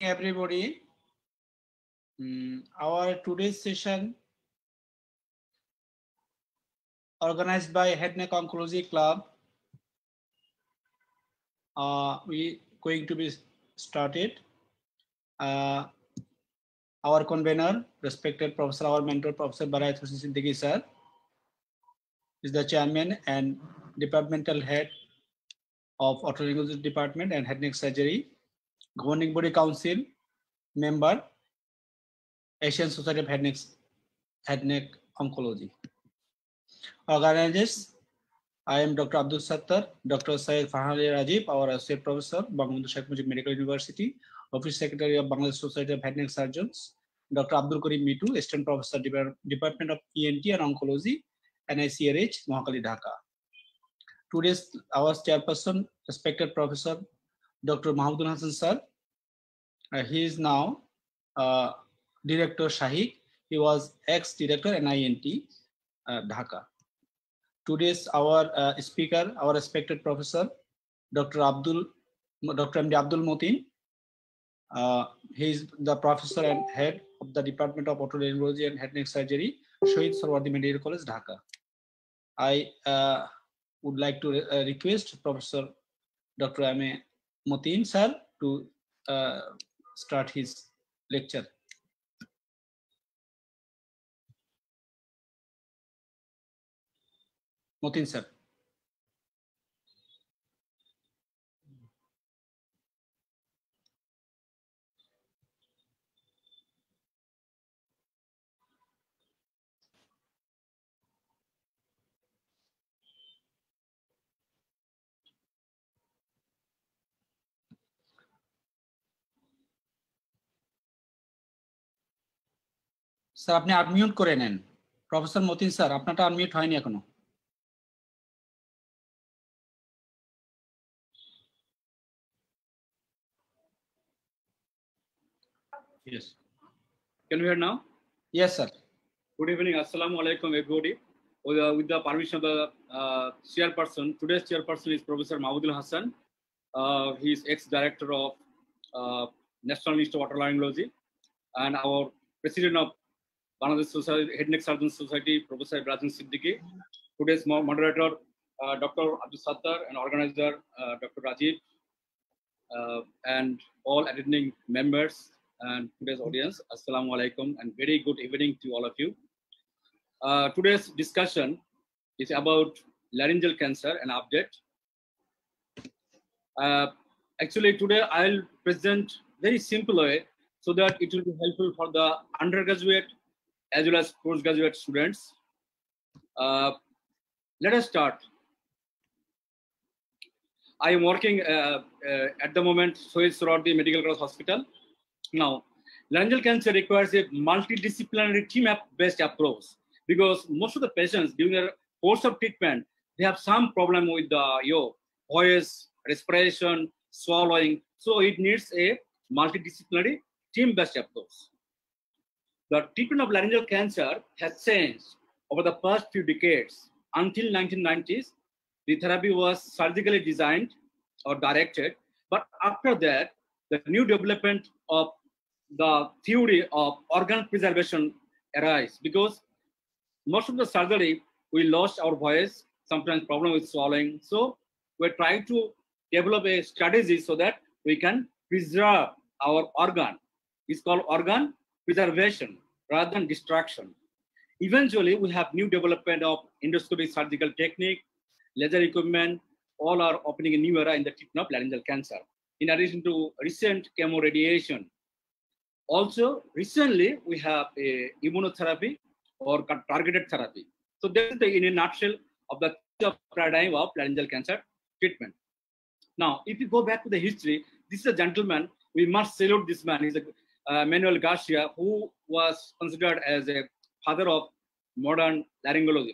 Everybody. Our today's session organized by Head Neck Oncology Club. We going to be started. Our convener, respected Professor, our mentor, Professor Barayat Hussain Siddiqui sir, is the chairman and departmental head of Otolaryngology Department and Head Neck Surgery. Governing Body Council member, Asian Society of Head Neck Oncology. Organizers, I am Dr. Abdul Sattar, Dr. Syed Farhan Ali Rajib, our Associate Professor, Bangabandhu Sheikh Mujib Medical University, Office Secretary of Bangladesh Society of Head Neck Surgeons, Dr. Abdul Karim Mitu, Assistant Professor, Department of ENT and Oncology, NICRH, Mohakali, Dhaka. Today's our chairperson, respected Professor Dr. Mahmudul Hassan sir. He is now Director Shahid. He was ex-director NINT, Dhaka. Today's our speaker, our respected professor, Dr. MD Abdul Motin. He is the professor and head of the Department of Otolaryngology and Head Neck Surgery, Shahid Sarwardi Medical College, Dhaka. I would like to request Professor Dr. M.A. Motin sir to start his lecture. Motin sir. Sir আপনি unmute করে নেন professor Matin sir আপনারটা unmute হয়নি এখনো Yes. Can we hear now? Yes sir. Good evening. Assalamu alaikum everybody. With the permission of the chairperson, today's chairperson is Professor Mahmudul Hassan. He is ex-director of National Institute of Otolaryngology, and our president of Bangladesh Society, Head Neck Surgeons Society, Professor Ibrahim Siddiqui. Today's moderator, Dr. Abdul Sattar, and organizer, Dr. Rajiv, and all attending members and today's audience. Assalamu alaikum and very good evening to all of you. Today's discussion is about laryngeal cancer, an update. Actually, today I'll present very simple way so that it will be helpful for the undergraduate as well as postgraduate students. Let us start. I am working at the moment Shahid Sarwardi Medical College Hospital. Now, laryngeal cancer requires a multidisciplinary team-based approach because most of the patients during their course of treatment, they have some problem with the voice, respiration, swallowing. So it needs a multidisciplinary team-based approach. The treatment of laryngeal cancer has changed over the past few decades. Until 1990s, the therapy was surgically designed or directed, but after that, the new development of the theory of organ preservation arise because most of the surgery, we lost our voice, sometimes problem with swallowing. So we're trying to develop a strategy so that we can preserve our organ. It's called organ preservation rather than destruction. Eventually, we have new development of endoscopic surgical technique, laser equipment, all are opening a new era in the treatment of laryngeal cancer. In addition to recent chemoradiation. Also, recently, we have a immunotherapy or targeted therapy. So this is in a nutshell of the paradigm of laryngeal cancer treatment. Now, if you go back to the history, this is a gentleman, we must salute this man. He's Manuel Garcia, who was considered as a father of modern laryngology,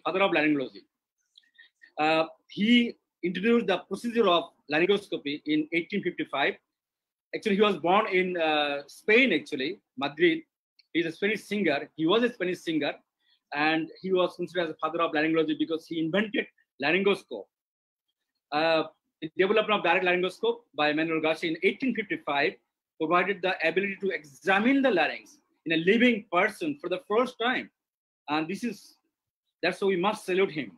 He introduced the procedure of laryngoscopy in 1855. Actually, he was born in Spain, actually, Madrid. He's a Spanish singer. He was a Spanish singer, and he was considered as the father of laryngology because he invented laryngoscope. The development of direct laryngoscope by Manuel Garcia in 1855 provided the ability to examine the larynx in a living person for the first time. And that's why we must salute him.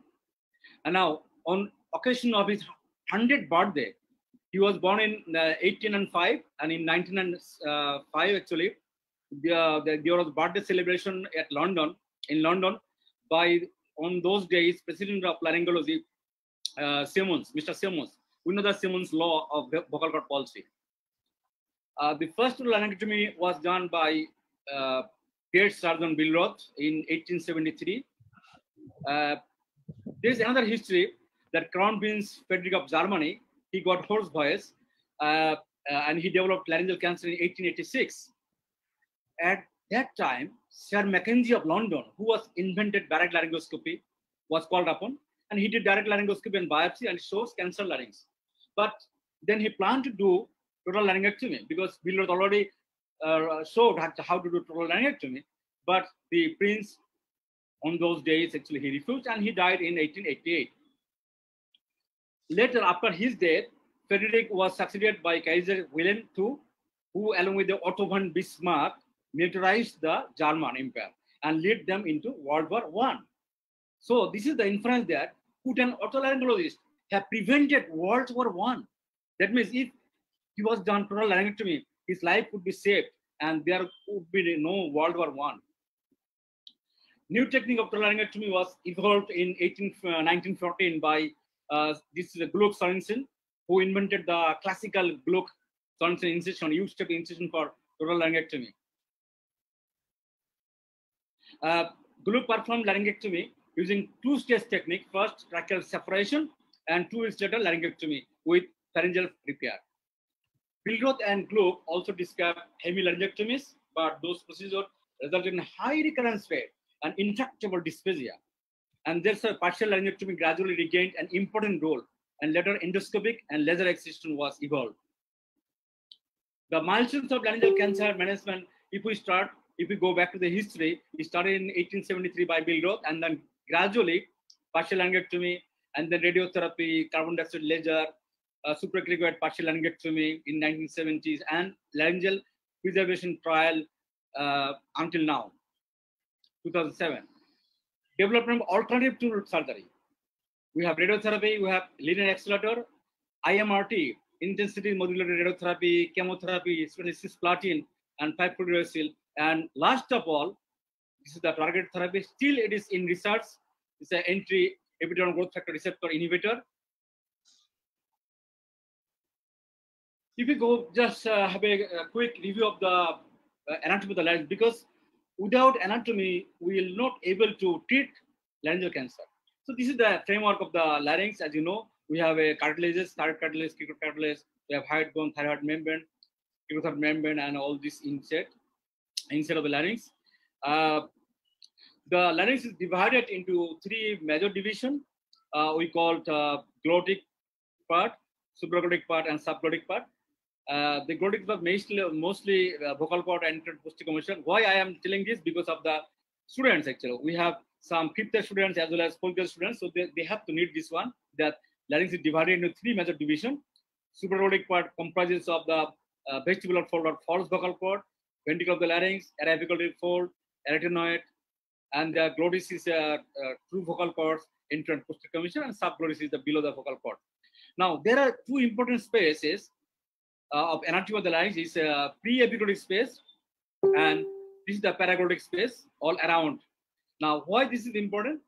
And now, on occasion of his 100th birthday, he was born in 1805, and in 1905, actually, there was birthday celebration at London, by, on those days, President of Laryngology, Simmons, Mr. Simmons. We know the Simmons law of vocal cord palsy. The first laryngectomy was done by great surgeon Billroth in 1873. There's another history that Crown Prince Frederick of Germany, he got hoarse voice, and he developed laryngeal cancer in 1886. At that time, Sir Mackenzie of London, who was invented direct laryngoscopy, was called upon, and he did direct laryngoscopy and biopsy, and shows cancer larynx. But then he planned to do total laryngectomy because Billroth already showed how to do total laryngectomy. But the prince, on those days, actually he refused, and he died in 1888. Later, after his death, Frederick was succeeded by Kaiser Wilhelm II, who, along with the Otto von Bismarck, militarized the German Empire and led them into World War I. So this is the inference that could an otolaryngologist have prevented World War I? That means if he was done total laryngectomy, his life would be saved and there would be no World War I. New technique of total laryngectomy was evolved in 1914 by this is Gluck Sorensen, who invented the classical Gluck Sorensen incision, U-step incision for total laryngectomy. Gluck performed laryngectomy using two-stage technique: first tracheal separation, and 2 weeks later laryngectomy with pharyngeal repair. Billroth and Gluck also described hemilaryngectomies, but those procedures resulted in high recurrence rate and intractable dysphagia. And therefore, partial laryngectomy gradually regained an important role, and later endoscopic and laser excision was evolved. The milestones of laryngeal cancer management, if we go back to the history, it started in 1873 by Billroth, and then gradually partial laryngectomy, and then radiotherapy, carbon dioxide laser, supracricoid partial laryngectomy in 1970s, and laryngeal preservation trial until now, 2007. Development of alternative to surgery. We have radiotherapy, we have linear accelerator, IMRT, intensity modulated radiotherapy, chemotherapy, cisplatin, and 5-fluorouracil. And last of all, this is the targeted therapy. Still, it is in research. It's an entry epidermal growth factor receptor inhibitor. If we go just have a quick review of the anatomy of the larynx, because without anatomy, we will not able to treat laryngeal cancer. So this is the framework of the larynx. As you know, we have a cartilages, thyroid cartilage, cricoid cartilage. We have hyoid bone, thyroid membrane, cricothyroid membrane, and all this inside of the larynx. The larynx is divided into 3 major divisions. We call it glottic part, supraglottic part, and subglottic part. The glottic part mostly vocal cord and posticommercial. Why I am telling this? Because of the students, actually. We have some 5th year students as well as 4th year students, so they have to need this one, that larynx is divided into 3 major divisions. Supraglottic part comprises of the vestibular fold or false vocal cord, ventricle of the larynx, arabiculated fold, arytenoid, and the glottis is true vocal cords, intro and posterior commission, and subglottis is the below the vocal cord. Now, there are 2 important spaces of anatomy of the larynx. Is pre-epiglottic space, and this is the paraglottic space all around. Now, why this is important?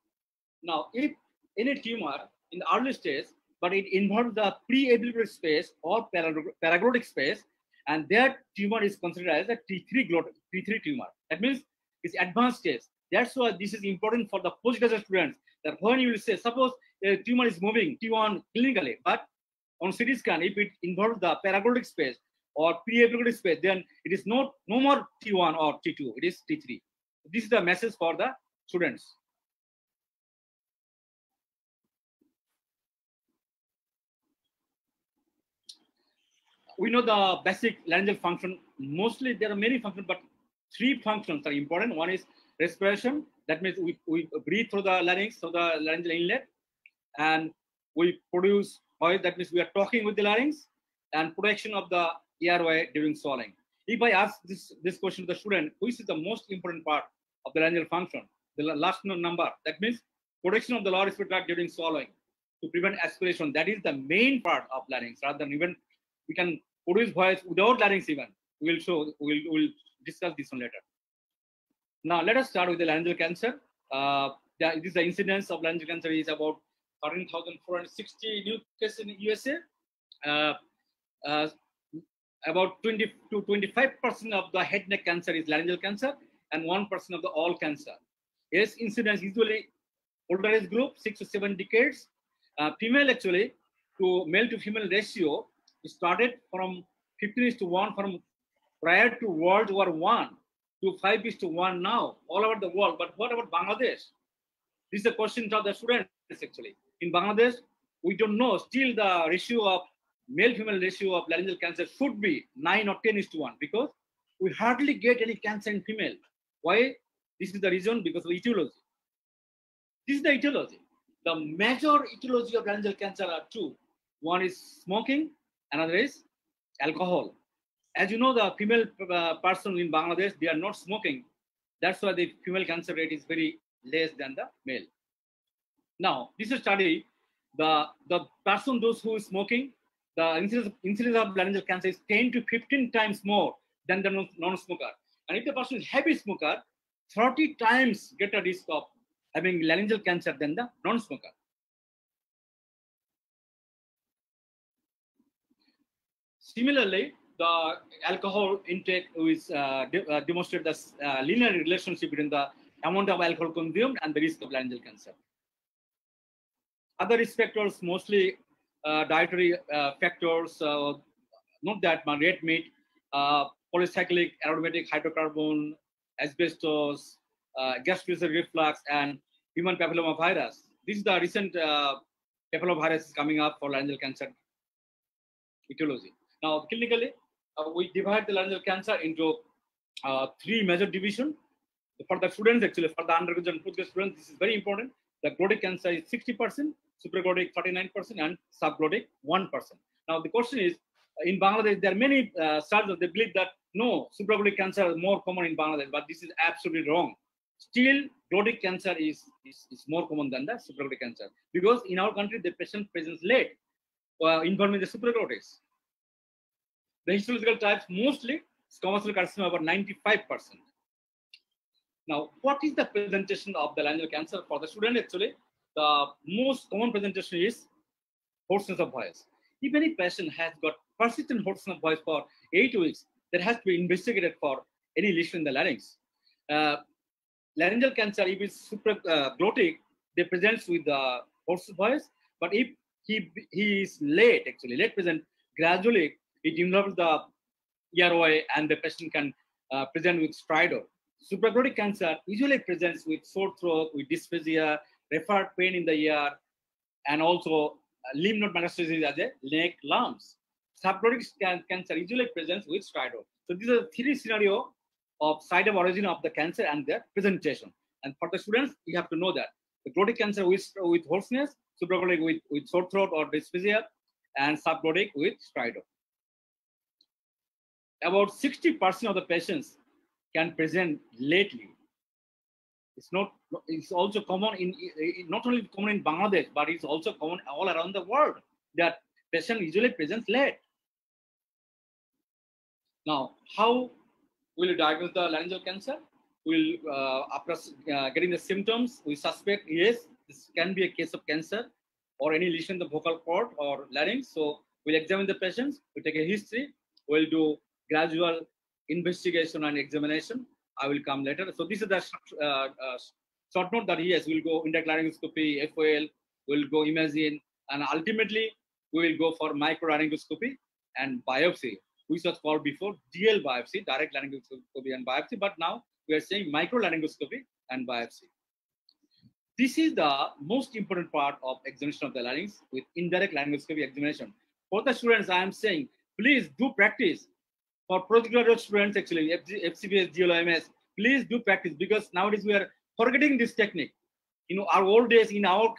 Now, if any tumor in the early stage, but it involves the pre-epiglottic space or paraglottic space, and that tumor is considered as a T3 tumor. That means it's advanced stage. That's why this is important for the postgraduate students, that when you will say, suppose a tumor is moving T1 clinically, but on CT scan, if it involves the paraglottic space or pre-epiglottic space, then it is no more T1 or T2, it is T3. This is the message for the students. We know the basic laryngeal function. Mostly there are many functions, but 3 functions are important. One is respiration. That means we breathe through the larynx, through the laryngeal inlet, and we produce noise. That means we are talking with the larynx, and protection of the airway during swallowing. If I ask this question to the student, which is the most important part of the laryngeal function, the last number, that means protection of the lower respiratory tract during swallowing to prevent aspiration. That is the main part of larynx. Rather than even we can produce voice without larynx even. We'll discuss this one later. Now let us start with the laryngeal cancer. The incidence of laryngeal cancer is about 13,460 new cases in USA. About 20 to 25% of the head neck cancer is laryngeal cancer, and 1% of the all cancer. Yes, incidence usually older age group, 6 to 7 decades. Female actually to male to female ratio started from 15:1 from prior to World War I to 5:1 now all over the world. But what about Bangladesh? This is a question to the students actually. In Bangladesh, we don't know. Still, the ratio of male-female ratio of laryngeal cancer should be 9 or 10:1 because we hardly get any cancer in female. Why? This is the reason because of etiology. This is the etiology. The major etiology of laryngeal cancer are two. One is smoking, another is alcohol. As you know, the female person in Bangladesh, they are not smoking. That's why the female cancer rate is very less than the male. Now, this is a study. The person, those who is smoking, the incidence of laryngeal cancer is 10 to 15 times more than the non-smoker. And if the person is heavy smoker, 30 times greater risk of having laryngeal cancer than the non-smoker. Similarly, the alcohol intake is demonstrated as linear relationship between the amount of alcohol consumed and the risk of laryngeal cancer. Other risk factors, mostly dietary factors, not that much, red meat, polycyclic aromatic hydrocarbon, asbestos, gastroesophageal reflux, and human papillomavirus. This is the recent papillomavirus coming up for laryngeal cancer etiology. Now, clinically, we divide the laryngeal cancer into 3 major divisions. For the students, actually, for the undergraduate and postgraduate students, this is very important. The glottic cancer is 60%, supraglottic 39%, and subglottic 1%. Now, the question is, in Bangladesh, there are many studies that believe that no, supraglottic cancer is more common in Bangladesh, but this is absolutely wrong. Still, glottic cancer is more common than the supraglottic cancer because in our country, the patient presents late involving the supraglottics. The histological types, mostly squamous cell carcinoma, about 95%. Now, what is the presentation of the laryngeal cancer for the student? Actually, the most common presentation is hoarseness of voice. If any patient has got persistent hoarseness of voice for 8 weeks, that has to be investigated for any lesion in the larynx. Laryngeal cancer, if it's supraglottic, they present with the hoarse voice. But if he is late present, gradually it involves the airway and the patient can present with stridor. Supraglottic cancer usually presents with sore throat, with dysphagia, referred pain in the ear, and also lymph node metastasis as a neck lumps. Subglottic cancer usually presents with stridor. So these are 3 scenarios of site of origin of the cancer and their presentation. And for the students, you have to know that the glottic cancer with hoarseness, supraglottic with sore throat or dysphagia, and subglottic with stridor. About 60% of the patients can present lately. It's also common not only common in Bangladesh, but it's also common all around the world that patient usually presents late. Now, how will you diagnose the laryngeal cancer? We'll after getting the symptoms, we suspect yes, this can be a case of cancer or any lesion in the vocal cord or larynx. So we'll examine the patients, we take a history, we'll do gradual investigation and examination. I will come later. So this is the short note that yes, we'll go indirect laryngoscopy, FOL, we'll go imaging, and ultimately we will go for microlaryngoscopy and biopsy, which was called before DL biopsy, direct laryngoscopy and biopsy, but now we are saying microlaryngoscopy and biopsy. This is the most important part of examination of the larynx with indirect laryngoscopy examination. For the students, I am saying, please do practice. For postgraduate students, actually, FCBS, DLOMS, please do practice because nowadays we are forgetting this technique. Our old days, in our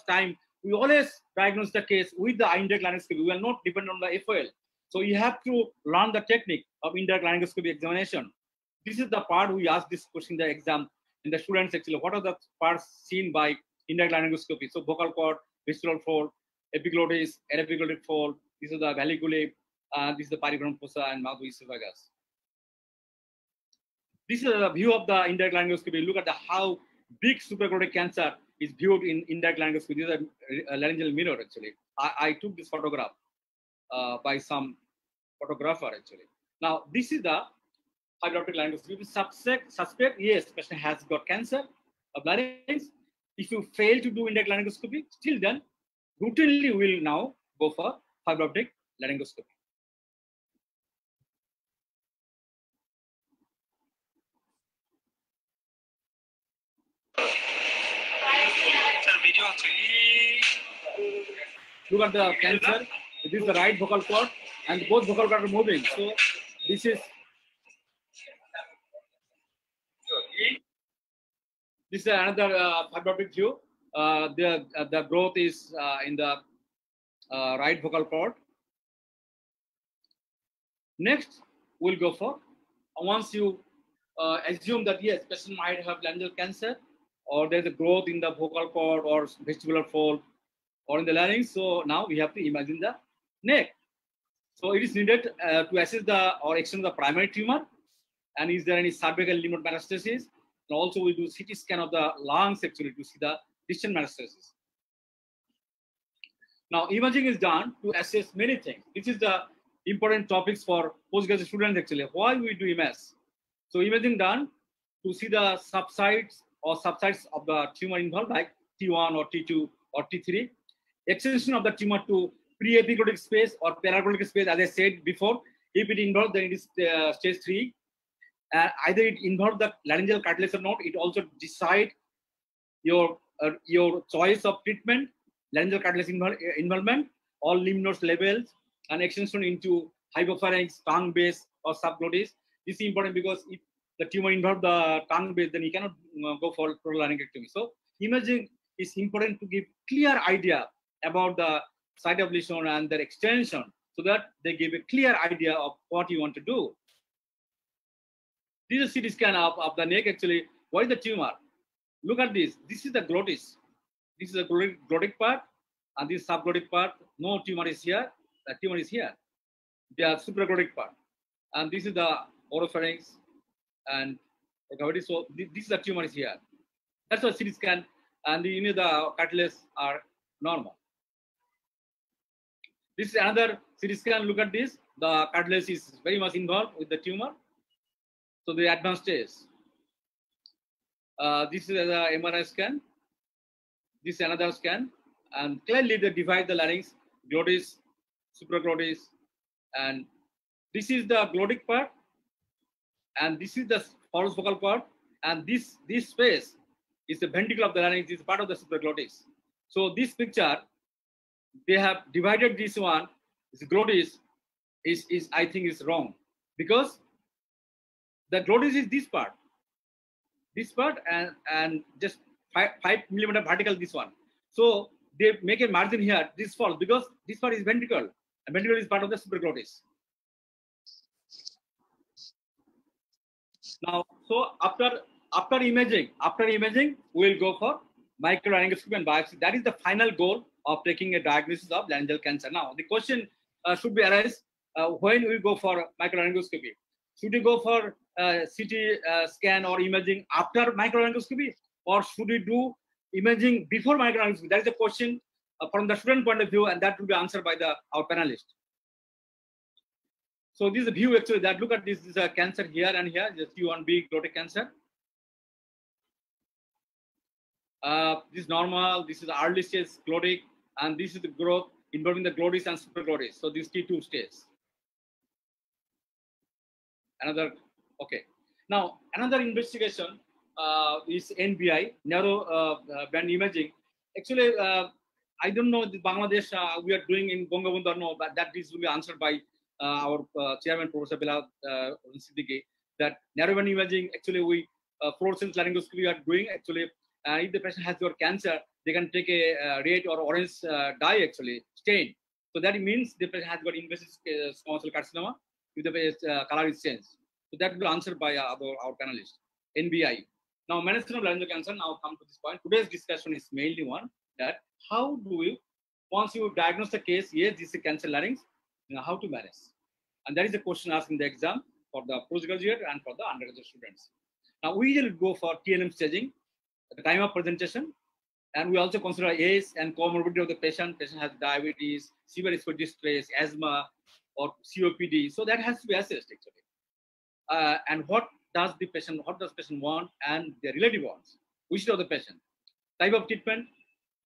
time, we always diagnose the case with the indirect laryngoscopy. We are not dependent on the FOL. So you have to learn the technique of indirect laryngoscopy examination. This is the part we ask this question in the exam. In the students actually, what are the parts seen by indirect laryngoscopy? So vocal cord, vestibular fold, epiglottis, epiglottic fold. This is the valgulae. This is the pariform fossa and mouth esophagus. This is a view of the indirect laryngoscopy. Look at how big supraglottic cancer is viewed in indirect laryngoscopy. This is a laryngeal mirror actually. I took this photograph by some photographer actually. Now this is the fiber optic laryngoscopy. Suspect, yes, patient has got cancer of larynx. If you fail to do indirect laryngoscopy, still then routinely we will now go for fiber optic laryngoscopy. Look at the cancer. This is the right vocal cord, and both vocal cords are moving. So this is another fiber optic view. The growth is in the right vocal cord. Next, we'll go for once you assume that yes, patient might have laryngeal cancer, or there's a growth in the vocal cord or vestibular fold or in the larynx. So now we have to imagine the neck. So it is needed to assess or extend the primary tumor, and is there any cervical lymph node metastasis? And also we do CT scan of the lungs actually to see the distant metastasis. Now imaging is done to assess many things. This is the important topics for postgraduate students actually. Why we do MS? So imaging done to see the subsites of the tumor involved, like T1 or T2 or T3. Extension of the tumor to pre-epiglottic space or paraglottic space, as I said before. If it involves, then it is stage 3. Either it involves the laryngeal cartilage or not. It also decide your choice of treatment, laryngeal cartilage involvement, all lymph nodes levels, and extension into hypopharynx, tongue base, or subglottis. This is important because if the tumor involves the tongue base, then you cannot go for laryngectomy. So imaging is important to give clear idea about the site of lesion and their extension, so that they give a clear idea of what you want to do. This is a CT scan of the neck actually. What is the tumor? Look at this. This is the glottis. This is the glottic part, and this subglottic part. No tumor is here. The tumor is here. The supraglottic part, and this is the oropharynx and cavity. So this is the tumor is here. That's a CT scan, and the cartilage are normal. This is another CT scan. Look at this. The cartilage is very much involved with the tumor. So the advanced stage. This is the MRI scan. This is another scan, and clearly they divide the larynx, glottis, supraglottis, and this is the glottic part, and this is the false vocal cord, and this space is the ventricle of the larynx, is part of the supraglottis. So this picture, they have divided this one. This glottis is I think is wrong, because the glottis is this part, and just 5 millimeter vertical, this one. So they make a margin here. This falls because this part is ventricle, and ventricle is part of the supraglottis. Now, so after imaging, we will go for microlaryngoscopy and biopsy. That is the final goal of taking a diagnosis of laryngeal cancer. Now, the question should be arise when we go for microlaryngoscopy. Should we go for CT scan or imaging after microlaryngoscopy, or should we do imaging before microlaryngoscopy? That is a question from the student point of view, and that will be answered by our panelist. So this is a view actually that look at this. This is a cancer here and here, just T1B glottic cancer. This is normal. This is the early stage glottic, and this is the growth involving the glottis and supraglottis. So this T2 stage. Another, okay. Now another investigation is NBI, narrow band imaging. Actually, I don't know the Bangladesh we are doing in Bangabandhu or no, but that is will be answered by our chairman, Professor Bilal Siddiqui, that narrow band imaging, actually we fluorescence laryngoscopy are doing actually. If the patient has got cancer, they can take a red or orange dye actually stain So that means the patient has got invasive small cell carcinoma if the color is changed. So that will be answered by our panelist, NBI. Now, management of laryngeal cancer, now come to this point. Today's discussion is mainly one that how do you, once you diagnose the case, yes, this is cancer larynx, how to manage? And that is the question asked in the exam for the postgraduate and for the undergraduate students. Now, we usually go for TLM staging at the time of presentation, and we also consider age and comorbidity of the patient. Patient has diabetes, severe respiratory distress, asthma, or COPD. So that has to be assessed actually. And what does patient want and the relative wants? Which of the patient? Type of treatment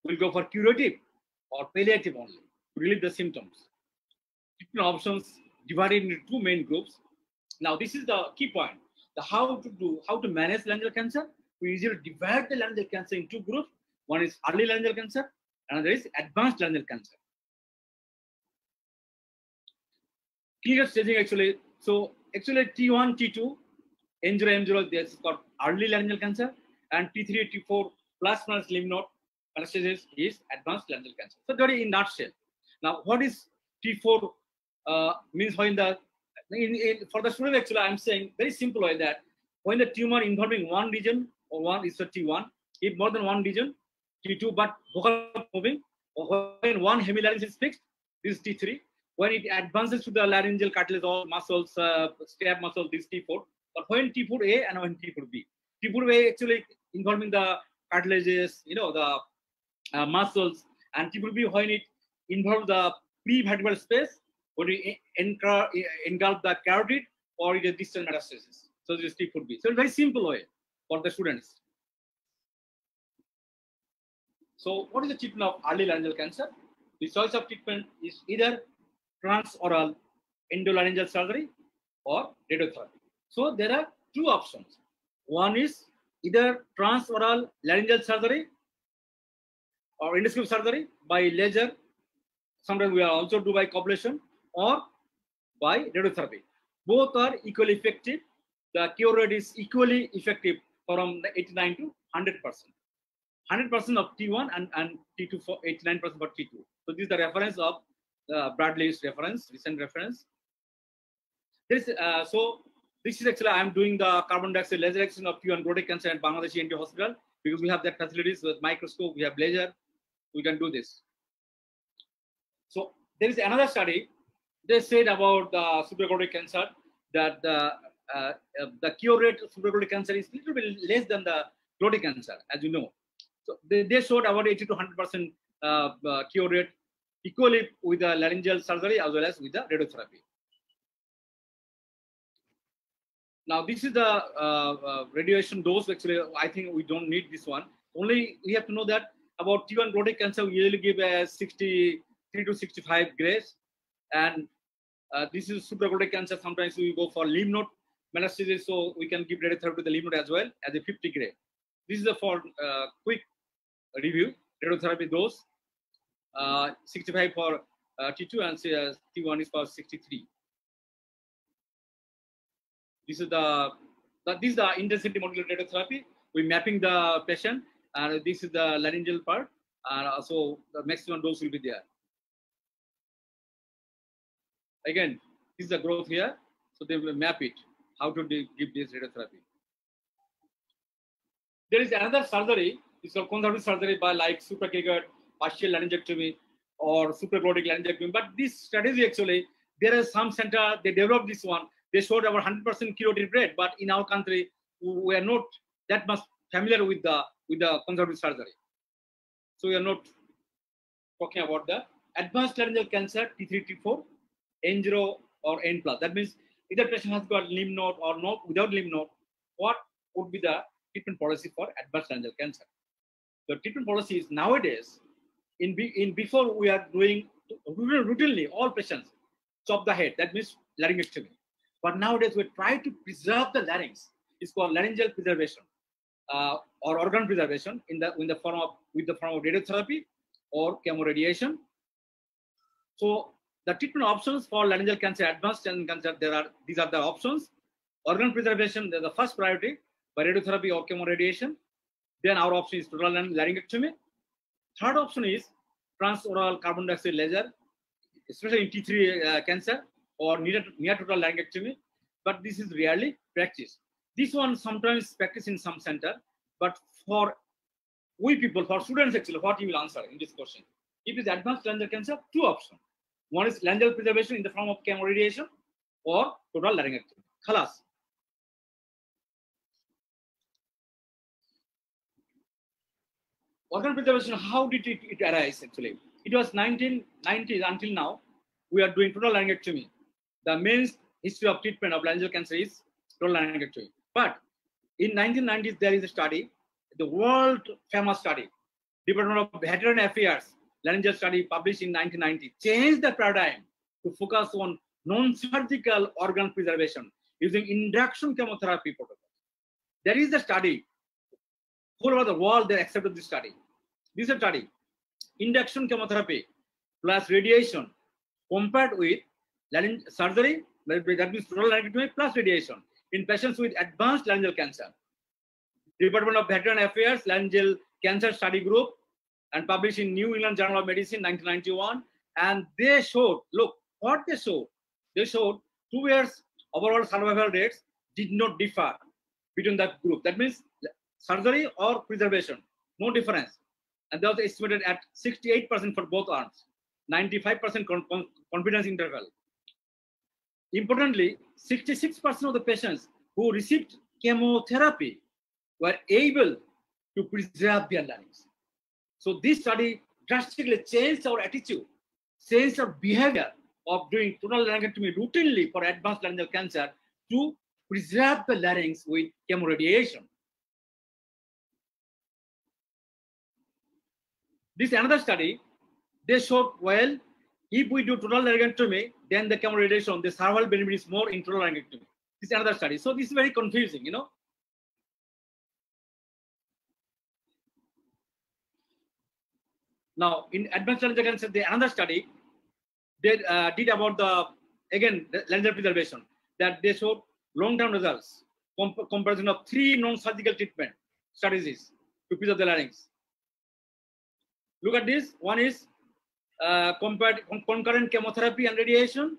will go for curative or palliative only to relieve the symptoms. Treatment options divided into two main groups. Now, this is the key point. The how to manage laryngeal cancer. We usually divide the laryngeal cancer into two groups. One is early laryngeal cancer, another is advanced laryngeal cancer. Clear staging actually. So actually T1, T2, N0, M0, this is called early laryngeal cancer, and T3, T4 plus minus lymph node metastasis is advanced laryngeal cancer. So that is in nutshell. Now, what is T4 means when the for the student actually I'm saying very simple way that when the tumor involving one region or one is a T1, if more than one region, T2, but vocal moving, or when one hemilarynx is fixed, this is T3. When it advances to the laryngeal cartilage or muscles, scap muscle, this T4. But when T4A and when T4B. T4A actually involving the cartilages, the muscles, and T4B when it involves the prevertebral space, when it engulf the carotid or it is distal metastasis. So this is T4B. So very simple way for the students. So what is the treatment of early laryngeal cancer? The choice of treatment is either transoral endolaryngeal surgery or radiotherapy. So there are two options. One is either transoral laryngeal surgery or endoscopic surgery by laser. Sometimes we are also do by coblation or by radiotherapy. Both are equally effective. The cure rate is equally effective from 89 to 100%. 100% of T1 and T2 for 89% for T2. So this is the reference of Bradley's reference, recent reference. So this is actually I'm doing the carbon dioxide laser extraction of T1 prostate cancer at Bangladesh ENT Hospital because we have that facilities with microscope, we have laser, we can do this. So there is another study. They said about the supraglottic cancer that the cure rate of supraglottic cancer is a little bit less than the glottic cancer, as you know. So they showed about 80 to 100% cure rate equally with the laryngeal surgery as well as with the radiotherapy. Now this is the radiation dose. Actually, I think we don't need this one. Only we have to know that about T1 glottic cancer, we usually give a 63 to 65 grays, and this is supraglottic cancer. Sometimes we go for lymph node metastasis, so we can give radiotherapy to the lymph node as well as a 50 gray. This is for quick review. Radiotherapy dose 65 for T2 and T1 is for 63. This is the intensity modulated radiotherapy. We're mapping the patient, and this is the laryngeal part, and so the maximum dose will be there. Again, this is the growth here, so they will map it how to give this radiotherapy. There is another surgery. It's called conservative surgery by like suprachiasmatic partial laryngectomy or supraglottic laryngectomy. But this strategy actually, there is some center they developed this one. They showed about 100% curative rate, but in our country we are not that much familiar with the conservative surgery. So we are not talking about the advanced laryngeal cancer T3, T4, N0 or N plus. That means either patient has got lymph node or not without lymph node. What would be the treatment policy for advanced laryngeal cancer? The treatment policy is nowadays, before we are doing routinely all patients chop the head. That means laryngectomy. But nowadays we try to preserve the larynx. It's called laryngeal preservation or organ preservation in the form of radiotherapy or chemoradiation. So the treatment options for laryngeal cancer, advanced laryngeal cancer, these are the options. Organ preservation, they're the first priority by radiotherapy or chemoradiation. Then our option is total laryngectomy. Third option is transoral carbon dioxide laser. especially in T3 cancer or near total laryngectomy, but this is rarely practiced. This one sometimes practiced in some center, but for we people, for students actually, what you will answer in this question? If it's advanced laryngeal cancer, two options. One is laryngeal preservation in the form of chemoradiation or total laryngectomy. Khalas. Organ preservation, how did it arise actually? It was 1990s until now, we are doing total laryngectomy. The main history of treatment of laryngeal cancer is total laryngectomy. But in 1990s, there is a study, the world famous study, Department of Veteran Affairs, laryngeal study published in 1990, changed the paradigm to focus on non-surgical organ preservation using induction chemotherapy protocol. There is a study, all over the world they accepted this study. This is a study, induction chemotherapy plus radiation compared with surgery, that means total laryngectomy plus radiation in patients with advanced laryngeal cancer. Department of Veteran Affairs Laryngeal Cancer Study Group, and published in New England Journal of Medicine 1991. And they showed, look, what they showed. They showed 2 years overall survival rates did not differ between that group. That means surgery or preservation, no difference. And that was estimated at 68% for both arms, 95% confidence interval. Importantly, 66% of the patients who received chemotherapy were able to preserve their larynx. So this study drastically changed our attitude, changed our behavior of doing total laryngectomy routinely for advanced laryngeal cancer to preserve the larynx with chemoradiation. This another study, they showed, well, if we do total laryngectomy, then the chemoradiation, the survival benefit is more in total laryngectomy. This is another study. So this is very confusing, you know. Now, in advanced laryngeal cancer, the another study they did about the, again, the laryngeal preservation, that they showed long-term results, comparison of 3 non-surgical treatment strategies to preserve the larynx. Look at this. One is concurrent chemotherapy and radiation,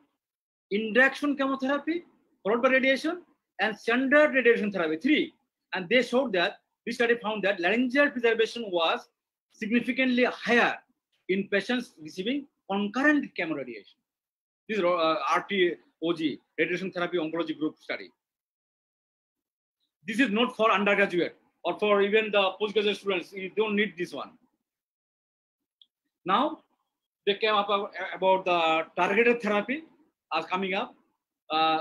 induction chemotherapy, followed by radiation, and standard radiation therapy, 3. And they showed that, this study found that laryngeal preservation was significantly higher in patients receiving concurrent chemoradiation. This is RTOG, radiation therapy oncology group study. This is not for undergraduate or for even the postgraduate students. You don't need this one. Now, they came up about the targeted therapy as coming up.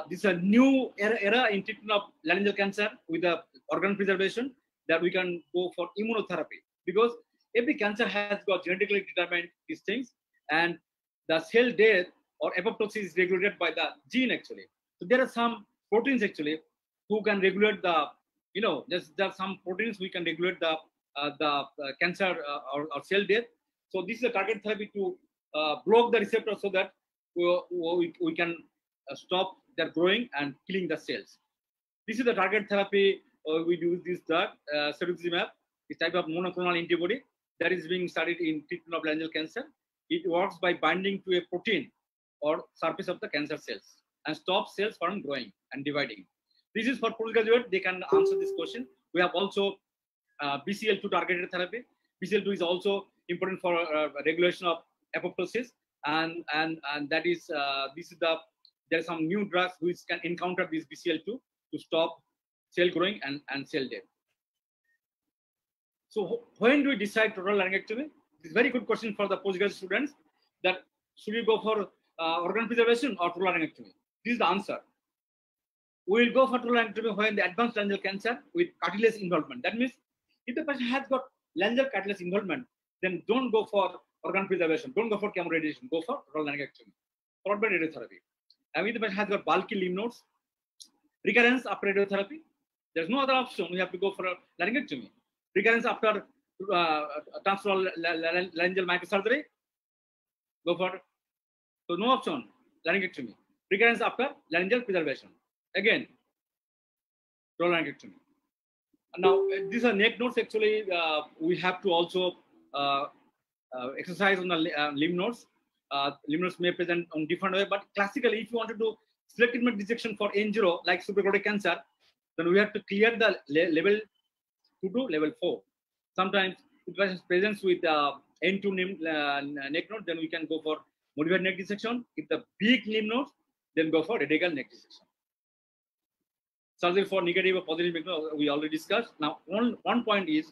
This is a new era in treatment of laryngeal cancer with the organ preservation, that we can go for immunotherapy, because every cancer has got genetically determined these things, and the cell death or apoptosis is regulated by the gene actually. So there are some proteins actually who can regulate the, you know, there are some proteins we can regulate the cancer or cell death. So this is a target therapy to block the receptor so that we can stop their growing and killing the cells. This is the target therapy. We use this drug, cetuximab, this type of monoclonal antibody that is being studied in treatment of laryngeal cancer. It works by binding to a protein or surface of the cancer cells and stops cells from growing and dividing. This is for postgraduate. They can answer this question. We have also BCL2 targeted therapy. BCL2 is also important for regulation of apoptosis, and that is there are some new drugs which can encounter this BCL2 to stop cell growing and cell death. So when do we decide total laryngectomy? It's a very good question for the postgraduate students, that should you go for organ preservation or total laryngectomy? This is the answer. We will go for total laryngectomy when the advanced laryngeal cancer with cartilage involvement. That means if the patient has got laryngeal cartilage involvement, then don't go for organ preservation, don't go for chemoradiation, go for total laryngectomy, followed by radiotherapy. And if the patient has got bulky lymph nodes, recurrence after radiotherapy, there's no other option. We have to go for a laryngectomy. Recurrence after transferal laryngeal microsurgery, go for, so no option, laryngectomy. Recurrence after laryngeal preservation, again, total laryngectomy. Now, these are neck nodes. Actually, we have to also exercise on the lymph nodes. lymph nodes may present on different way, but classically, if you want to do selective treatment dissection for N0, like suprachoroidal cancer, then we have to clear the level 2 to level 4. Sometimes if it presents with N2 neck node, then we can go for modified neck dissection. If the big lymph nodes, then go for radical neck dissection. Surgery for negative or positive lymph node, we already discussed. Now, one point is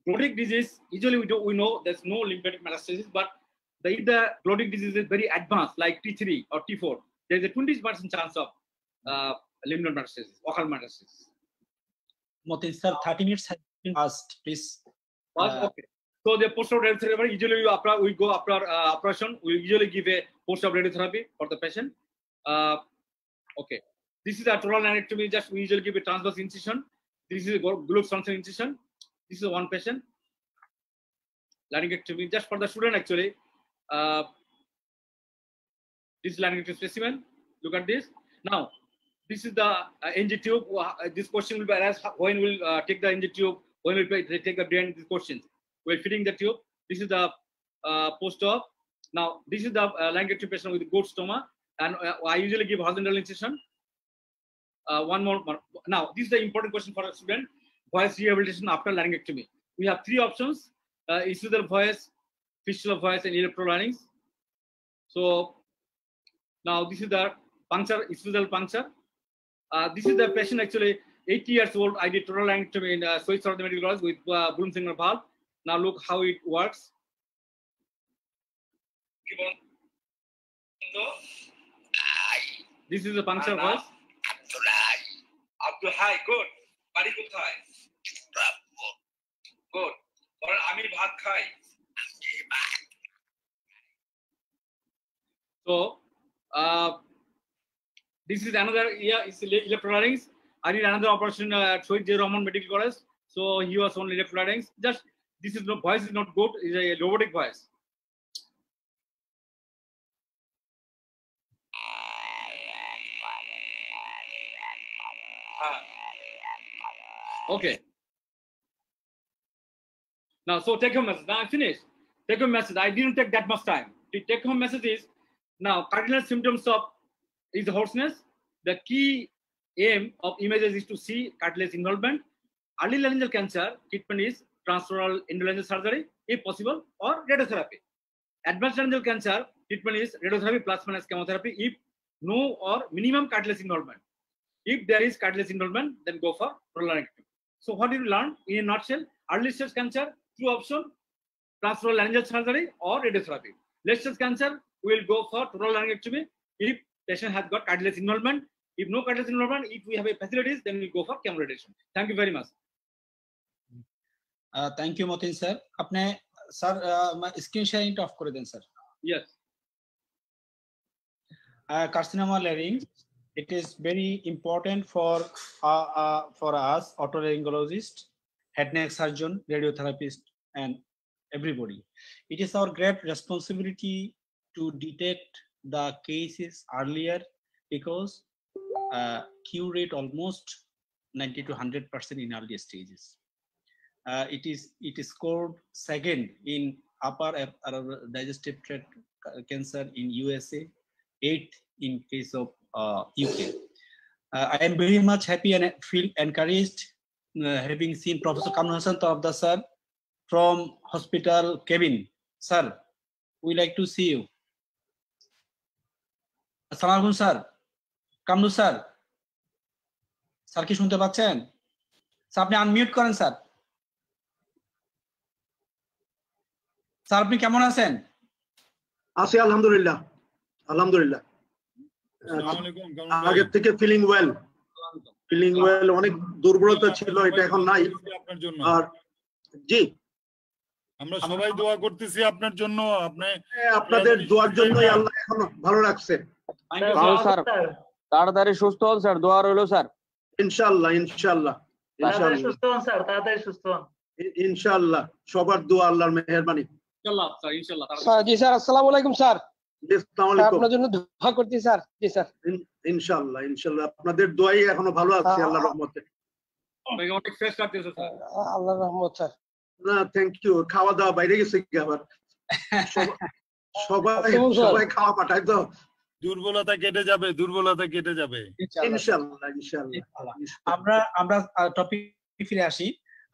chlorotic disease. Usually, we know there's no lymphatic metastasis, but if the chlorotic disease is very advanced, like T3 or T4, there's a 20% chance of lymph node metastasis, occult metastasis. Motin sir, 30 minutes has been passed, please. Okay. So the post-op radiotherapy, usually we go after operation, we usually give a post-op radiotherapy for the patient. Okay. This is a total laryngectomy, just we usually give a transverse incision. This is a Gluck's function incision. This is one patient. Laryngectomy, just for the student actually. This is laryngectomy specimen. Look at this. Now, this is the NG tube. This question will be asked when we'll take the NG tube, when we'll take the brain, these questions. We're fitting the tube. This is the post-op. Now, this is the laryngectomy patient with good stoma. And I usually give horizontal incision. One more. Now, this is the important question for a student. Voice rehabilitation after laryngectomy. We have three options: incisional voice, fistula voice, and electrolarynx. So now this is the puncture, incisional puncture. This is the patient actually 80 years old. I did total laryngectomy in Swiss Ortho Medical College with Bloom-Singer valve. Now look how it works. This is the puncture voice. Abdul Hai, good. Bari kothay? Good. Ami bhat khai. So this is another, it's electrolarynx. I did another operation at Shohid J. Rahman Medical College. So he was on electrolarynx. Just this is no voice is not good. It's a robotic voice. Okay. Now, so take home message. Now I finished. Take home message. I didn't take that much time. The take home message is now cardinal symptoms of is hoarseness. The key aim of images is to see cartilage involvement. Early laryngeal cancer treatment is transoral endolaryngal surgery, if possible, or radiotherapy. Advanced laryngeal cancer treatment is radiotherapy plus minus chemotherapy if no or minimum cartilage involvement. If there is cartilage involvement, then go for total laryngectomy. So what did we learn in a nutshell? Early stage cancer, two options: transoral laryngeal surgery or radiotherapy. Late stage cancer, we will go for total laryngectomy if patient has got cartilage involvement. If no cartilage involvement, if we have a facilities, then we go for chemoradiation. Thank you very much. Thank you, Motin sir. अपने sir screen sharing off कर दें sir. Yes. Carcinoma larynx. It is very important for us, otolaryngologist, head neck surgeon, radiotherapist, and everybody. It is our great responsibility to detect the cases earlier because cure rate almost 90 to 100% in early stages. It is scored second in upper digestive tract cancer in USA, 8th in case of UK. I am very much happy and feel encouraged having seen Professor Kamrul Hasan Tarafdar sir from Hospital Kevin. Sir, we like to see you. Assalamualaikum sir. Kamrul sir. Sir কি শুনতে পাচ্ছেন? Sir আপনি unmute করেন sir. Sir আপনি কেমন আছেন? আছি আলহামদুলিল্লাহ। আলহামদুলিল্লাহ। আগের থেকে ফিলিং ওয়েল অনেক দুর্বলতা ছিল, এটা এখন নাই আপনার জন্য। আর জি আমরা সবাই দোয়া করতেছি আপনার জন্য, আপনাদের দোয়ার জন্যই আল্লাহ এখন ভালো রাখছে। স্যার তাড়াতাড়ি সুস্থ হন স্যার, দোয়া রইল স্যার। ইনশাআল্লাহ ইনশাআল্লাহ তাড়াতাড়ি সুস্থ হন স্যার, তাড়াতাড়ি সুস্থ হন ইনশাআল্লাহ। সবার দোয়া, আল্লাহর মেহেরবানি। ইনশাআল্লাহ স্যার, ইনশাআল্লাহ। জি স্যার, আসসালামু আলাইকুম স্যার। আসসালামু আলাইকুম। আপনার জন্য দোয়া করতেছি স্যার। জি স্যার, ইনশাআল্লাহ ইনশাআল্লাহ আপনাদের দোয়াই এখনো ভালো আছি আল্লাহর রহমতে। অনেক ফ্রেশ লাগতেছে স্যার। আল্লাহর রহমত স্যার। না থ্যাংক ইউ। খাওয়া দাওয়া বাইরে গেছে কি আবার? সবাই খাওয়া পাঠায় তো। দুর্বলতা কেটে যাবে, দুর্বলতা কেটে যাবে ইনশাআল্লাহ ইনশাআল্লাহ। আমরা টপিক ফিরে আসি।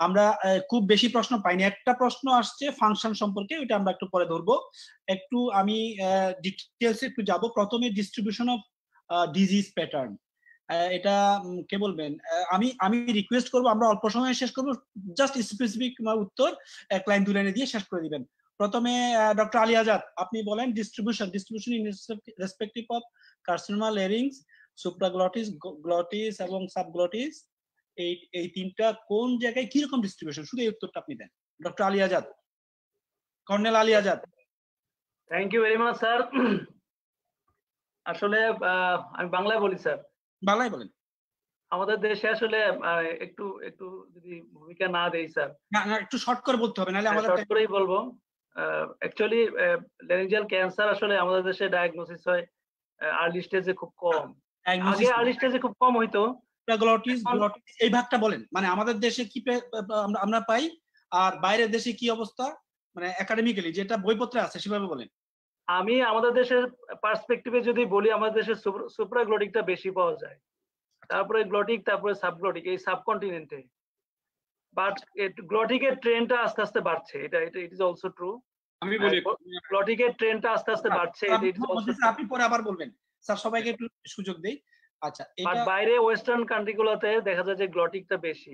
আমরা খুব বেশি প্রশ্ন পাইনি, একটা প্রশ্ন আসছে ফাংশন সম্পর্কে, ওইটা আমরা একটু পরে ধরবো। একটু আমি ডিটেলসে একটু যাব। প্রথমে ডিস্ট্রিবিউশন অফ ডিজিজ প্যাটার্ন, এটা কে বলবেন? আমি রিকোয়েস্ট করব, আমরা অল্প সময়ে শেষ করব, জাস্ট স্পেসিফিক উত্তর 1 লাইন 2 লাইনে দিয়ে শেষ করে দিবেন। প্রথমে ডক্টর আলী আজাদ, আপনি বলেন distribution in respective of carcinoma larynx, supraglottis, glottis এবং সাবগ্লটিস, এই তিনটা কোন জায়গায় কি রকম ডিস্ট্রিবিউশন, শুধু এই উত্তরটা আপনি দেন। Doctor Ali Azad, colonel Ali Azad. Thank you very much sir. আসলে আমি বাংলায় বলি স্যার। বাংলায় বলেন। আমাদের দেশে আসলে একটু একটু যদি ভূমিকা না দেই স্যার। না একটু শর্ট করে বলতে হবে, নাহলে আমাদের শর্ট করেই বলবো। অ্যাকচুয়ালি ল্যারিঞ্জিয়াল ক্যান্সার আসলে আমাদের দেশে ডায়াগনোসিস হয় আর্লি স্টেজে খুব কম। আগে আর্লি স্টেজে খুব কম হইতো। গ্লটিস এই ভাগটা বলেন, মানে আমাদের দেশে কি আমরা পাই আর বাইরের দেশে কি অবস্থা, মানে একাডেমিক্যালি যেটা বইপত্রে আছে সেভাবে বলেন। আমি আমাদের দেশের পার্সপেক্টিভে যদি বলি, আমাদের দেশে সুপ্রাগ্লটিকটা বেশি পাওয়া যায়, তারপরে গ্লটিক, তারপরে সাবগ্লটিক এই সাবকন্টিনেন্টে। বাট গ্লটিকের ট্রেন্ডটা আস্তে আস্তে বাড়ছে, এটা ইট ইজ অলসো ট্রু। আমি বলি গ্লটিকের ট্রেন্ডটা আস্তে আস্তে বাড়ছে, এটা ইট ইজ অলসো। আপনি পরে আবার বলবেন স্যার, সবাইকে একটু সুযোগ দেই। আচ্ছা, এটা বাইরে ওয়েস্টার্ন কান্ট্রিগুলোতে দেখা যায় যে গ্লটিকটা বেশি।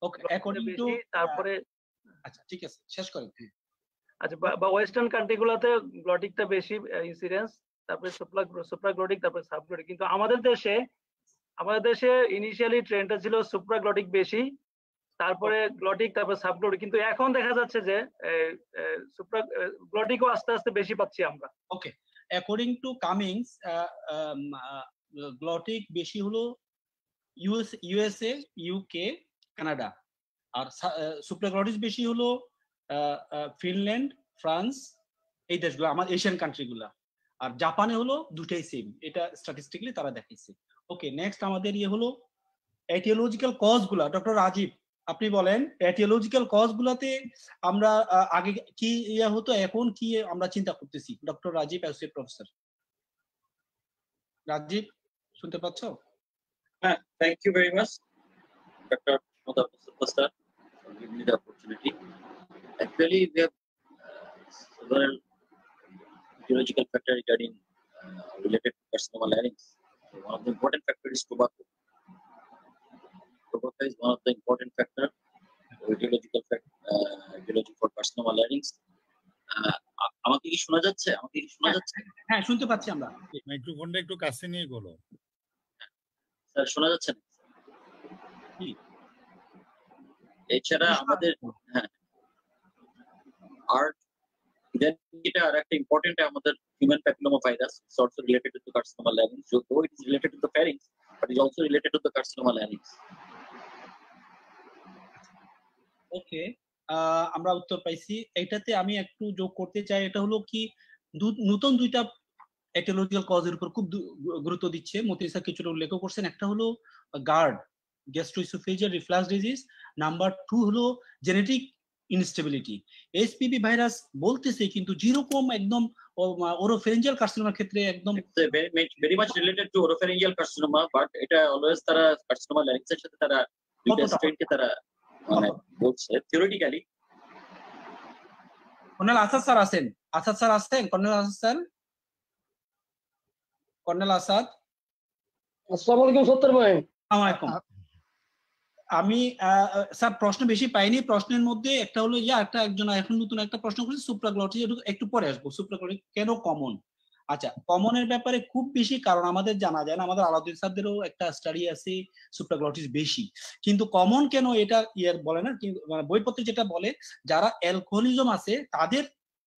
ওকে, অ্যাকর্ডিং টু, তারপরে আচ্ছা ঠিক আছে, শেষ করেন। আচ্ছা, বা ওয়েস্টার্ন কান্ট্রিগুলোতে গ্লটিকটা বেশি ইনসিডেন্স, তারপরে সুপ্রাগ্লটিক, তারপরে সাবগ্লটিক। কিন্তু আমাদের দেশে ইনিশিয়ালি ট্রেন্ডটা ছিল সুপ্রাগ্লটিক বেশি, তারপরে গ্লটিক, তারপরে সাবগ্লটিক। কিন্তু এখন দেখা যাচ্ছে যে গ্লটিকও আস্তে আস্তে বেশি পাচ্ছি আমরা। ওকে, অ্যাকর্ডিং টু কামিংস, গ্লটিক বেশি হলো ইউএসএ, ইউকে, কানাডা, আর সুপ্রাগ্লটিস বেশি হলো ফিনল্যান্ড, ফ্রান্স, এই দেশগুলো, আমার এশিয়ান কান্ট্রিগুলা। আর জাপানে হলো দুটাই সেম, এটা স্ট্যাটিস্টিক্যালি তারা দেখাইছে। ওকে, নেক্সট আমাদের হলো এটিওলজিক্যাল কজ গুলা। ডক্টর রাজীব, আপনি বলেন এটিওলজিক্যাল কজ গুলাতে আমরা আগে কি হতো, এখন কি আমরা চিন্তা করতেছি। Doctor Rajiv, associate professor. Rajiv, শুনতে পাচ্ছ? হ্যাঁ, thank you very much doctor superstar for giving me the opportunity. Actually, we have several etiological factors regarding related to carcinoma larynx. So one of the important factors is tobacco. Tobacco is one of the important factor etiology for carcinoma larynx. আমাকে কি শোনা যাচ্ছে? হ্যাঁ, শুনতে পাচ্ছি আমরা। মাইক্রোফোনটা একটু কাছে নিয়ে বলো। স্যার শোনা যাচ্ছে না? এছাড়া আমাদের এটা আর একটা ইম্পর্টেন্ট, আমাদের human papilloma virus is also related to the carcinoma larynx. So though it is related to the pharynx, but it is also related to the carcinoma larynx. ওকে, আমরা উত্তর পাইছি। এটাতে আমি একটু যোগ করতে চাই, এটা হলো কি নতুন দুইটা এটিওলজিক্যাল কজের উপর খুব গুরুত্ব দিচ্ছে, মতি স্যার কিছুটা উল্লেখ করছেন। একটা হলো GERD, gastroesophageal reflux disease. Number 2 হলো জেনেটিক ইনস্টেবিলিটি। এসপিভি ভাইরাস বলতেছে, কিন্তু যেরকম একদম ওরোফেরিঞ্জিয়াল কার্সিনোমার ক্ষেত্রে একদম very much related to oropharyngeal carcinoma, but এটা অলওয়েজ তারা কার্সিনোমা ল্যারিংস এর সাথে তারা দুইটা স্ট্রেনকে তারা মানে বলছে থিওরিটিক্যালি। কর্নেল আসাদ স্যার আছেন? Colonel Asad sir? Colonel Asad, আসসালামু আলাইকুম সত্তর ভাই। আসসালামু আলাইকুম। আমি স্যার প্রশ্ন বেশি পাইনি, প্রশ্নের মধ্যে একটা হলো একজন এখন নতুন একটা প্রশ্ন করেছে সুপ্রাগ্লটিস, একটু পরে আসবো। সুপ্রাগ্লটিস কেন কমন? আচ্ছা, কমনের ব্যাপারে খুব বেশি কারণ আমাদের জানা যায় না। আমাদের আলাউদ্দিন স্যারদেরও একটা স্টাডি আছে সুপ্রাগ্লটিস বেশি, কিন্তু কমন কেন এটা বলে না, কিন্তু বইপত্রে যেটা বলে যারা অ্যালকোহলিজম আছে তাদের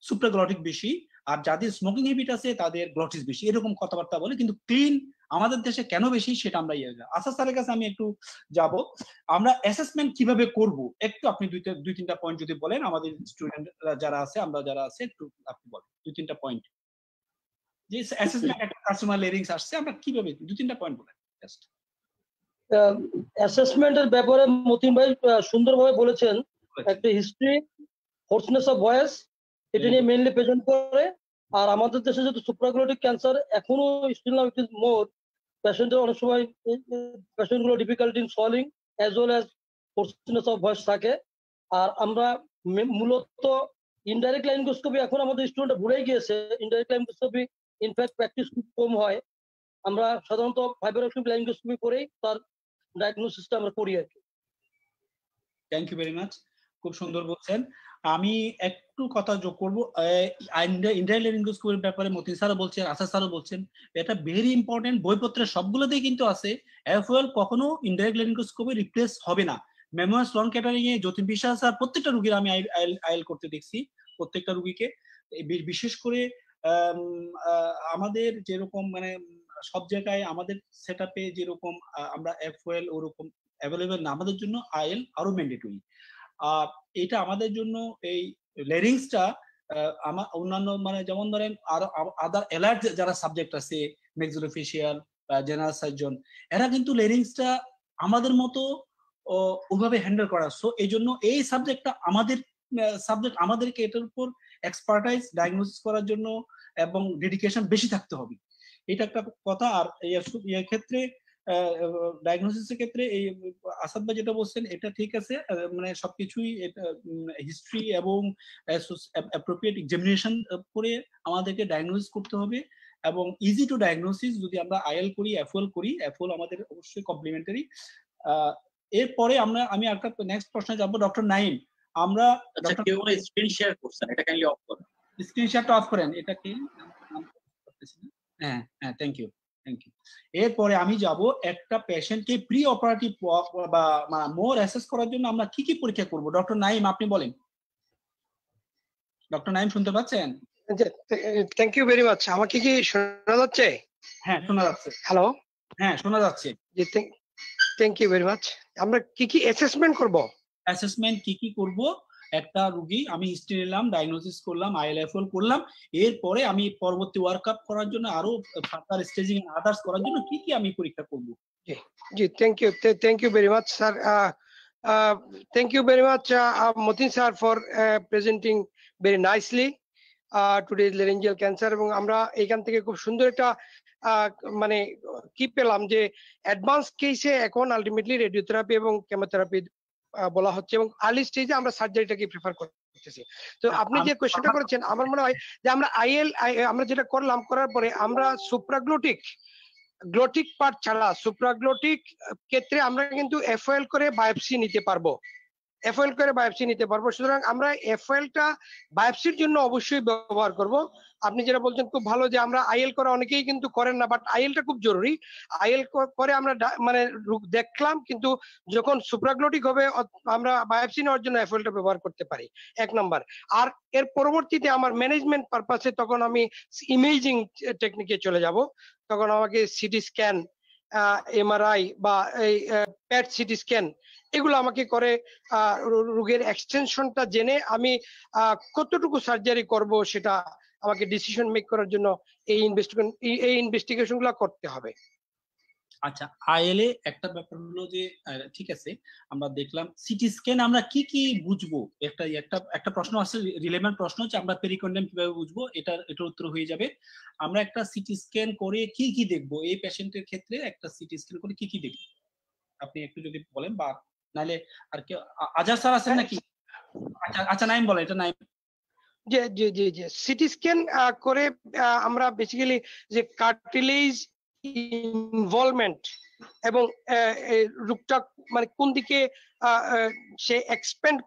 সুপ্রাগ্লটিক বেশি, আর যাদের স্মোকিং হ্যাবিট আছে তাদের গ্লটিস বেশি, এরকম কথাবার্তা বলে। কিন্তু ক্লিন আমাদের দেশে কেন বেশি সেটা আমরা আসাদ স্যারের কাছে আমি একটু যাব। আমরা অ্যাসেসমেন্ট কিভাবে করব, একটু আপনি দুই তিনটা পয়েন্ট যদি বলেন, আমাদের স্টুডেন্ট যারা আছে, আমরা যারা আছে, একটু আপনি বলেন 2-3টা পয়েন্ট, যে অ্যাসেসমেন্ট একটা কাস্টমার লেরিংস আসছে, আমরা কিভাবে 2-3টা পয়েন্ট বলেন জাস্ট। অ্যাসেসমেন্টের ব্যাপারে মতিন ভাই সুন্দরভাবে বলেছেন। একটা হিস্ট্রি, হোর্সনেস অফ ভয়েস, এটা নিয়ে মেইনলি প্রেজেন্ট করে। আর আমাদের দেশে যেহেতু সুপ্রাগ্লোটিক ক্যান্সার এখনো still now it is more, পেশেন্টের অনেক সময় পেশেন্ট গুলো difficulty in swallowing as well as hoarseness of voice থাকে। আর আমরা মূলত ইনডাইরেক্ট লাইঙ্গোস্কোপি এখন আমাদের স্টুডেন্ট ভুলেই গিয়েছে। ইনডাইরেক্ট লাইঙ্গোস্কোপি ইনফ্যাক্ট প্র্যাকটিস খুব কম হয়। আমরা সাধারণত ফাইবার অপটিক লাইঙ্গোস্কোপি করেই তার ডায়াগনোসিসটা আমরা করি আর কি। থ্যাংক ইউ ভেরি মাচ, খুব সুন্দর বলছেন। আমি একটু কথা যোগ করবো ইনডাইরেক্ট লারিঙ্গোস্কোপির ব্যাপারে। মতিন স্যারও বলছেন, আসাদ স্যারও বলছেন, এটা ভেরি ইম্পর্টেন্ট। বইপত্রের সবগুলোতেই কিন্তু আছে এফওএল কখনো ইনডাইরেক্ট লারিঙ্গোস্কোপি রিপ্লেস হবে না। মেমোয়ার্স লং ক্যাটারিং এ জ্যোতি বিশ্বাস স্যার প্রত্যেকটা রুগীর আমি আইএল করতে দেখছি, প্রত্যেকটা রুগীকে। বিশেষ করে আমাদের যেরকম মানে সব জায়গায় আমাদের সেট আপে যেরকম আমরা এফওএল ওরকম অ্যাভেলেবেল না, আমাদের জন্য আইএল আরো ম্যান্ডেটরি। আর এটা আমাদের জন্য এই লেরিংসটা আমার অন্যান্য মানে যেমন ধরেন আরো আদার অ্যালার্ট যারা সাবজেক্ট আছে, ম্যাক্সিলোফেশিয়াল বা জেনারেল সার্জন, এরা কিন্তু লেরিংসটা আমাদের মতো ওইভাবে হ্যান্ডেল করা। সো এই জন্য এই সাবজেক্টটা আমাদের সাবজেক্ট, আমাদেরকে এটার উপর এক্সপার্টাইজ ডায়াগনোসিস করার জন্য এবং ডেডিকেশন বেশি থাকতে হবে, এটা একটা কথা। আর এই ক্ষেত্রে ডায়াগনোসিসের ক্ষেত্রে এই আসাদ ভাই যেটা বলছেন এটা ঠিক আছে, মানে সবকিছুই হিস্ট্রি এবং অ্যাপ্রোপ্রিয়েট এক্সামিনেশন করে আমাদেরকে ডায়াগনোসিস করতে হবে এবং ইজি টু ডায়াগনোসিস। যদি আমরা আইএল করি, এফওএল করি, এফওএল আমাদের অবশ্যই কমপ্লিমেন্টারি। এরপরে আমি একটা নেক্সট প্রশ্নে যাব। ডক্টর নাইম, আমরা কেউ স্ক্রিন শেয়ার করছেন, এটা কাইন্ডলি অফ করেন, স্ক্রিন শেয়ারটা অফ করেন। এটা কি? হ্যাঁ হ্যাঁ, থ্যাংক ইউ থ্যাংক ইউ। এরপরে আমি যাব একটা পেশেন্টকে প্রি অপারেটিভ বা মোর অ্যাসেস করার জন্য আমরা কি কি পরীক্ষা করব। ডক্টর নাইম আপনি বলেন। ডক্টর নাইম শুনতে পাচ্ছেন? Thank you very much. আমাকে কি শোনা যাচ্ছে? হ্যাঁ শোনা যাচ্ছে। হ্যালো, হ্যাঁ শোনা যাচ্ছে। জি থ্যাংক ইউ ভেরি মাচ। আমরা কি কি অ্যাসেসমেন্ট করব? অ্যাসেসমেন্ট কি কি করব? একটা রোগী আমি হিস্ট্রি নিলাম, ডায়াগনোসিস করলাম, আইএলএফএল করলাম, এরপরে আমি পরবর্তী ওয়ার্কআপ করার জন্য আরো ফার্দার স্টেজিং আদার্স করার জন্য কি কি আমি পরীক্ষা করব। জি thank you very much sir. Thank you very much Matin sir for presenting very nicely today laryngeal cancer. এবং আমরা এখান থেকে খুব সুন্দর একটা মানে কি পেলাম যে অ্যাডভান্স কেসে এখন আলটিমেটলি রেডিওথেরাপি এবং কেমোথেরাপি বলা হচ্ছে এবং আর্লি স্টেজে আমরা সার্জারিটাকে প্রেফার করতেছি। তো আপনি যে কোয়েশ্চনটা করেছেন, আমার মনে হয় যে আমরা আইএল আমরা যেটা করলাম, করার পরে আমরা গ্লোটিক পার্ট ছাড়া সুপ্রাগ্লোটিক ক্ষেত্রে আমরা কিন্তু এফওএল করে বায়োপসি নিতে পারবো, সুতরাং আমরা এফওএলটা বায়োপসির জন্য অবশ্যই ব্যবহার করব। আপনি যেটা বলছেন খুব ভালো যে আমরা আইএল করা অনেকেই কিন্তু করেন না, বাট আইএলটা খুব জরুরি। আইএল করে আমরা মানে দেখলাম, কিন্তু যখন সুপ্রাগ্লোটিক হবে আমরা বায়োপসি নেওয়ার জন্য এফওএলটা ব্যবহার করতে পারি, এক নাম্বার। আর এর পরবর্তীতে আমার ম্যানেজমেন্ট পারপাসে তখন আমি ইমেজিং টেকনিকে চলে যাব। তখন আমাকে সিটি স্ক্যান, এমআরআই বা এই প্যাট সিটি স্ক্যান এগুলো আমাকে করে রোগের এক্সটেনশনটা জেনে আমি কতটুকু সার্জারি করব সেটা আমাকে ডিসিশন মেক করার জন্য এই ইনভেস্টিগেশন গুলো করতে হবে। আচ্ছা, আইএলএ একটা ব্যাপার হলো যে ঠিক আছে আমরা দেখলাম সিটি স্ক্যান আমরা কি কি বুঝবো, একটা প্রশ্ন আছে, রিলেভেন্ট প্রশ্ন হচ্ছে আমরা পেরিকন্ডিয়াম কিভাবে বুঝবো, এটার উত্তর হয়ে যাবে। আমরা একটা সিটি স্ক্যান করে কি কি দেখবো এই পেশেন্টের ক্ষেত্রে, একটা সিটি স্ক্যান করে কি কি দেখবো আপনি একটু যদি বলেন, বা নালে আর কি আজাদ স্যার আছেন নাকি? আচ্ছা নাইম বলেন, এটা নাইম। জি জি জি জি সিটি স্ক্যান করে আমরা বেসিক্যালি যে কার্টিলেজ ইনভলভমেন্ট এবং রোগটা মানে কোন দিকে সে এক্সপ্যান্ড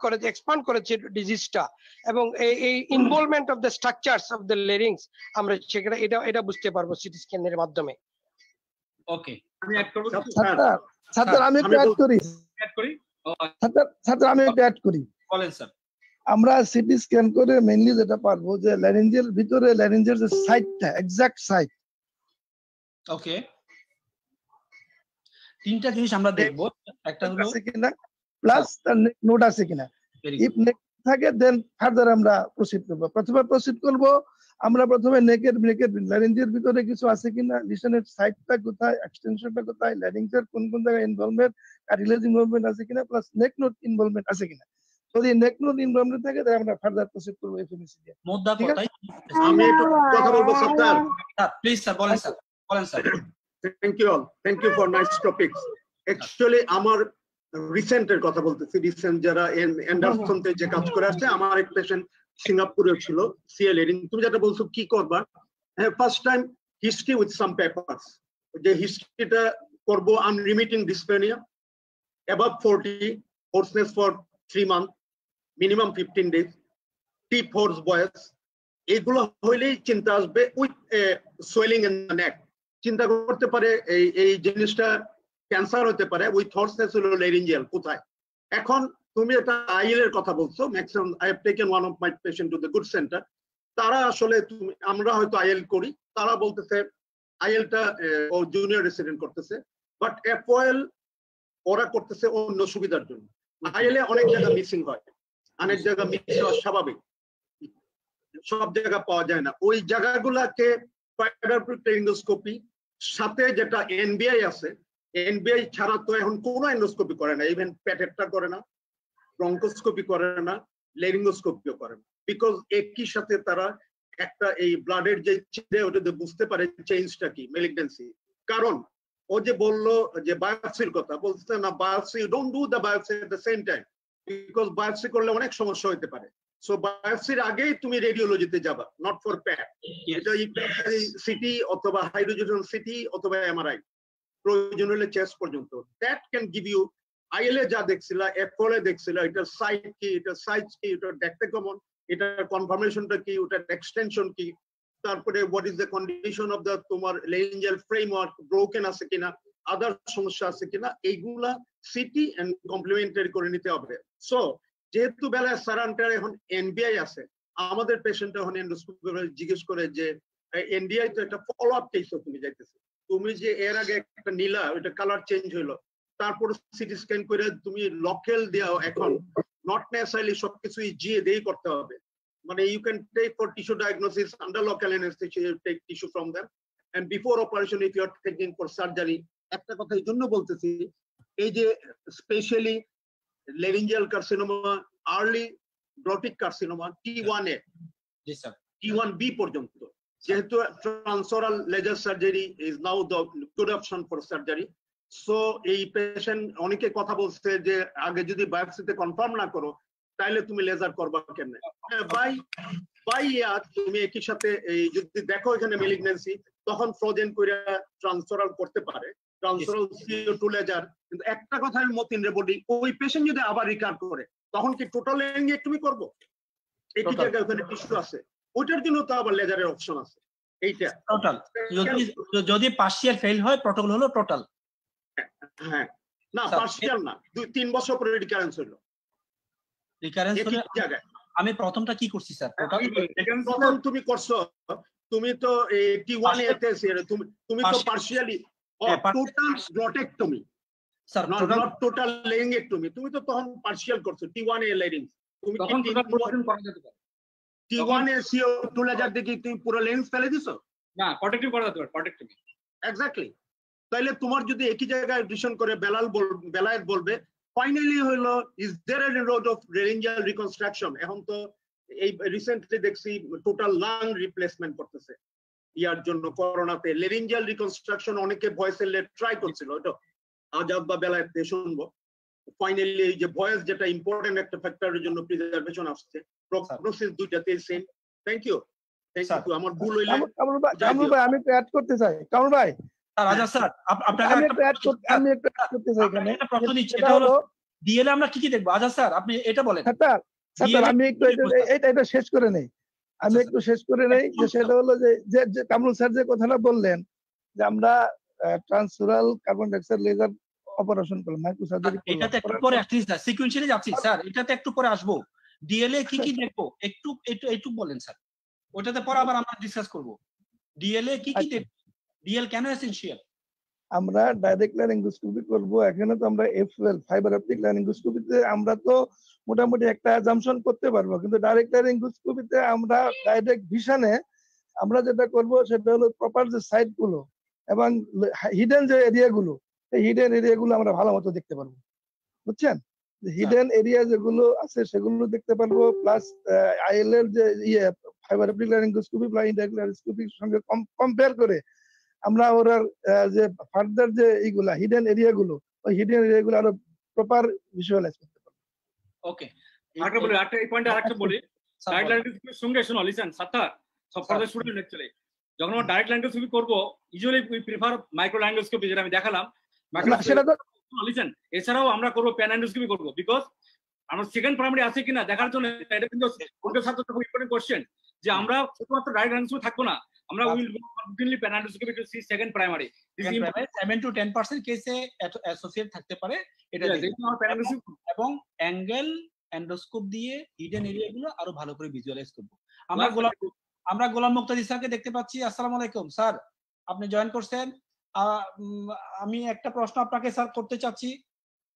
করেছে ডিজিজটা এবং এই involvement of the structures of the larynx আমরা সেখানে এটা বুঝতে পারবো সিটি স্ক্যানের মাধ্যমে। ওকে, আমি অ্যাড করব স্যার, আমি একটু অ্যাড করি। স্যার আমি একটু অ্যাড করি। বলেন স্যার। আমরা সিটি স্ক্যান করে মেইনলি যেটা পারবো যে ল্যারিঞ্জের ভিতরে ল্যারিঞ্জের যে সাইটটা, এক্সাক্ট সাইট। ওকে, তিনটা জিনিস আমরা দেখবো, একটা হলো কিনা প্লাস তার নোট আছে কিনা। ইফ নেক থাকে দেন ফার্দার আমরা প্রসিড করব। আমরা প্রথমে নেকের ল্যারিঞ্জের ভিতরে কিছু আছে কিনা, লিসনের সাইটটা কোথায়, এক্সটেনশনটা কোথায়, ল্যারিঞ্জের কোন কোন জায়গায় ইনভলভমেন্ট, কার্টিলেজ ইনভলভমেন্ট আছে কিনা, প্লাস নেক নোট ইনভলভমেন্ট আছে কিনা। তো যদি নেক নোড ইনভলভমেন্ট থাকে তাহলে আমরা ফার্দার প্রসিড করব এফএমসি দিয়ে। মোদ্দা ঠিক কথাই আমি একটু কথা বলবো স্যার। প্লিজ স্যার বলেন স্যার, বলেন sir. Thank you all, thank you for nice topics. Actually আমার রিসেন্টের কথা বলতেছি, রিসেন্ট যারা অ্যান্ডারসনতে যে কাজ করে আসছে, আমার এক পেশেন্ট সিঙ্গাপুরেও ছিল সিএল এর। তুমি যেটা বলছো কি করবা, হ্যাঁ first time history with some papers, যে হিস্ট্রিটা করবো আনরিমিটিং ডিসপেনিয়া above 40, hoarseness for 3 months, minimum 15 days, deep hoarse voice, এগুলো হইলেই চিন্তা আসবে। উইথ সোয়েলিং ইন দ্য নেক, চিন্তা করতে পারে এই জিনিসটা ক্যান্সার হতে পারে। উইথ হোর্সনেস হলো লেরিঞ্জিয়াল কোথায়। এখন তুমি একটা আইএল এর কথা বলছো, maximum I have taken one of my patient to the good centre. তারা আসলে আমরা হয়তো আইএল করি, তারা বলতেছে আইএলটা ও জুনিয়র রেসিডেন্ট করতেছে, বাট এফওএল ওরা করতেছে অন্য সুবিধার জন্য। আইএলএ অনেক জায়গা মিসিং হয়, অনেক জায়গা মিস হওয়া স্বাভাবিক, সব জায়গা পাওয়া যায় না। ওই জায়গাগুলাকে এন্ডোস্কোপি সাথে যেটা এনবিআই আছে, এনবিআই ছাড়া তো এখন কোনো এন্ডোস্কোপি করে না, ইভেন প্যাটেটটা করে না, ব্রঙ্কোস্কোপি করে না, লেরিঙ্গোস্কোপিও করে না, বিকজ একই সাথে তারা একটা এই ব্লাডের যে ছিঁড়ে ওটাতে বুঝতে পারে চেঞ্জটা কি, মেলিগন্যান্সি। কারণ ও যে বললো যে বায়োপসির কথা, বলতে না biopsy, don't do the biopsy at the same time, because biopsy করলে অনেক সমস্যা হতে পারে। সো বায়োপসির আগেই তুমি রেডিওলজিতে যাবা, নট ফর প্যাট। এটা সিটি অথবা হাইড্রোজেন সিটি অথবা এমআরআই, প্রয়োজন হলে চেস্ট পর্যন্ত। That can give you ILA যা দেখছিলা, এফওএলএ দেখছিলা, এটার সাইজ কি, এটার সাইজ কি, এটার দেখতে কেমন, এটার কনফার্মেশনটা কি, ওটার এক্সটেনশন কি, তারপরে what is the condition of the তোমার লেঞ্জিয়াল ফ্রেমওয়ার্ক, ব্রোকেন আছে কিনা, আদার সমস্যা আছে কিনা, এইগুলা সিটি এন্ড কমপ্লিমেন্টারি করে নিতে হবে। সো যেহেতু বেলায় সারান্টার এখন এনবিআই আছে, আমাদের পেশেন্ট এখন এন্ডোস্কোপি জিজ্ঞেস করে যে এনডিআই তো একটা ফলো আপ কেস, তুমি যাইতেছে, তুমি যে এর আগে একটা নীলা ওইটা কালার চেঞ্জ হইলো, তারপর সিটি স্ক্যান করে তুমি লকেল দেওয়া, এখন নট নেসারিলি সবকিছু জিএ দিয়েই করতে হবে। মানে you can take for tissue diagnosis under local anesthesia, you take tissue from them, and before operation if you are taking for surgery, একটা কথা এই জন্য বলতেছি, এই যে স্পেশালি লেরিঞ্জিয়াল কার্সিনোমা, আর্লি ব্রটিক কার্সিনোমা T1A, জি স্যার, T1B পর্যন্ত, যেহেতু transoral laser surgery is now the good option for surgery. So এই পেশেন্ট অনেকে কথা বলছে যে আগে যদি বায়োপসিতে কনফার্ম না করো তাহলে তুমি লেজার করবা কেমনে। বাই তুমি একই সাথে এই যদি দেখো এখানে মেলিগন্যান্সি, তখন ফ্রোজেন করে ট্রান্সফারাল করতে পারে, ট্রান্সফারাল CO2 লেজার। কিন্তু একটা কথা আমি মতিন রে বলি, ওই পেশেন্ট যদি আবার রিকার করে তখন কি টোটাল লেরিঙ্গেক্টমি করবো? একই জায়গায় ওখানে টিস্যু আছে, ওইটার জন্য তো আবার লেজারের অপশন আছে। এইটা টোটাল, যদি পার্শিয়াল ফেল হয় প্রটোকল হলো টোটাল। হ্যাঁ, না পার্শিয়াল না, 2-3 বছর পরে রিকারেন্স হলো। রিকারেন্স হলে আমি প্রথমটা কি করছি স্যার? প্রথম তুমি করছো, তুমি তো T1A তে তুমি তো partially total glottectomy sir, not total laryngectomy, তুমি তো তখন পার্শিয়াল করছো T1A লেরিংস। তুমি তখন করা যেতে পারে T1A CO2 লেজার দেখি তুমি পুরো লেন্স ফেলে দিছো না, প্রটেক্টিভ করা যেতে পারে, প্রটেক্টমি। এক্স্যাক্টলি। তাইলে তোমার যদি একই জায়গায় ডিশন করে বেলায়েত বলবে ফাইনালি হলো is there a role of laryngeal reconstruction. এখন তো এই রিসেন্টলি দেখছি টোটাল লাং রিপ্লেসমেন্ট করতেছে ইয়ার জন্য, করোনাতে লেরিঞ্জিয়াল রিকনস্ট্রাকশন অনেকে ভয়েসের ট্রাই করছিল, ওটা আজাদ বা বেলায়েত শুনবো। ফাইনালি এই যে ভয়েস যেটা ইম্পর্টেন্ট একটা ফ্যাক্টরের জন্য প্রিজার্ভেশন আসছে, প্রগনোসিস দুইটাতেই same. Thank you, thank you. আমার ভুল হইলে কামরুল ভাই আমি একটু অ্যাড করতে চাই। কামরুল ভাই, রাজা স্যার আপনাকে আমি একটু অ্যাড করতে চাই এখানে। একটা প্রশ্ন নিচ্ছি, এটা হলো ডিএলএ আমরা কি কি দেখবো? আজা স্যার আপনি এটা বলেন। স্যার আমি একটু এটা শেষ করে নেই, আমি একটু শেষ করে নেই। যে সেটা হলো যে কামরুল স্যার যে কথাটা বললেন যে আমরা ট্রান্সফারাল কার্বন ডাইঅক্সাইড লেজার অপারেশন করলাম, মাইক্রো সার্জারি করলাম, এটাতে একটু পরে অ্যাটলিস্ট সিকোয়েন্সিয়ালি যাচ্ছি স্যার, এটাতে একটু পরে আসবো। ডিএলএ কি কি দেখবো একটু বলেন স্যার, ওটাতে পরে আবার আমরা ডিসকাস করব। ডিএলএ কি কি দেখবো, ডিএল কেন এসেনশিয়াল? আমরা ডাইরেক্ট ল্যারিঙ্গোস্কোপি করব। এখানে তো আমরা এফএল ফাইবার অপটিক ল্যারিঙ্গোস্কোপিতে আমরা তো মোটামুটি একটা অ্যাজাম্পশন করতে পারবো, কিন্তু ডাইরেক্ট ল্যারিঙ্গোস্কোপিতে আমরা ডাইরেক্ট ভিশনে আমরা যেটা করব সেটা হলো প্রপার যে সাইট গুলো এবং হিডেন যে এরিয়া গুলো, এই হিডেন এরিয়া গুলো আমরা ভালো মতো দেখতে পারবো, বুঝছেন? হিডেন এরিয়া যেগুলো আছে সেগুলো দেখতে পারবো, প্লাস আইএল এর যে ফাইবার অপটিক ল্যারিঙ্গোস্কোপি বা ইনডাইরেক্ট ল্যারিঙ্গোস্কোপির সঙ্গে কম্পেয়ার করে আমরা ওরার যে ফার্দার যে এইগুলা হিডেন এরিয়া গুলো, ওই হিডেন এরিয়া গুলো আরো প্রপার ভিজুয়ালাইজ করতে পারবো। ওকে, আরেকটা বলি, এই পয়েন্টে আরেকটা বলি। ডাইরেক্ট ল্যারিঙ্গোস্কোপির সঙ্গে শোনো, লিসেন সাত্তার, সব ফর দ্য স্টুডেন্ট অ্যাকচুয়ালি, যখন আমরা ডাইরেক্ট ল্যারিঙ্গোস্কোপি করব, usually we prefer micro laryngoscopy, যেটা আমি দেখালাম। সেটা তো লিসেন, এছাড়াও আমরা করবো প্যান এন্ডোস্কোপি করবো, বিকজ আমরা সেকেন্ড প্রাইমারি আছে কিনা দেখার জন্য। এটা কিন্তু ছাত্রদের খুব ইম্পর্টেন্ট কোশ্চেন, যে আমরা শুধুমাত্র ডাইরেক্ট ল্যারিঙ্গোস্কোপি থাকবো না, আমরা will routinely pan endoscopy to see second primary. 7 to 10% কেসে অ্যাসোসিয়েট থাকতে পারে এটা, এবং অ্যাঙ্গেল এন্ডোস্কোপ দিয়ে হিডেন এরিয়া গুলো আরো ভালো করে ভিজুয়ালাইজ করব। আমরা গোলাম মুক্তাদি স্যারকে দেখতে পাচ্ছি। আসসালামু আলাইকুম স্যার, আপনি জয়েন করছেন। আমি একটা প্রশ্ন আপনাকে স্যার করতে চাচ্ছি।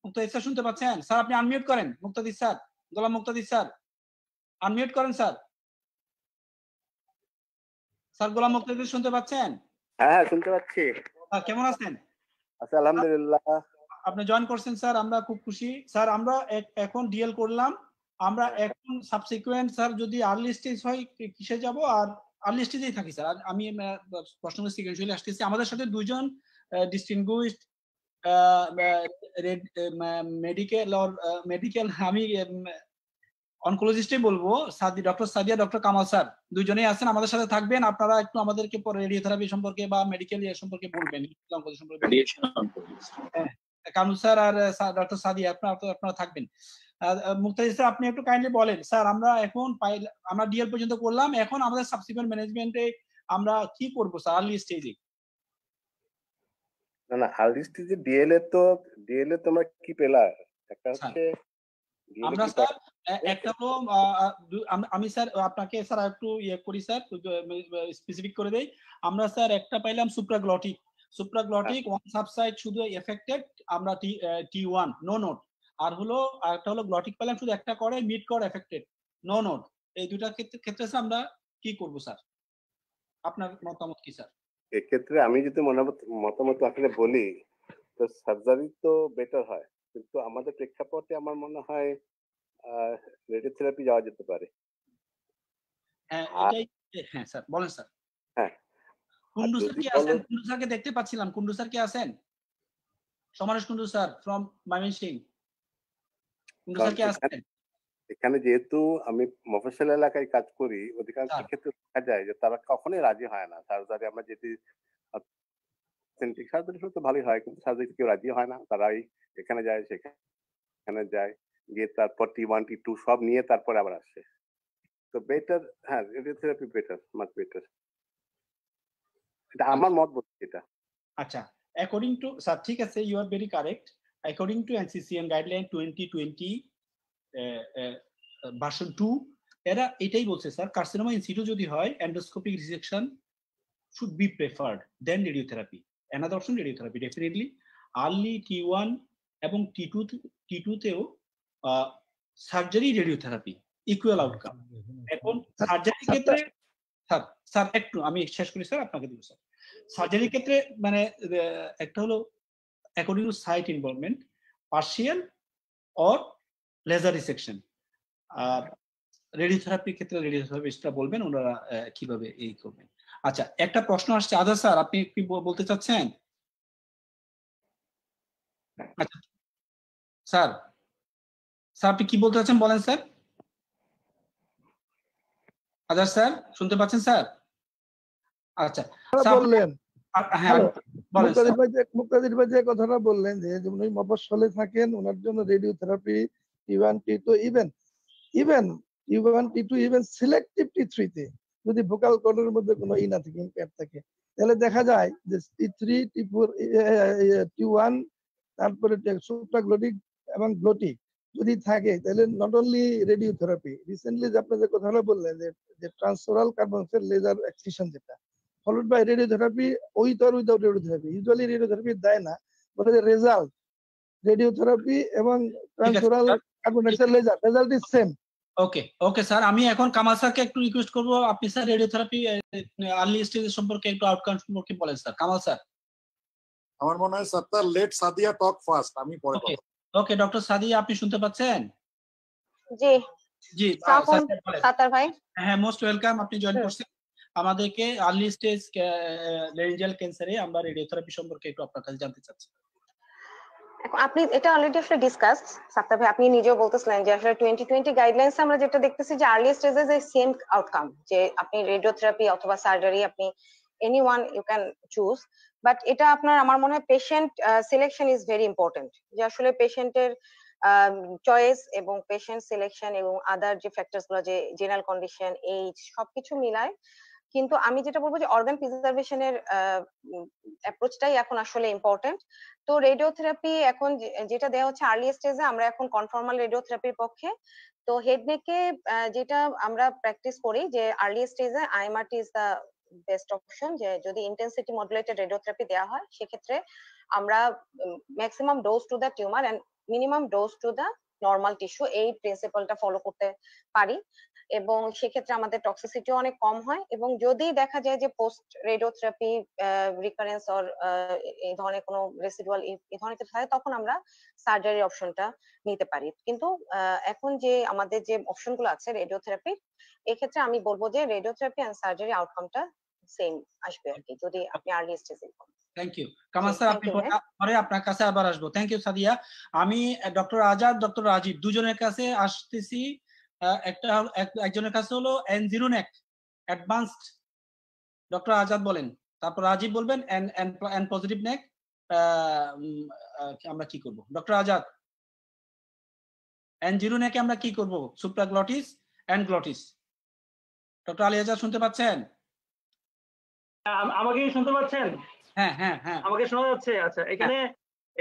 মুক্তাদি স্যার শুনতে পাচ্ছেন? স্যার আপনি আনমিউট করেন। মুক্তাদি স্যার, গোলাম মুক্তাদি স্যার আনমিউট করেন স্যার। স্যার গোলাম মুক্তাদি শুনতে পাচ্ছেন? হ্যাঁ শুনতে পাচ্ছি। কেমন আছেন? আচ্ছা আলহামদুলিল্লাহ। আপনি জয়েন করছেন স্যার, আমরা খুব খুশি স্যার। আমরা এখন ডিএল করলাম, আমরা এখন সাবসিকুয়েন্ট স্যার যদি আর্লি স্টেজ হয় কিসে যাব? আর আর্লি স্টেজেই থাকি স্যার। আমি প্রশ্নগুলো সিকোয়েন্সিয়ালি আসতেছি। আমাদের সাথে দুইজন ডিস্টিংগুইশড মেডিকেল আমি অনকোলজিস্টই বলবো, doctor Sadia, doctor Kamal sir দুইজনেই আছেন, আমাদের সাথে থাকবেন। আপনারা একটু আমাদেরকে পরে রেডিওথেরাপি সম্পর্কে বা মেডিকেল সম্পর্কে বলবেন, কামরুল স্যার আর ডক্টর সাদিয়া আপনারা থাকবেন। মুক্তাদি স্যার আপনি একটু কাইন্ডলি বলেন স্যার, আমরা এখন আমরা ডিএল পর্যন্ত করলাম, এখন আমাদের সাবসিকুয়েন্ট ম্যানেজমেন্টে আমরা কি করব স্যার আর্লি স্টেজে? না আর্লি স্টেজে ডিএল এ তোমরা কি পেলা? একটা হচ্ছে আমরা স্যার একটা হলো আমি স্যার আপনাকে স্যার একটু ইয়ে করি স্যার, স্পেসিফিক করে দেই। আমরা স্যার একটা পাইলাম সুপ্রাগ্লটিক ওয়ান সাবসাইড শুধু এফেক্টেড, আমরা T1 নো নোট। আর হলো একটা হলো গ্লটিক পেলাম শুধু একটা করে মিড কর এফেক্টেড নো নোট। এই দুইটা ক্ষেত্রে স্যার আমরা কি করব স্যার? আপনার মতামত কি স্যার? এক্ষেত্রে আমি যদি মতামত আসলে বলি, তো সার্জারি তো বেটার হয়, কিন্তু আমাদের প্রেক্ষাপটে আমার মনে হয় রেডিওথেরাপি যাওয়া যেতে পারে। হ্যাঁ এটাই। হ্যাঁ স্যার বলেন স্যার। হ্যাঁ কুন্ডু স্যার কি আছেন? কুন্ডু স্যারকে দেখতে পাচ্ছিলাম। কুন্ডু স্যার কি আছেন? Samaresh Kundu sir from Mymensingh, Kundu sir কি আছেন? এখানে যেহেতু আমি মফস্বল এলাকায় কাজ করি, অধিকাংশ ক্ষেত্রে দেখা যায় যে তারা কখনোই রাজি হয় না সার্জারি। আমরা যেটি সার্জারি তো ভালোই হয়, কিন্তু সার্জারি কেউ রাজি হয় না। তারাই এখানে যায় সেখানে যায়, গিয়ে তারপর T1 T2 সব নিয়ে তারপরে আবার আসে। তো বেটার, হ্যাঁ রেডিওথেরাপি বেটার, মাচ বেটার, এটা আমার মত বলছি এটা। আচ্ছা, অ্যাকর্ডিং টু স্যার, ঠিক আছে, you are very correct. According to NCCN guideline 2020 version 2, এরা এটাই বলছে স্যার, কার্সিনোমা ইন সিটু যদি হয় endoscopic resection should be preferred than radiotherapy. Another option radiotherapy definitely. Early T1 এবং T2 তেও সার্জারি রেডিওথেরাপি ইকুয়াল আউটকাম। এখন সার্জারির ক্ষেত্রে স্যার একটু আমি শেষ করি স্যার, আপনাকে দিব স্যার। সার্জারির ক্ষেত্রে মানে একটা হলো according to site involvement, partial or laser resection. রেডিওথেরাপির ক্ষেত্রে রেডিওথেরাপিস্টরা বলবেন ওনারা কিভাবে এই করবেন। আচ্ছা, একটা প্রশ্ন আসছে আদা স্যার, আপনি কি বলতে চাচ্ছেন? আচ্ছা স্যার, আপনি কি বলতে চাচ্ছেন বলেন স্যার। আদা স্যার শুনতে পাচ্ছেন স্যার? আচ্ছা বললেন, হ্যাঁ মুক্তাদির ভাই যে কথাটা বললেন যে উনি মফস্বলে থাকেন, ওনার জন্য radiotherapy T1 T2 even T1 T2 even selective T3 তে যদি ভোকাল কর্ডের মধ্যে কোনো না থাকে, ইম্প্যাক্ট থাকে, তাহলে দেখা যায় যে T3 T4 T1 তারপরে সুপ্রাগ্লোটিক এবং গ্লোটিক যদি থাকে, তাহলে নট অনলি রেডিওথেরাপি, রিসেন্টলি যে আপনি যে কথাটা বললেন যে ট্রান্সওরাল কার্বন লেজার এক্সিশন যেটা followed by radiotherapy, with or without radiotherapy, usually radiotherapy দেয় না, বলে যে রেজাল্ট রেডিওথেরাপি এবং transoral carbon laser result is same. Okay sir, আমি এখন কামাল স্যারকে একটু রিকোয়েস্ট করব, আপনি স্যার রেডিওথেরাপি আর্লি স্টেজ সম্পর্কে একটু আউটকাম সম্পর্কে বলেন স্যার। কামাল স্যার। আমার মনে হয় স্যার লেট সাদিয়া টক ফার্স্ট, আমি পরে কথা। ওকে, ডক্টর সাদিয়া আপনি শুনতে পাচ্ছেন? জি জি, সাত্তার ভাই। হ্যাঁ, মোস্ট ওয়েলকাম, আপনি জয়েন করছেন আমাদেরকে। আর্লি স্টেজ ল্যারিঞ্জিয়াল ক্যান্সারে আমরা রেডিওথেরাপি সম্পর্কে একটু আপনার কাছে জানতে চাচ্ছি। আপনি এটা অলরেডি আসলে ডিসকাস, সাত্তার ভাই আপনি নিজেও বলতেছিলেন যে আসলে 2020 গাইডলাইন্স আমরা যেটা দেখতেছি যে আর্লি স্টেজে যে সেম আউটকাম, যে আপনি রেডিওথেরাপি অথবা সার্জারি আপনি anyone you can choose, but এটা আপনার আমার মনে হয় patient selection is very important, যে আসলে পেশেন্টের চয়েস এবং পেশেন্ট সিলেকশন এবং আদার যে ফ্যাক্টরস গুলো, যে জেনারেল কন্ডিশন, এজ, সবকিছু মিলায়। কিন্তু আমি যেটা বলবো যে অর্গান প্রিজার্ভেশনের অ্যাপ্রোচটাই এখন আসলে ইম্পর্টেন্ট। তো রেডিওথেরাপি এখন যেটা দেওয়া হচ্ছে আর্লি স্টেজে, আমরা এখন কনফর্মাল রেডিওথেরাপির পক্ষে। তো হেড নেকে যেটা আমরা প্র্যাকটিস করি যে আর্লি স্টেজে IMRT is the best option, যে যদি ইন্টেন্সিটি মডুলেটেড রেডিওথেরাপি দেওয়া হয় সেক্ষেত্রে আমরা maximum dose to the tumour and minimum dose to the normal tissue, এই প্রিন্সিপালটা ফলো করতে পারি এবং সেক্ষেত্রে আমাদের টক্সিসিটিও অনেক কম হয়। এবং যদি দেখা যায় যে পোস্ট রেডিওথেরাপি রিকারেন্স অর এই ধরনের কোনো রেসিডুয়াল এই ধরনের কিছু থাকে, তখন আমরা সার্জারির অপশনটা নিতে পারি। কিন্তু এখন যে আমাদের যে অপশনগুলো আছে রেডিওথেরাপির, এক্ষেত্রে আমি বলবো যে রেডিওথেরাপি এন্ড সার্জারি আউটকামটা সেম আসবে আর কি, যদি আপনি আর্লি স্টেজে। থ্যাংক ইউ কামাল স্যার, আপনি পরে আপনার কাছে আবার আসবো। Thank you Sadia. আমি ডক্টর আজাদ, ডক্টর রাজীব দুজনের কাছে আসতেছি। একজনের কাছে হলো N0 নেক অ্যাডভান্সড, ডক্টর আজাদ বলেন, তারপর রাজীব বলবেন এন পজিটিভ নেক আমরা কি করব। ডক্টর আজাদ, N0 নেকে আমরা কি করব? Supraglottis and glottis. Doctor Ali Azad শুনতে পাচ্ছেন? আমাকে শুনতে পাচ্ছেন? হ্যাঁ হ্যাঁ হ্যাঁ, আমাকে শোনা যাচ্ছে। আচ্ছা,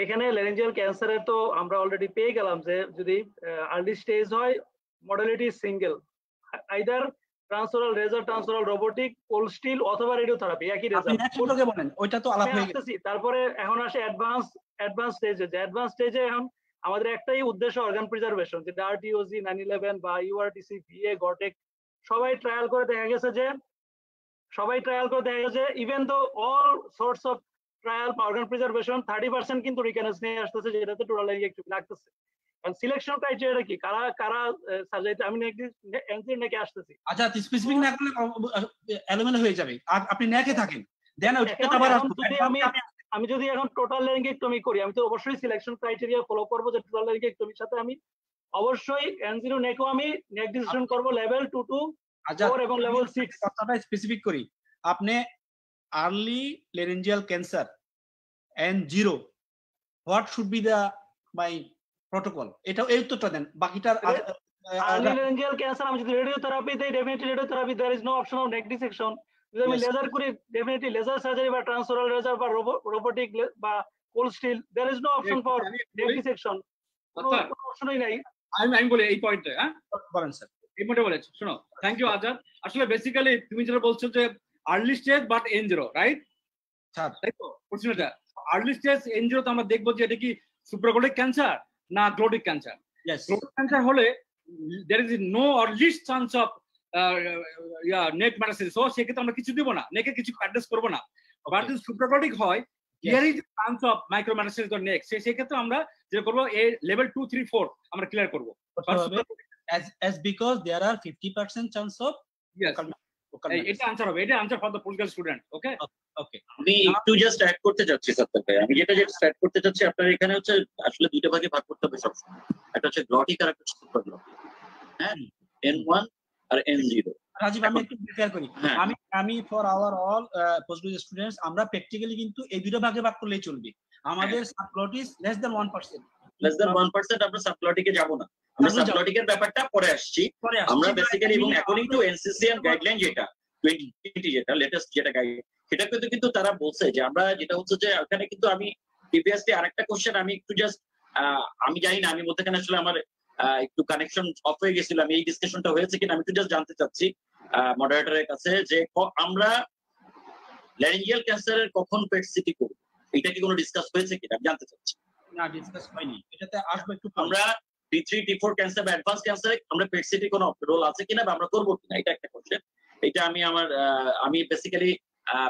এখানে ল্যারিঞ্জিয়াল ক্যান্সারের তো আমরা অলরেডি পেয়ে গেলাম যে যদি আর্লি স্টেজ হয়, modality single, either transoral laser, transoral robotic, cold steel অথবা রেডিওথেরাপি, একই রেজাল্ট বলেন, ওইটা তো আলাপ হয়ে গেছে। তারপরে এখন আসে অ্যাডভান্স স্টেজে। যে অ্যাডভান্স স্টেজে এখন আমাদের একটাই উদ্দেশ্য অর্গান প্রিজার্ভেশন, যে RTOG 911 বা URTC, VA, গটেক সবাই ট্রায়াল করে দেখা গেছে যে even though all source of trial organ preservation 30% কিন্তু রিকারেন্স নিয়ে আসতেছে, যেটাতে টোটাল একটু লাগতেছে। সিলেকশন ক্রাইটেরিয়া কি, কারা সার্জারিতে আমি নেকে আসতেছি। আচ্ছা, স্পেসিফিক না করলে এলোমেলো হয়ে যাবে। আপনি নেকে থাকেন, দেন আমি যদি এখন টোটাল ল্যারিঙ্গেক্টমি করি, আমি তো অবশ্যই সিলেকশন ক্রাইটেরিয়া ফলো করব, যে টোটাল ল্যারিঙ্গেক্টমির সাথে আমি অবশ্যই N0 নেকও আমি নেক ডিসিশন করব লেভেল 2 to 4 এবং লেভেল 6। কথাটা স্পেসিফিক করি, আপনি early laryngeal cancer N0 what should be the my protocol, এটা এই উত্তরটা দেন। বাকিটা আর্লি ল্যারিঞ্জিয়াল ক্যান্সার আমি যদি রেডিওথেরাপি দেই, definitely radiotherapy, there is no option of neck dissection. যদি আমি লেজার করি, ডেফিনেটলি লেজার সার্জারি বা ট্রান্সওরাল লেজার বা রোবোটিক বা cold steel, there is no option for neck dissection, কোনো অপশনই নাই। আমি বলি এই পয়েন্টে, হ্যাঁ বলেন স্যার। এই পয়েন্টে বলেছি, শোনো। Thank you Azad. আসলে বেসিক্যালি তুমি যেটা বলছো যে early stage but N0, right sir? তাই তো প্রশ্নটা। আর্লি স্টেজ N0 তো আমরা দেখবো যে এটা কি সুপ্রাগ্লোটিক ক্যান্সার না গ্লোটিক ক্যান্সার। গ্লোটিক ক্যান্সার হলে there is no or least chance of neck metastasis, so সেক্ষেত্রে আমরা কিছু দিব না, নেকে কিছু অ্যাড্রেস করব না। বাট যদি সুপ্রাগ্লোটিক হয়, here is the chance of micro metastasis or neck, সেক্ষেত্রে আমরা যেটা করব এই লেভেল 2, 3, 4 আমরা ক্লিয়ার করব, as because there are 50% chance of এটা আনসার হবে। এটা answer for the political student. Okay okay, আমি একটু জাস্ট অ্যাড করতে চাচ্ছি সাত্তার ভাই। আমি যেটা অ্যাড করতে চাচ্ছি, আপনার এখানে হচ্ছে আসলে দুইটা ভাগে ভাগ করতে হবে সবসময়। একটা হচ্ছে গ্লটিক আর একটা হচ্ছে সুপ্রাগ্লটিক। হ্যাঁ, N1 আর N0। রাজীব, আমি একটু ক্লিয়ার করি। আমি for our all post graduate students, আমরা প্র্যাকটিক্যালি কিন্তু এই দুটো ভাগে ভাগ করলেই চলবে। আমাদের সাবগ্লটিস লেস দ্যান 1%, আমরা সাবগ্লটিকে যাব না। আমরা সাবগ্লটিকের ব্যাপারটা পরে আসছি। আমরা বেসিক্যালি এবং অ্যাকর্ডিং টু NCCN গাইডলাইন যেটা 2020 যেটা লেটেস্ট যেটা গাইড, সেটা কিন্তু তারা বলছে যে আমরা যেটা হচ্ছে যে ওখানে কিন্তু আমি প্রিভিয়াসলি আরেকটা কোশ্চেন আমি একটু জাস্ট আমি জানি না, আমি মধ্যখানে আসলে আমার একটু কানেকশন অফ হয়ে গেছিল, আমি এই ডিসকাশনটা হয়েছে কিনা আমি একটু জাস্ট জানতে চাচ্ছি মডারেটরের কাছে, যে আমরা ল্যারিঞ্জিয়াল ক্যান্সারের কখন পেট সিটি করব, এটা কি কোনো ডিসকাস হয়েছে কিনা আমি জানতে চাচ্ছি। না, ডিসকাস হয়নি, এটাতে আসবে একটু। আমরা T3, T4 ক্যান্সার বা অ্যাডভান্স ক্যান্সারে আমরা পেট সিটি কোনো রোল আছে কিনা বা আমরা করবো কিনা, এটা একটা কোশ্চেন। এটা আমি বেসিক্যালি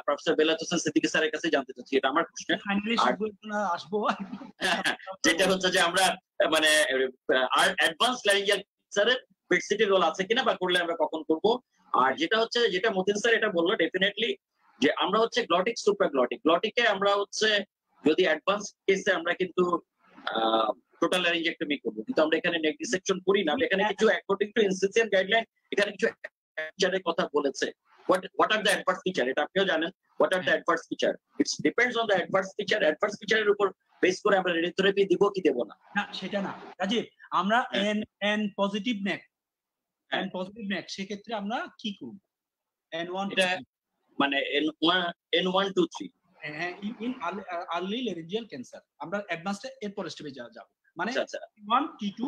প্রফেসর বেলায়েত হোসেন সিদ্দিকী স্যারের কাছে জানতে চাচ্ছি, এটা আমার প্রশ্ন। ফাইনালি আসবো যেটা হচ্ছে যে আমরা মানে অ্যাডভান্স ল্যারিঞ্জিয়াল ক্যান্সারের পেট সিটি রোল আছে কিনা বা করলে আমরা কখন করব। আর যেটা হচ্ছে যেটা মতিন স্যার এটা বললো ডেফিনেটলি যে আমরা হচ্ছে গ্লটিক সুপ্রাগ্লটিক, গ্লটিকে আমরা হচ্ছে যদি অ্যাডভান্স কেসে আমরা কিন্তু টোটাল ল্যারিঞ্জেক্টমি করব, কিন্তু আমরা এখানে নেক ডিসেকশন করি না। আমরা এখানে কিছু অ্যাকর্ডিং টু এনসিসিএন গাইডলাইন এখানে কিছু ফিচারের কথা বলেছে। what are the adverse feature, এটা আপনিও জানেন। what are the adverse feature, it depends on the adverse feature, adverse feature এর উপর বেস করে আমরা রেডিওথেরাপি দিব কি দেব না। না সেটা না রাজীব, আমরা এন পজিটিভ নেক সে ক্ষেত্রে আমরা কি করব? N1 এটা মানে N1 2 3 in early laryngeal cancer আমরা অ্যাডভান্সড এরপর স্টেপে যাব, মানে আচ্ছা T1 T2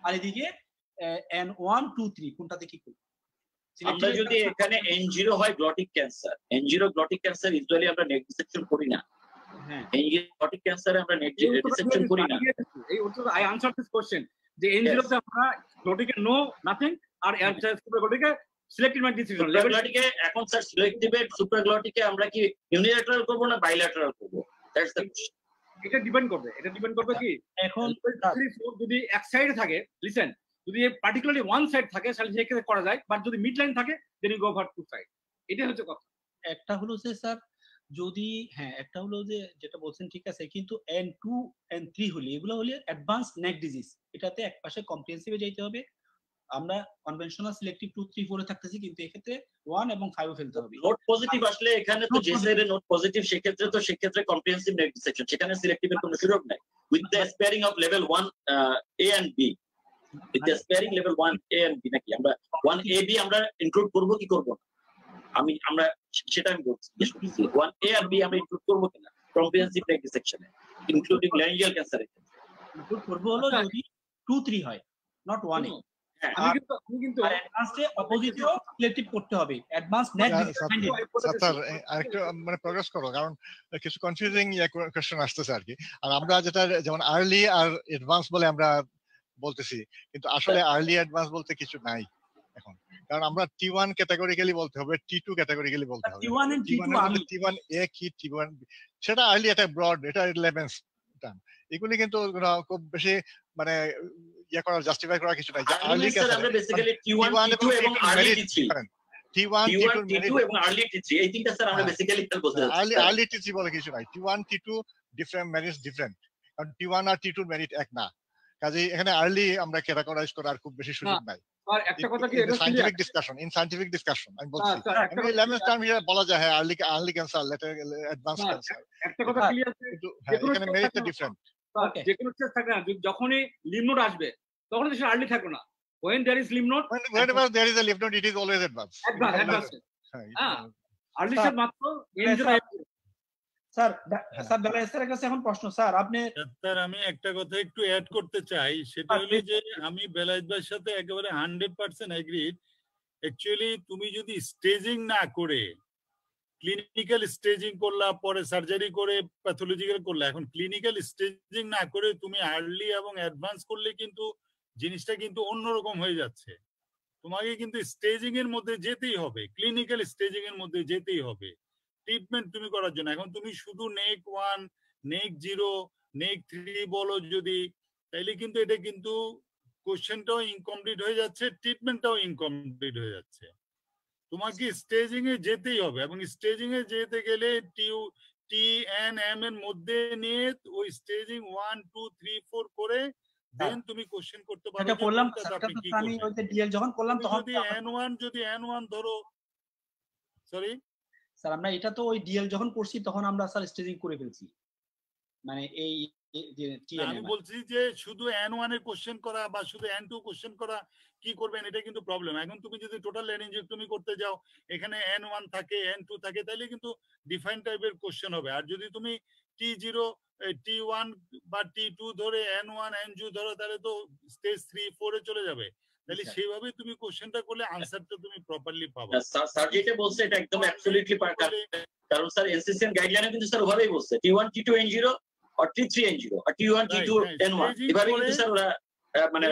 আর এদিকে N1 2 3 কোনটাতে কি করব? আমরা যদি এখানে N0 হয় গ্লটিক ক্যান্সার, N0 গ্লটিক ক্যান্সার ইউজুয়ালি আমরা নেক ডিসেকশন করি না। হ্যাঁ, N0 গ্লটিক ক্যান্সারে আমরা নেক ডিসেকশন করি না। এই উত্তর আই আনসার দিস কোশ্চেন যে N0 তে আমরা গ্লটিকে নো নাথিং আর সুপ্রাগ্লটিকে সিলেক্টিভ ডিসিশন সুপ্রাগ্লটিকে এখন স্যার সিলেক্টিভে সুপ্রাগ্লটিকে আমরা কি ইউনিল্যাটারাল করব না বাইল্যাটারাল করব? That's the question. এটা ডিপেন্ড করবে কি এখন যদি এক সাইডে থাকে, লিসেন, যদি পার্টিকুলারলি ওয়ান সাইড থাকে তাহলে সেক্ষেত্রে করা যায়, বাট যদি মিড লাইন থাকে then you go for two side. এটাই হচ্ছে কথা। একটা হলো যে স্যার যদি একটা হলো যে যেটা বলছেন ঠিক আছে, কিন্তু N2 N3 হলে এগুলো হলে অ্যাডভান্স নেক ডিজিজ, এটাতে একপাশে কম্প্রিহেনসিভে যাইতে হবে। আমরা কনভেনশনাল সিলেক্টিভ 2 3 4 এ থাকতেছি, কিন্তু এক্ষেত্রে 1 এবং 5 ও ফেলতে হবে। নোট পজিটিভ আসলে এখানে তো যে সাইডে নোট পজিটিভ সেক্ষেত্রে কম্প্রিহেনসিভ নেক ডিসেকশন, সেখানে সিলেক্টিভের কোনো সুযোগ নাই। With the sparing of level 1 A and B, with the sparing level 1 A and B নাকি আমরা 1 A B আমরা ইনক্লুড করব কি করব না? আমরা সেটা আমি বলছি 1 A আর B আমরা ইনক্লুড করব কিনা কম্প্রিহেনসিভ নেক ডিসেকশনে, ইনক্লুডিং ল্যারিঞ্জিয়াল ক্যান্সারে। ইনক্লুড করব হলো যদি 2 3 হয়, নট 1 A। আমি কিন্তু অ্যাডভান্সে অপোজিটও সিলেক্টিভ করতে হবে, অ্যাডভান্স নেক ডিসেকশন। স্যার আরেকটু মানে প্রগ্রেস করো, কারণ কিছু কনফিউজিং কোশ্চেন আসতেছে আর কি। আর আমরা যেটা যেমন আর্লি আর অ্যাডভান্স বলে আমরা বলতেছি, কিন্তু আসলে আর্লি অ্যাডভান্স বলতে কিছু নাই এখন, কারণ আমরা T1 ক্যাটাগরিক্যালি বলতে হবে, T2 ক্যাটাগরিক্যালি বলতে হবে। T1 A কি T1 সেটা আর্লি, এটা ব্রড, এটা লেভেন্স টার্ম। এগুলি কিন্তু খুব বেশি মানে করার জাস্টিফাই করার কিছু নাই। আর্লি ক্যান্সার আমরা বেসিক্যালি T1 T2 এবং আর্লি T3 T1 T2 এবং আর্লি T3 এই তিনটা স্যার আমরা বেসিক্যালি বলতে চাচ্ছি। আর্লি T3 বলে কিছু নাই, T1 T2 different merits different, কারণ T1 আর T2 মেরিট এক না। কাজেই এখানে আর্লি আমরা ক্যাটাগরাইজ করার খুব বেশি সুযোগ নাই। আর একটা কথা কি এটা সায়েন্টিফিক ডিসকাশন আমি বলছি, আমি লেমন টার্ম হিসেবে বলা যায় হ্যাঁ early cancer, letter advance cancer. একটা কথা ক্লিয়ার আছে, এখানে মেরিটটা ডিফারেন্ট। যে কোনো স্টেজ থাকে না, যখনই লিম্ব নোড আসবে তখন তো সে আর্লি থাকবে না। when there is lymph node, whenever there is a lymph node, it is always advanced. Early stage মাত্র স্যার বেলায়েত স্যারের কাছে এখন প্রশ্ন। স্যার আপনি স্যার আমি একটা কথা একটু অ্যাড করতে চাই, সেটা হলো যে আমি বেলায়েত ভাইয়ের সাথে একেবারে 100% এগ্রিড। অ্যাকচুয়ালি তুমি যদি স্টেজিং না করে ক্লিনিক্যাল স্টেজিং করলা, পরে সার্জারি করে প্যাথোলজিক্যাল করলা, এখন ক্লিনিক্যাল স্টেজিং না করে তুমি আর্লি এবং অ্যাডভান্স করলে কিন্তু জিনিসটা কিন্তু অন্যরকম হয়ে যাচ্ছে। তোমাকে কিন্তু স্টেজিং এর মধ্যে যেতেই হবে, ক্লিনিক্যাল স্টেজিং এর মধ্যে যেতেই হবে ট্রিটমেন্ট তুমি করার জন্য। এখন তুমি শুধু নেক 1 নেক 0 নেক 3 বলো যদি, তাইলে কিন্তু এটা কিন্তু কোশ্চেনটাও ইনকমপ্লিট হয়ে যাচ্ছে, ট্রিটমেন্টটাও ইনকমপ্লিট হয়ে যাচ্ছে। তোমাকে স্টেজিং এ যেতেই হবে, এবং স্টেজিং এ যেতে গেলে TNM এর মধ্যে নিয়ে ওই স্টেজিং 1 2 3 4 করে দেন তুমি কোশ্চেন করতে পারো। এটা করলাম আমি ওই যে ডিএল যখন করলাম তখন যদি N1 ধরো, সরি স্যার আমরা এটা তো ওই ডিএল যখন করছি তখন আমরা স্যার স্টেজিং করে ফেলছি, মানে এই যে আমি বলছি যে শুধু N1 এর কোশ্চেন করা বা শুধু N2 কোশ্চেন করা কি করবেন, এটা কিন্তু প্রবলেম। এখন তুমি যদি টোটাল ল্যারিঞ্জেক্টমি করতে যাও, এখানে N1 থাকে N2 থাকে, তাহলে কিন্তু ডিফাইন টাইপের কোশ্চেন হবে। আর যদি তুমি T0 T1 বা T2 ধরে N1 N2 ধরো, তাহলে তো স্টেজ 3 4 এ চলে যাবে। তাহলে সেইভাবে তুমি কোশ্চেনটা করলে আনসারটা তুমি প্রপারলি পাবে। স্যার যেটা বলছে এটা একদম অ্যাবসলিউটলি কারণ স্যার এনসিসিএন গাইডলাইনে কিন্তু স্যার ওভাবেই বলছে T1 T2 N0 আর T3 N0 আর T1 T2 N1 এভাবে কিন্তু স্যার ওরা মানে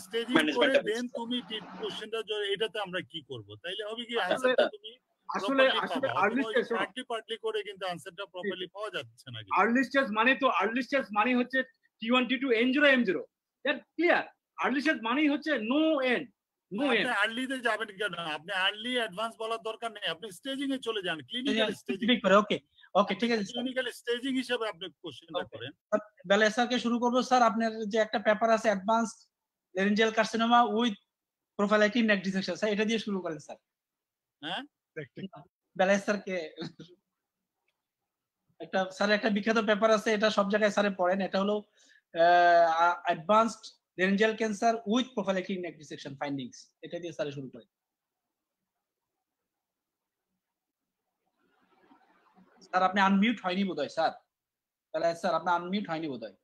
স্টেজিং করে দেন তুমি কোশ্চেনটা এটাতে আমরা কি করব, তাইলে হবে কি আনসারটা তুমি আসলে আর্লি স্টেজ পার্টলি করে কিন্তু আনসারটা প্রপারলি পাওয়া যাচ্ছে না। আর্লি স্টেজ মানে হচ্ছে T1 T2 N0 M0, that clear. Early stage মানে হচ্ছে নো এন্ড, নো এন্ড। আপনি আর্লিতে যাবেন কেন? আপনি আর্লি অ্যাডভান্স বলার দরকার নেই, আপনি স্টেজিং এ চলে যান, ক্লিনিক্যাল স্টেজিং করে। ওকে ওকে, ঠিক আছে, ক্লিনিক্যাল স্টেজিং হিসেবে আপনি কোশ্চেনটা করেন। বেলায়েত স্যারকে শুরু করব। স্যার আপনার যে একটা পেপার আছে advance laryngeal carcinoma with prophylactic neck dissection, sir এটা দিয়ে শুরু করেন স্যার। হ্যাঁ, বেলায়েত স্যারকে একটা বিখ্যাত পেপার আছে, এটা সব জায়গায় স্যারে পড়েন, এটা হলো advanced laryngeal cancer with prophylactic neck dissection findings, এটা দিয়ে স্যারে শুরু করেন। স্যার আপনি আনমিউট হয়নি বোধহয় স্যার। বেলায়েত স্যার আপনি আনমিউট হয়নি বোধহয়।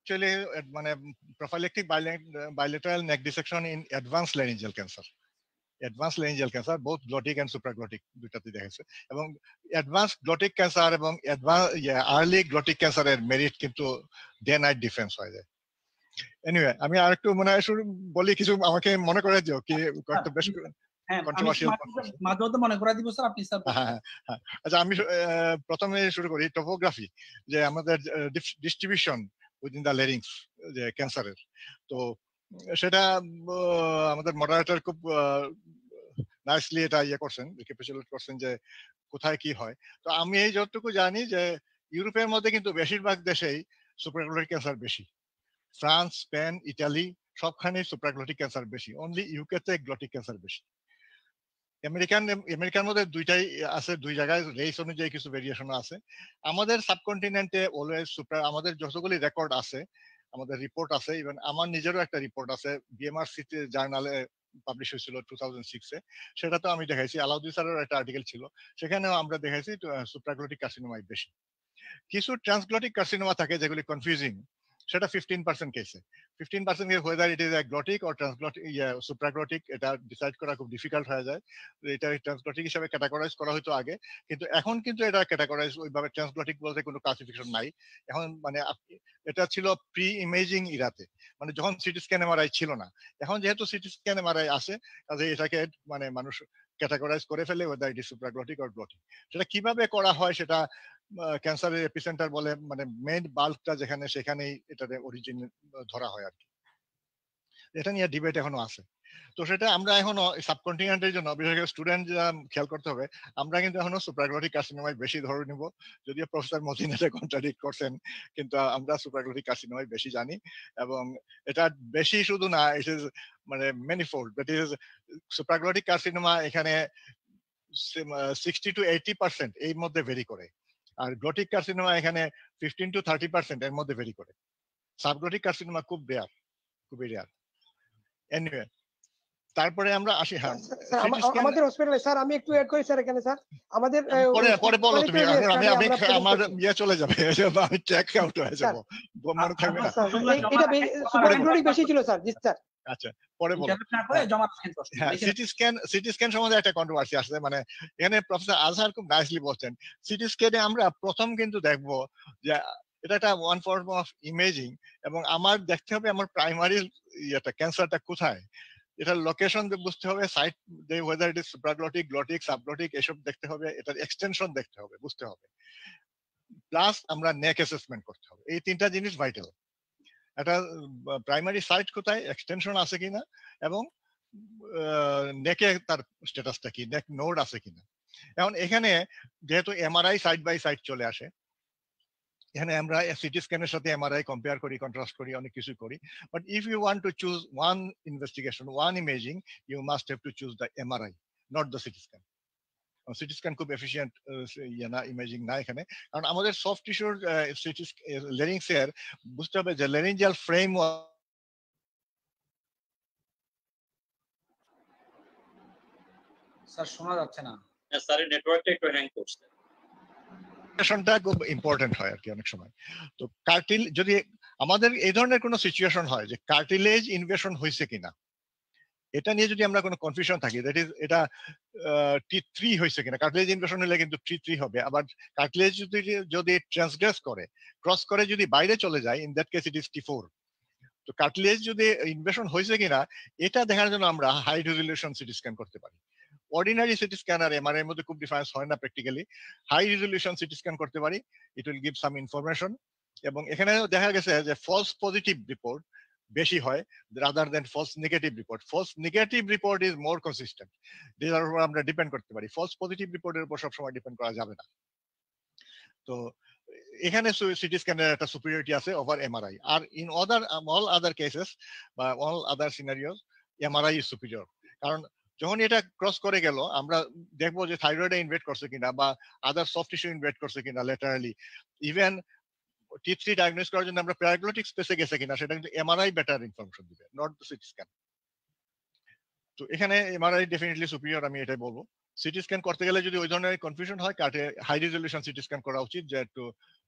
Actually, মানে prophylactic bilateral neck dissection in advanced laryngeal cancer. Advanced laryngeal cancer, both glottic and supraglottic দুইটাতে দেখাইছে, এবং advanced glottic cancer এবং early glottic cancer এর মেরিট কিন্তু ডে নাইট ডিফারেন্স হয়ে যায়। এনিওয়ে, আমি আরেকটু মনে হয় শুরু বলি, কিছু আমাকে মনে করে দিও কি কয়েকটা বেশ কন্ট্রোভার্সিয়াল মাঝে মনে করে দিব স্যার, আপনি স্যার। আচ্ছা, আমি প্রথমে শুরু করি টোপোগ্রাফি, যে আমাদের ডিস্ট্রিবিউশন উইদিন দ্য লেরিংস যে ক্যান্সারের। তো সেটা আমাদের মডারেটর খুব নাইসলি এটা করছেন, রিক্যাপিচুলেট করছেন যে কোথায় কি হয়। তো আমি এই যতটুকু জানি যে ইউরোপের মধ্যে কিন্তু বেশিরভাগ দেশেই সুপ্রাগ্লোটিক ক্যান্সার বেশি। ফ্রান্স, স্পেন, ইটালি সবখানে সুপ্রাগ্লোটিক ক্যান্সার বেশি, অনলি ইউকে তে গ্লোটিক ক্যান্সার বেশি। আমেরিকার মধ্যে দুইটাই আছে, দুই জায়গায় রেস অনুযায়ী কিছু ভেরিয়েশন আছে। আমাদের সাবকন্টিনেন্টে অলওয়েজ আমাদের যতগুলি রেকর্ড আছে, আমাদের রিপোর্ট আছে, ইভেন আমার নিজেরও একটা রিপোর্ট আছে বিএমআরসি জার্নালে পাবলিশ হয়েছিল 2006-এ, সেটা তো আমি দেখাইছি। আলাউদ্দিন স্যারের একটা আর্টিকেল ছিল, সেখানেও আমরা দেখাইছি সুপ্রাগ্লোটিক কার্সিনোমাই বেশি। কিছু ট্রান্সগ্লোটিক কার্সিনোমা থাকে যেগুলি কনফিউজিং, সেটা 15% কেসে। 15% whether it is a glottic or transglottic, supraglottic, এটা ডিসাইড করা খুব ডিফিকাল্ট হয়ে যায়। এটা ট্রান্সগ্লোটিক হিসেবে ক্যাটাগরাইজ করা হতো আগে, কিন্তু এখন কিন্তু এটা ক্যাটাগরাইজ ওইভাবে ট্রান্সগ্লোটিক বলতে কোনো ক্লাসিফিকেশন নাই এখন। মানে এটা ছিল প্রি ইমেজিং ইরাতে, মানে যখন সিটি স্ক্যান এমআরআই ছিল না। এখন যেহেতু সিটি স্ক্যান এমআরআই আছে, কাজে এটাকে মানে মানুষ ক্যাটাগরাইজ করে ফেলে whether it is supraglottic or glottic। সেটা কিভাবে করা হয় সেটা ক্যান্সারের এপিসেন্টার বলে, মানে মেইন বাল্কটা যেখানে, সেখানেই এটাতে অরিজিন ধরা হয় আর কি। এটা নিয়ে ডিবেট এখনো আছে। তো সেটা আমরা এখনো সাবকন্টিনেন্টের জন্য, বিশেষ করে স্টুডেন্ট খেয়াল করতে হবে, আমরা কিন্তু এখনো সুপ্রাগ্লোটিক কার্সিনোমাই বেশি ধরে নিব। যদিও প্রফেসর মতিন এটা কন্ট্রাডিক্ট করছেন, কিন্তু আমরা সুপ্রাগ্লোটিক কার্সিনোমাই বেশি জানি। এবং এটা বেশি শুধু না, ইট ইজ মানে manifold. That is supraglottic carcinoma এখানে 60 to 80% এর মধ্যে ভেরি করে, আর গ্লোটিক কার্সিনোমা এখানে 15 to 30% এর মধ্যে ভেরি করে। সাবগ্লোটিক কার্সিনোমা খুব রেয়ার, খুবই রেয়ার। এনিওয়ে, তারপরে আমরা আসি। হ্যাঁ, আমাদের হসপিটালে স্যার, আমি একটু এড করি স্যার এখানে। স্যার আমাদের পরে বলো তুমি, আমি আমার ইয়ে চলে যাবে, আমি চেক আউট হয়ে যাব, মনে থাকবে না। এটা সুপ্রাগ্লোটিক বেশি ছিল স্যার। জি স্যার। আচ্ছা, পরে বলো। হ্যাঁ, সিটি স্ক্যান সম্বন্ধে একটা কন্ট্রোভার্সি আসছে। মানে এখানে প্রফেসর আজহার খুব নাইসলি বলছেন, সিটি স্ক্যানে আমরা প্রথম কিন্তু দেখবো যে এটা একটা ওয়ান ফর্ম অফ ইমেজিং, এবং আমার দেখতে হবে আমার প্রাইমারি ইয়েটা ক্যান্সারটা কোথায়, এটার লোকেশন বুঝতে হবে, site whether it is supraglottic, glottic, subglottic এসব দেখতে হবে, এটার এক্সটেনশন দেখতে হবে, বুঝতে হবে, প্লাস আমরা নেক অ্যাসেসমেন্ট করতে হবে। এই তিনটা জিনিস ভাইটাল। একটা প্রাইমারি সাইট কোথায়, এক্সটেনশন আছে কিনা, এবং নেকে তার স্ট্যাটাসটা কি, নেক নোড আছে কিনা। এখন এখানে যেহেতু এমআরআই সাইড বাই সাইড চলে আসে, এখানে আমরা সিটি স্ক্যানের সাথে এমআরআই কম্পেয়ার করি, কন্ট্রাস্ট করি, অনেক কিছু করি। But if you want to choose one investigation, one imaging, you must have to choose the MRI, not the CT scan. CT scan খুব এফিসিয়েন্ট ইমেজিং না এখানে, কারণ আমাদের সফট টিস্যুর সিটি লেরিংস এর বুঝতে হবে যে লেরিঞ্জিয়াল ফ্রেম। স্যার শোনা যাচ্ছে না স্যার, নেটওয়ার্কটা একটু হ্যাং করছে। খুব ইম্পর্টেন্ট হয় আর কি অনেক সময়। তো কার্টিল যদি আমাদের এই ধরনের কোনো সিচুয়েশন হয় যে কার্টিলেজ ইনভেশন হয়েছে কিনা, এটা নিয়ে যদি আমরা কোনো কনফিউশন থাকি, দ্যাট ইজ এটা T3 হয়েছে কিনা। কার্টিলেজ ইনভেশন হলে কিন্তু T3 হবে। আবার কার্টিলেজ যদি ট্রান্সগ্রেস করে, ক্রস করে যদি বাইরে চলে যায়, in that case it is T4। তো কার্টিলেজ যদি ইনভেশন হয়েছে কিনা এটা দেখার জন্য আমরা হাই রেজলিউশন সিটি স্ক্যান করতে পারি। অর্ডিনারি সিটি স্ক্যান আর এমআরআই এর মধ্যে খুব ডিফারেন্স হয় না practically. High resolution CT scan করতে পারি, it will give some information. এবং এখানে দেখা গেছে যে ফলস পজিটিভ রিপোর্ট বেশি হয় rather than false negative report. False negative report is more consistent, যেটার উপর আমরা ডিপেন্ড করতে পারি। ফলস পজিটিভ রিপোর্টের উপর সবসময় ডিপেন্ড করা যাবে না। তো এখানে সিটি স্ক্যানের একটা সুপিরিয়রিটি আছে ওভার এমআরআই। আর ইন অল আদার কেসেস বা all other scenarios MRI is superior. কারণ যখন এটা ক্রস করে গেল আমরা দেখবো যে থাইরয়েডে ইনভেট করছে কিনা বা আদার সফট টিস্যু ইনভেট করছে কিনা ল্যাটারালি, ইভেন T3 ডায়াগনোস করার জন্য আমরা প্যারাগ্লটিক স্পেসে গেছে কিনা সেটা কিন্তু এমআরআই বেটার ইনফরমেশন দিবে, নট দ্য সিটি স্ক্যান। তো এখানে এমআরআই ডেফিনেটলি সুপিরিয়র, আমি এটাই বলবো। সিটি স্ক্যান করতে গেলে যদি ওই ধরনের কনফিউশন হয়, হাই রেজলিউশন সিটি স্ক্যান করা উচিত, যে to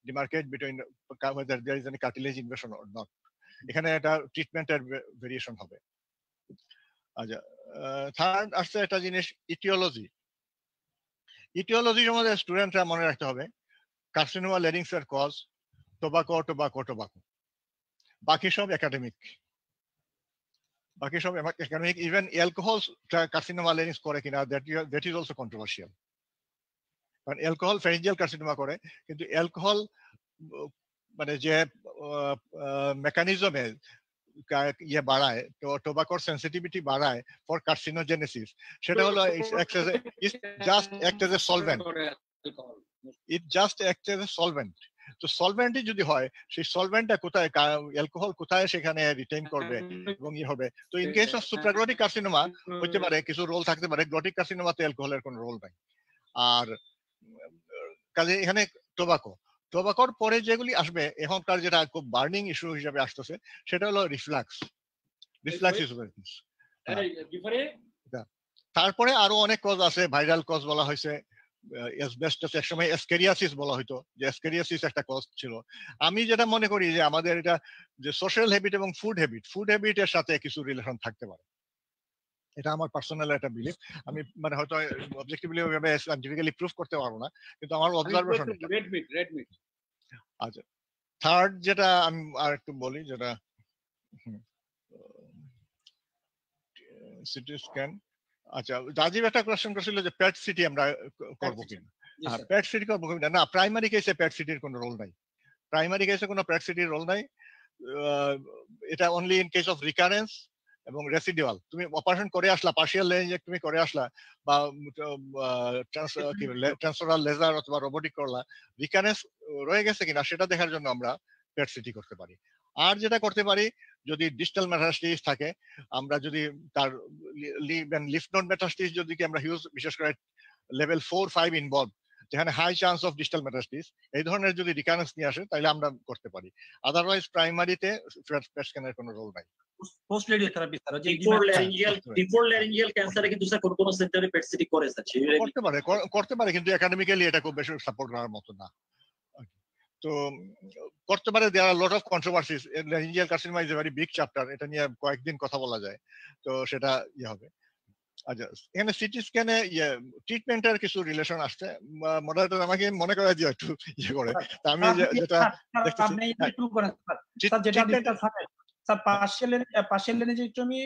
demarcate between whether there is any cartilage invasion or not। এখানে একটা ট্রিটমেন্টের ভেরিয়েশন হবে। আচ্ছা, থার্ড আসছে একটা জিনিস, ইটিওলজি। ইটিওলজি আমাদের স্টুডেন্টরা মনে রাখতে হবে, কার্সিনোমা লেরিংস এর কজ টোবাকো টোবাকো টোবাকো, বাকি সব একাডেমিক, বাকি সব একাডেমিক। ইভেন অ্যালকোহল কার্সিনোমা লেরিংস করে কিনা দ্যাট ইজ অলসো কন্ট্রোভার্সিয়াল। কারণ অ্যালকোহল ফ্যারিঞ্জিয়াল কার্সিনোমা করে, কিন্তু অ্যালকোহল মানে যে মেকানিজমে ইয়ে বাড়ায়, টোবাকোর সেন্সিটিভিটি বাড়ায় ফর কার্সিনোজেনেসিস, সেটা হলো just act as a solvent. It just act as a solvent. তো সলভেন্টই যদি হয়, সেই সলভেন্টটা কোথায়, অ্যালকোহল কোথায় সেখানে রিটেইন করবে এবং ই হবে। তো in case of supraglottic carcinoma হইতে পারে কিছু রোল থাকতে পারে, গ্লটিক কার্সিনোমাতে অ্যালকোহলের কোনো রোল নাই। আর কাজে এখানে টোবাকোর পরে যেগুলি আসবে, এখনকার যেটা খুব বার্নিং ইস্যু হিসেবে আসতেছে সেটা হলো রিফ্লাক্স ইসোফেজিস। তারপরে আরো অনেক কজ আছে, ভাইরাল কজ বলা হয়েছে, অ্যাসবেস্টাস, একসময় অ্যাসকেরিয়াসিস বলা হতো, যে অ্যাসকেরিয়াসিস একটা কজ ছিল। আমি যেটা মনে করি যে আমাদের এটা যে সোশ্যাল হ্যাবিট এবং ফুড হ্যাবিটের সাথে কিছু রিলেশন থাকতে পারে, এটা আমার পার্সোনাল একটা বিলিফ। আমি মানে হয়তো অবজেক্টিভলি ওইভাবে সায়েন্টিফিক্যালি প্রুফ করতে পারবো না, কিন্তু আমার অবজারভেশন। আচ্ছা, থার্ড যেটা আমি আর একটু বলি, যেটা সিটি স্ক্যান। আচ্ছা, রাজীব একটা কোশ্চেন করছিল যে পেট সিটি আমরা করবো কিনা। হ্যাঁ, পেট সিটি করবো কিনা। না, প্রাইমারি কেসে পেট সিটির কোনো রোল নাই, প্রাইমারি কেসে কোনো পেট সিটির রোল নাই। এটা only in case of recurrence এবং রেসিডুয়াল। তুমি অপারেশন করে আসলা, পার্শিয়াল লেঞ্জেক্টমি করে আসলা বা ট্রান্সফারাল লেজার অথবা রোবোটিক করলা, রিকারেন্স রয়ে গেছে কিনা সেটা দেখার জন্য আমরা পেট সিটি করতে পারি। আর যেটা করতে পারি, যদি ডিস্টাল মেটাস্টাসিস থাকে, আমরা যদি তার লিফ নোড মেটাস্টাসিস যদি আমরা হিউজ, বিশেষ করে লেভেল 4-5 ইনভলভ, যেখানে high chance of distal metastasis, এই ধরনের যদি রিকারেন্স নিয়ে আসে তাহলে আমরা করতে পারি। আদারওয়াইজ প্রাইমারিতে পেট স্ক্যানের কোনো রোল নাই। পোস্ট রেডিওথেরাপি স্যার, যে বিফোর ল্যারিঞ্জিয়াল ক্যান্সারে কিন্তু স্যার কোন সেন্টারে পেট সিটি করে স্যার, করতে পারে, কিন্তু একাডেমিক্যালি এটা খুব বেশি সাপোর্ট করার মতো না। তো করতে পারে, there are lot of controversies. Laryngeal carcinoma is a very big chapter, এটা নিয়ে কয়েকদিন কথা বলা যায়, তো সেটা ইয়ে হবে। আচ্ছা, এখানে সিটি স্ক্যানে ট্রিটমেন্টের কিছু রিলেশন আসছে। মডারেটর আমাকে মনে করাই দিও একটু ইয়ে করে। আমি যেটা দেখতেছি, স্যার পার্শিয়াল লেঞ্জেক্টমি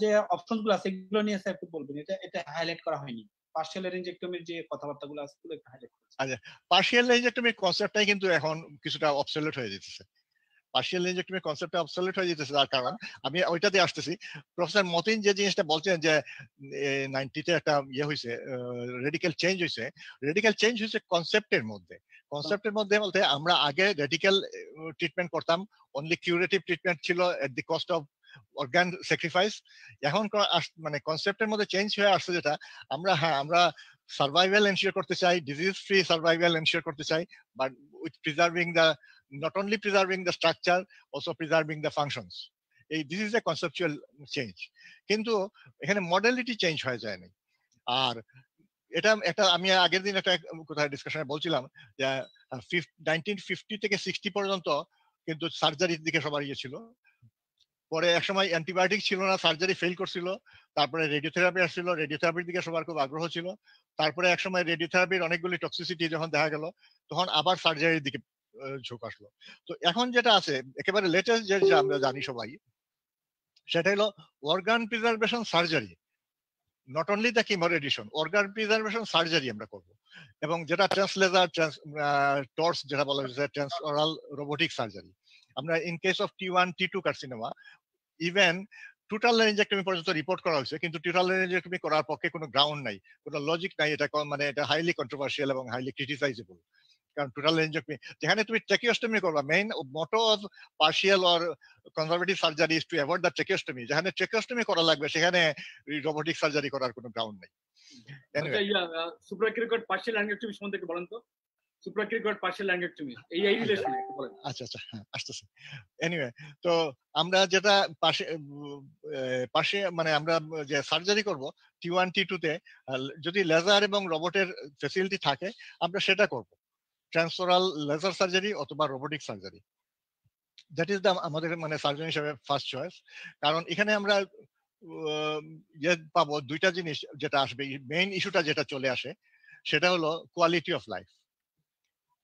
যে অপশনগুলো আছে এগুলো নিয়ে স্যার একটু বলবেন। এটা হাইলাইট করা হয়নি, পার্শিয়াল লেঞ্জেক্টমির যে কথাবার্তাগুলো আছে এগুলো একটু হাইলাইট করুন। আচ্ছা, পার্শিয়াল লেঞ্জেক্টমির কনসেপ্টটাই কিন্তু এখন কিছুটা অবসলিউট হয়ে যেতেছে। পার্শিয়াল লেঞ্জেক্টমির কনসেপ্টটা অবসলিউট হয়ে যেতেছে, তার কারণ আমি ওইটাতে আসতেছি। প্রফেসর মতিন যে জিনিসটা বলছেন যে 90-তে একটা ইয়ে হয়েছে, রেডিক্যাল চেঞ্জ হয়েছে। রেডিক্যাল চেঞ্জ হয়েছে কনসেপ্টের মধ্যে বলতে, আমরা আগে রেডিক্যাল ট্রিটমেন্ট করতাম, অনলি কিউরেটিভ ট্রিটমেন্ট ছিল at the cost of organ sacrifice. এখন মানে কনসেপ্টের মধ্যে চেঞ্জ হয়ে আসছে, যেটা আমরা সার্ভাইভাল এনশিওর করতে চাই, ডিজিজ ফ্রি সার্ভাইভাল এনশিওর করতে চাই, but with preserving the, not only preserving the structure, also preserving the functions. This is a conceptual change. কিন্তু এখানে মডেলিটি চেঞ্জ হয়ে যায় না। আর এটা একটা আমি আগের দিন একটা কোথায় ডিসকাশনে বলছিলাম যে 1950 থেকে 60 পর্যন্ত কিন্তু সার্জারির দিকে সবার ইয়ে ছিল। পরে একসময় অ্যান্টিবায়োটিক ছিল না, সার্জারি ফেল করছিল, তারপরে রেডিওথেরাপি আসছিল, রেডিওথেরাপির দিকে সবার খুব আগ্রহ ছিল। তারপরে একসময় রেডিওথেরাপির অনেকগুলি টক্সিসিটি যখন দেখা গেল, তখন আবার সার্জারির দিকে ঝোঁক আসলো। তো এখন যেটা আছে একেবারে লেটেস্ট যেটা আমরা জানি সবাই, সেটা হলো organ preservation surgery. Not only the chemo radiation, organ preservation surgery আমরা করব, এবং যেটা ট্রান্সলেজার টর্স যেটা বলা হয়েছে ট্রান্সঅরাল রোবোটিক সার্জারি। আমরা in case of T1 T2 carcinoma even total laryngectomy পর্যন্ত রিপোর্ট করা হয়েছে, কিন্তু টোটাল ল্যারিঞ্জেক্টমি করার পক্ষে কোনো গ্রাউন্ড নাই, কোনো লজিক নাই, এটা মানে এটা হাইলি কন্ট্রোভার্সিয়াল এবং হাইলি ক্রিটিসাইজেবল। কারণ টোটাল ল্যারিঞ্জেক্টমি যেখানে তুমি ট্রেকিওস্টমি করবা, main motto of partial or conservative surgery is to avoid the tracheostomy, যেখানে ট্রেকিওস্টমি করা লাগবে সেখানে রোবোটিক সার্জারি করার কোনো গ্রাউন্ড নাই। সুপ্রাক্রিকট পার্শিয়াল ল্যারিঞ্জেক্টমি সম্বন্ধে একটু বলেন তো, সুপ্রাক্রিকট পার্শিয়াল ল্যারিঞ্জেক্টমি এই রিলেশন একটু বলেন। আচ্ছা হ্যাঁ আসতেছে। এনিওয়ে, তো আমরা যেটা পাশে মানে আমরা যে সার্জারি করব T1 T2 তে, যদি লেজার এবং রোবটের ফ্যাসিলিটি থাকে আমরা সেটা করব, ট্রান্সওরাল লেজার সার্জারি অথবা robotic surgery. That is the আমাদের মানে সার্জন হিসেবে ফার্স্ট চয়েস। কারণ এখানে আমরা পাবো দুইটা জিনিস যেটা আসবে, মেইন ইস্যুটা যেটা চলে আসে সেটা হলো quality of life.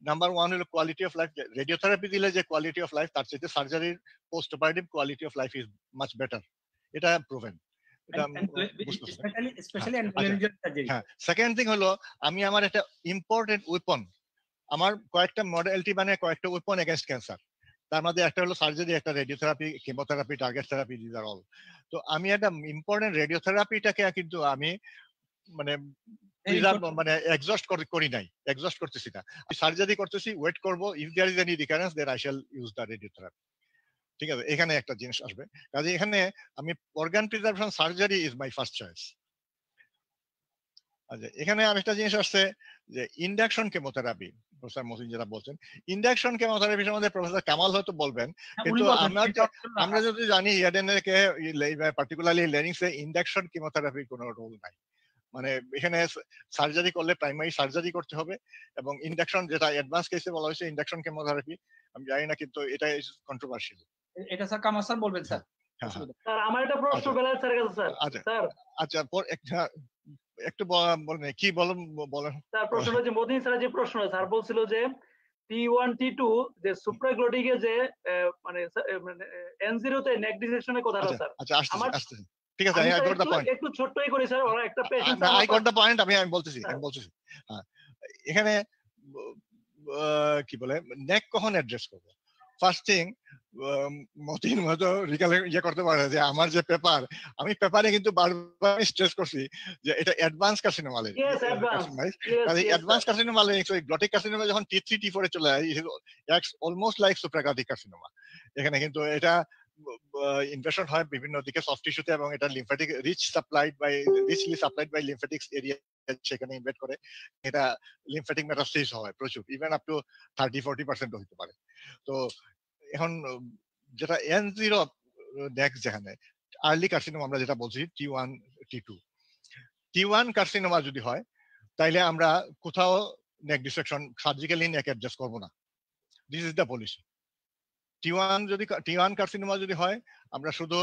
Number one হলো কোয়ালিটি অফ লাইফ। রেডিওথেরাপি দিলে যে কোয়ালিটি অফ লাইফ তার চাইতে সার্জারির post operative quality of life is much better, এটা প্রুভেন। হ্যাঁ, সেকেন্ড থিং হলো আমি আমার একটা ইম্পর্টেন্ট ওয়েপন, আমার কয়েকটা মডেলিটি মানে কয়েকটা ওয়েপন এগেইনস্ট ক্যান্সার, তার মধ্যে একটা হলো সার্জারি, একটা radiotherapy, chemotherapy, target therapy, this are all. তো আমি একটা ইম্পর্টেন্ট রেডিওথেরাপিটাকে কিন্তু আমি মানে মানে এক্সস্ট করি নাই, এক্সস্ট করতেছি না, সার্জারি করতেছি, ওয়েট করব, if there is any recurrence then I shall use the radiotherapy. ঠিক আছে, এখানে একটা জিনিস আসবে, কাজে এখানে আমি organ preservation surgery is my first choice. আচ্ছা, এখানে আরেকটা জিনিস আসছে যে ইন্ডাকশন কেমোথেরাপি, প্রফেসর মহসিন যেটা বলছেন, ইন্ডাকশন কেমোথেরাপির সম্বন্ধে প্রফেসর কামাল হয়তো বলবেন, কিন্তু আমরা যদি জানি ইয়াডেনের কে পার্টিকুলারলি লেরিংসে ইন্ডাকশন কেমোথেরাপির কোনো রোল নাই, মানে এখানে সার্জারি করলে প্রাইমারি সার্জারি করতে হবে, এবং ইন্ডাকশন যেটা অ্যাডভান্স কেসে বলা হয়েছে ইন্ডাকশন কেমোথেরাপি, আমি জানি না কিন্তু এটা কন্ট্রোভার্সিয়াল। এটা স্যার কামাল স্যার বলবেন স্যার। স্যার আমার একটা প্রশ্ন বেলাল স্যারের কাছে স্যার। স্যার আচ্ছা একটু বলেন কি বলেন স্যার। প্রশ্ন হচ্ছে মোদিন স্যার যে প্রশ্ন স্যার বলছিল যে T1 T2 যে সুপ্রাগ্লোটিকে যে মানে N0 তে নেক ডিসেকশনের কথাটা স্যার। আচ্ছা আসছে ঠিক আছে, আই গট দ্য পয়েন্ট। একটু ছোট্টই করি স্যার, ওরা একটা patient I got the point, আমি বলতেছি। হ্যাঁ, এখানে কি বলে নেক কখন অ্যাড্রেস করব? ফার্স্ট থিং মতিন হয়তো ইয়ে করতে পারে যে আমার যে পেপার, আমি পেপারে কিন্তু বারবার স্ট্রেস করছি যে এটা অ্যাডভান্স কার্সিনোমা লেরিংস। অ্যাডভান্স কার্সিনোমা লেরিংস ওই গ্লটিক কার্সিনোমা যখন T3 T4 এ চলে যায়, অলমোস্ট লাইক সুপ্রাগ্লটিক কার্সিনোমা। এখানে কিন্তু এটা ইনভেশন হয় বিভিন্ন দিকে সফট টিস্যুতে, এবং এটা lymphatic richly supplied by lymphatics area, সেখানে ইনভেট করে, এটা লিম্ফ্যাটিক মেটাস্টেসিস হয় প্রচুর, ইভেন আপ টু 30-40% হতে পারে। তো এখন যেটা N0 নেক্সট, যেখানে আর্লি কার্সিনোমা আমরা যেটা বলছি T1 T2, T1 কার্সিনোমা যদি হয় তাইলে আমরা কোথাও নেক ডিসেকশন সার্জিক্যালি নেক অ্যাডজাস্ট করব না, this is the policy. T1 carcinoma যদি হয় আমরা শুধু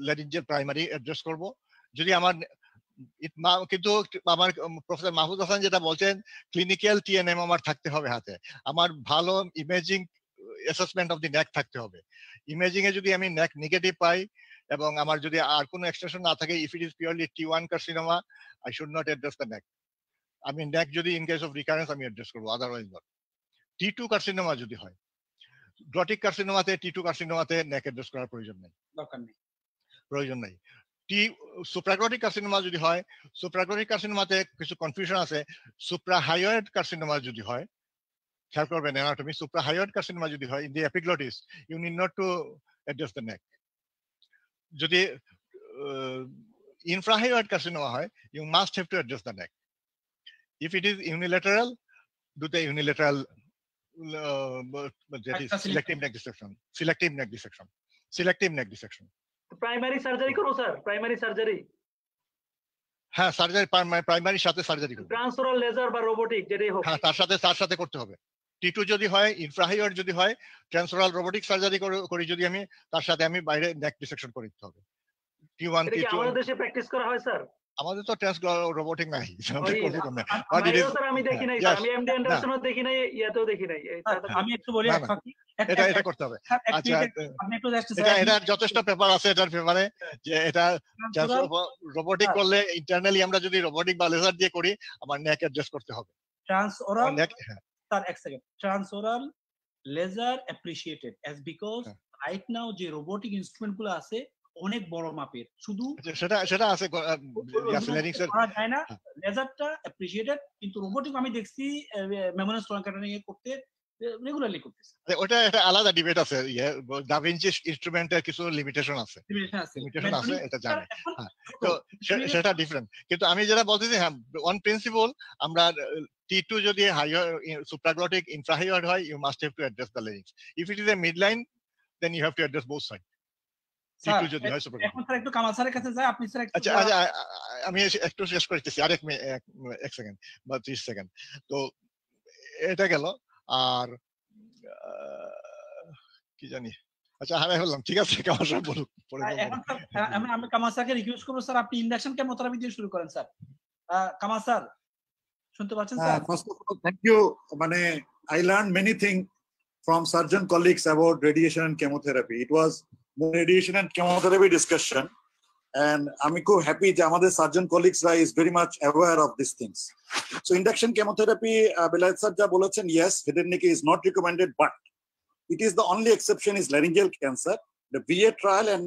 ল্যারিঞ্জিয়াল প্রাইমারি অ্যাড্রেস করব। যদি আমার কিন্তু আমার প্রফেসর মাহফুজ হাসান যেটা বলছেন ক্লিনিক্যাল TNM আমার থাকতে হবে হাতে, আমার ভালো ইমেজিং অ্যাসেসমেন্ট অফ দি নেক থাকতে হবে। ইমেজিং এ যদি আমি নেক নেগেটিভ পাই এবং আমার যদি আর কোনো এক্সটেনশন না থাকে, if it is purely T1 carcinoma I should not address the নেক। আমি নেক যদি ইন কেস অফ রিকারেন্স আমি অ্যাড্রেস করবো, আদারওয়াইজ নট। T2 কার্সিনোমা যদি হয়, গ্লটিক কার্সিনোমাতে T2 কার্সিনোমাতে নেক অ্যাড্রেস করার প্রয়োজন নেই। সুপ্রাগ্লটিক কার্সিনোমা যদি হয়, সুপ্রাগ্লটিক কার্সিনোমাতে কিছু কনফিউশন আছে। সুপ্রাহাইয়েড কার্সিনোমা যদি হয়, খেয়াল করবেন অ্যানাটমি, সুপ্রাহাইয়েড কার্সিনোমা যদি হয় in the epiglottis, you need not to address the neck. যদি ইনফ্রাহাইয়েড কার্সিনোমা হয়, you must have to address the neck. If it is unilateral, do the unilateral that is selective neck dissection. Primary surgery করো sir, primary surgery. হ্যাঁ, surgery প্রাইমারির সাথে surgery করব, ট্রান্সওরাল laser বা robotic যেটাই হোক। হ্যাঁ, তার সাথে করতে হবে। T2 যদি হয়, ইনফ্রাহাইয়েড যদি হয়, ট্রান্সওরাল রোবোটিক সার্জারি করি যদি আমি, তার সাথে আমি বাইরে নেক ডিসেকশন করে দিতে হবে। T1 T2 আমাদের দেশে প্র্যাকটিস করা হয় স্যার? আমাদের তো রোবোটিক নাই, আমি দেখি নাই, আমি এমডি অ্যান্ডারসনও দেখি নাই, ইয়াতেও দেখি নাই। আমি একটু বলি, এটা করতে হবে। আচ্ছা, এটা যথেষ্ট পেপার আছে এটার পেপারে, যে এটা রোবোটিক করলে ইন্টারনালি আমরা যদি রোবোটিক বা লেজার দিয়ে করি আমার নেক অ্যাডজাস্ট করতে হবে। ট্রান্সওরাল স্যার এক second, transoral laser appreciated as because right now যে রোবোটিক ইনস্ট্রুমেন্ট গুলো আছে অনেক বড় মাপের, শুধু সেটা আছে যায় না, লেজারটা অ্যাপ্রিশিয়েটেড, কিন্তু রোবোটিক আমি দেখছি মেমোরি স্ট্রং করতে রেগুলারলি করতেছে। ওটা একটা আলাদা ডিবেট আছে, দাভিঞ্চি ইনস্ট্রুমেন্টের কিছু লিমিটেশন আছে এটা জানি, তো সেটা ডিফারেন্ট। কিন্তু আমি যেটা বলতেছি, হ্যাঁ অন প্রিন্সিপল আমরা T2 যদি হাইয়ার সুপ্রাগ্লটিক ইনফ্রাহাইয়ার হয়, you must have to address the larynx. If it is a midline, then you have to address both sides. T2 যদি হয় সুপ্রাগ্লটিক। এখন স্যার একটু কামাল স্যারের কাছে যাই, আপনি স্যার একটু আচ্ছা আমি একটু শেষ করতেছি, আরেক সেকেন্ড বা 30 সেকেন্ড। তো এটা গেল, আর কি জানি, আচ্ছা হারাই হলাম। ঠিক আছে, কামাল স্যার বলুন। আমি কামাল স্যারকে রিকোয়েস্ট করব, স্যার আপনি ইন্ডাকশন কেমোথেরাপি দিয়ে শুরু করেন স্যার। কামাল স্যার শুনতে পাচ্ছেন sir? First of all, thank you. মানে I learned many things from surgeon colleagues about radiation and chemotherapy. It was radiation and chemotherapy discussion, and আমি খুব হ্যাপি যে আমাদের surgeon কলিগসরা is very much aware of these things. So induction chemotherapy, Belayet sir যা বলেছেন, yes, head and neck is not recommended, but it is the only exception is laryngeal cancer. The VA trial and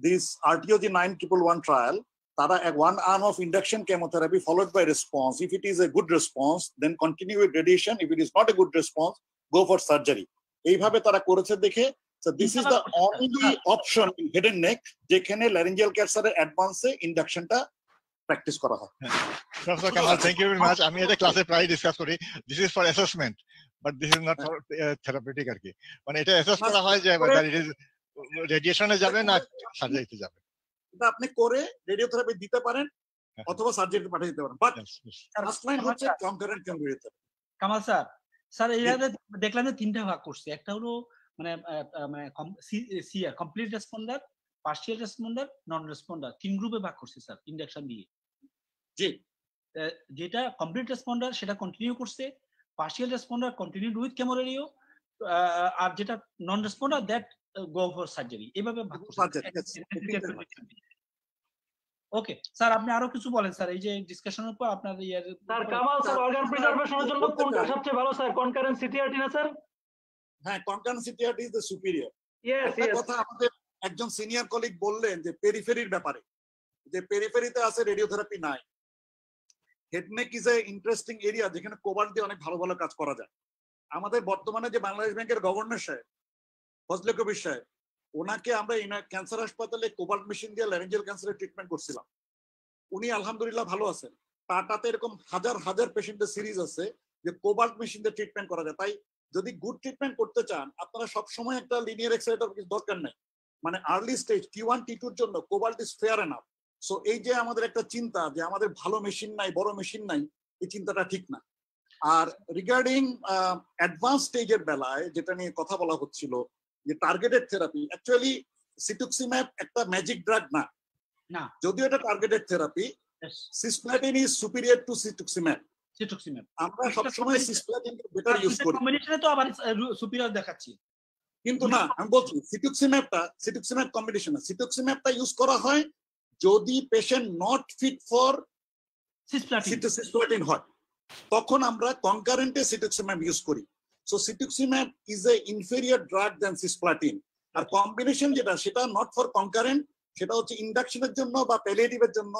this RTOG 9111 trial, tara one arm of induction chemotherapy followed by response. If it is a good response, then continue with radiation. If it is not a good response, go for surgery. এইভাবে তারা করেছে দেখে, so this is the only option in head and neck যেখানে laryngeal cancer এর অ্যাডভান্সে ইন্ডাকশনটা practice করা হয়। Professor Kamal, thank you very much. আমি এটা ক্লাসে প্রায় ডিসকাস করি, this is for assessment but this is not for therapeutic আর কি। মানে এটা অ্যাসেস করা হয় যে রেডিয়েশনে যাবে না সার্জারিতে যাবে। এটা আপনি করে রেডিওথেরাপি দিতে পারেন অথবা সার্জারিতে পাঠিয়ে দিতে পারেন, বাট ফার্স্ট লাইন হচ্ছে concurrent chemotherapy. Kamal sir, sir এরা দেখলাম যে তিনটা ভাগ করছে, একটা হলো মানে complete responder, partial responder, non responder, তিন গ্রুপে ভাগ করছে স্যার ইন্ডাকশন দিয়ে। জি, যেটা কমপ্লিট রেসপন্ডার সেটা কন্টিনিউ করছে, partial responder continued with chemoradio, আর যেটা non responder that go for surgery, এভাবে ভাগ করছে। ওকে স্যার, আপনি আরো কিছু বলেন স্যার এই যে ডিসকাশনের পর আপনার স্যার কামাল স্যার অর্গান প্রিজার্ভেশনের জন্য কোনটা সবচেয়ে ভালো স্যার? কনকারেন্ট সিটিআরটি না স্যার? হ্যাঁ, concurrent CTRT is the superior. Yes একটা কথা আমাদের একজন সিনিয়র কলিগ বললেন যে পেরিফেরির ব্যাপারে, যে পেরিফেরিতে আছে রেডিওথেরাপি নাই। Head neck is a interesting area যেখানে কোবাল্ট দিয়ে অনেক ভালো ভালো কাজ করা যায়। আমাদের বর্তমানে যে বাংলাদেশ ব্যাংকের গভর্নর সাহেব ফজলে কবির সাহেব, ওনাকে আমরা ক্যান্সার হাসপাতালে কোবাল্ট মেশিন দিয়ে ল্যারিঞ্জিয়াল ক্যান্সারের ট্রিটমেন্ট করছিলাম। উনি আলহামদুলিল্লাহ ভালো আছেন। টাটাতে এরকম হাজার হাজার পেশেন্টের সিরিজ আছে যে কোবাল্ট মেশিন দিয়ে ট্রিটমেন্ট করা যায়। তাই যদি গুড ট্রিটমেন্ট করতে চান, আপনারা সবসময় একটা লিনিয়ার এক্সাইটার কিছু দরকার নেই। মানে আর্লি স্টেজ T1 T2 এর জন্য cobalt is fair enough. So এই যে আমাদের একটা চিন্তা যে আমাদের ভালো মেশিন নাই, বড় মেশিন নাই, এই চিন্তাটা ঠিক না। আর রিগার্ডিং অ্যাডভান্স স্টেজের বেলায় যেটা নিয়ে কথা বলা হচ্ছিল যে টার্গেটেড থেরাপি, অ্যাকচুয়ালি সিটুক্সিম্যাব একটা ম্যাজিক ড্রাগ না, যদিও এটা targeted therapy. Cisplatin is superior to cetuximab. আমরা সবসময় সিসপ্লাটিনকে বেটার ইউজ করি, কম্বিনেশনে তো আবার সুপিরিয়র দেখাচ্ছি, কিন্তু না, আমি বলছি সিটুক্সিম্যাব কম্বিনেশন না। সিটুক্সিম্যাবটা ইউজ করা হয় যদি patient not fit for cisplatin হয়, তখন আমরা কনকারেন্টে সিটুক্সিম্যাব ইউজ করি। So cetuximab is a inferior drug than cisplatin. আর কম্বিনেশন যেটা, সেটা নট ফর কনকারেন্ট, সেটা হচ্ছে ইন্ডাকশনের জন্য বা প্যালিয়েটিভের জন্য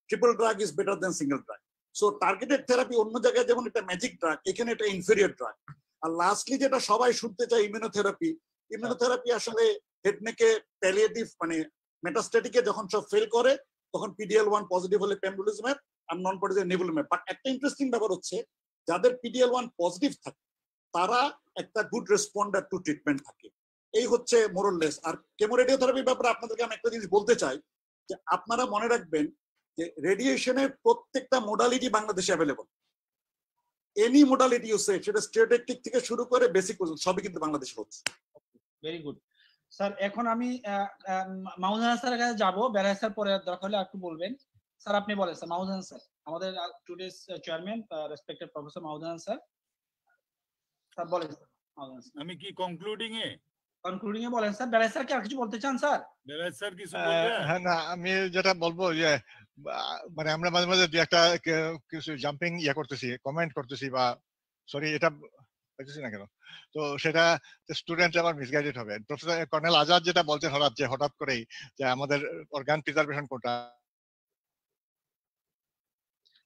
triple drug is better than single drug. So targeted therapy অন্য জায়গায় যেমন এটা ম্যাজিক ড্রাগ, এখানে এটা ইনফেরিয়র ড্রাগ। আর লাস্টলি যেটা সবাই শুনতে চায়, ইমিউনোথেরাপি। ইমিউনোথেরাপি আসলে হেড নেকে প্যালিয়েটিভ মানে মেটাস্ট্যাটিকে যখন সব ফেল করে, তখন PDL1 পজিটিভ হলে পেমব্রুলিজুম্যাব আর নন পজিটিভ নিভুলিজুম্যাব। বাট একটা ইন্টারেস্টিং ব্যাপার হচ্ছে, যাদের PDL1 পজিটিভ থাকে তারা একটা গুড রেসপন্ডার টু ট্রিটমেন্ট থাকে। এই হচ্ছে মোরলেস। আর কেমোরেডিওথেরাপির ব্যাপারে আপনাদেরকে আমি একটা জিনিস বলতে চাই, যে আপনারা মনে রাখবেন যে রেডিয়েশনের প্রত্যেকটা মোডালিটি বাংলাদেশে অ্যাভেলেবল। এনি মোডালিটি ইউজ, সেটা স্টেটেটিক থেকে শুরু করে বেসিক পর্যন্ত সবই কিন্তু বাংলাদেশে হচ্ছে। Very good sir. এখন আমি মাহমুদুল স্যারের কাছে যাবো, বেলায়েত স্যার পরে দরকার হলে একটু বলবেন। স্যার আপনি বলেন স্যার। মাহমুদুল স্যার, আমাদের today's chairman respected professor Mahmudul sir, sir বলেন। আমি কি কনক্লুডিং এ বলেন স্যার। বেলায়েত স্যার কি আর কিছু বলতে চান স্যার? বেলায়েত স্যার কিছু বলবেন? হ্যাঁ, না আমি যেটা বলবো যে মানে আমরা মাঝে মাঝে দুই একটা কিছু জাম্পিং করতেছি, কমেন্ট করতেছি, বা সরি এটা বুঝতেছি না কেন, তো সেটা স্টুডেন্ট আবার মিসগাইডেড হবে। প্রফেসর কর্নেল আজাদ যেটা বলছেন হঠাৎ করেই যে আমাদের অর্গান প্রিজার্ভেশন কোনটা।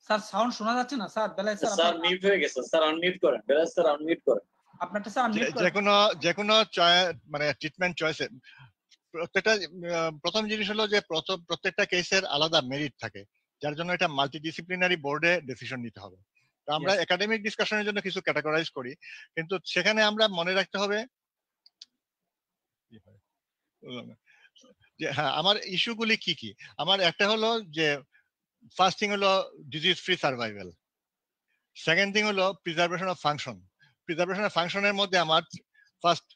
স্যার সাউন্ড শোনা যাচ্ছে না sir. Belayet sir sir mute হয়ে গেছে, স্যার আনমিউট করেন। বেলায়েত স্যার আনমিউট করেন। আপনারটা স্যার আনমিউট করেন। যেকোনো মানে ট্রিটমেন্ট চয়েসে প্রত্যেকটা প্রথম জিনিস হলো যে প্রত্যেকটা কেসের আলাদা মেরিট থাকে, যার জন্য এটা মাল্টিডিসিপ্লিনারি বোর্ডে ডিসিশন নিতে হবে। তো আমরা একাডেমিক ডিসকাশনের জন্য কিছু ক্যাটাগরাইজ করি, কিন্তু সেখানে আমরা মনে রাখতে হবে যে হ্যাঁ আমার ইস্যুগুলি কি কি। আমার একটা হলো যে ফার্স্ট থিং হলো disease free survival, second thing হলো preservation of function. Preservation of ফাংশনের মধ্যে আমার first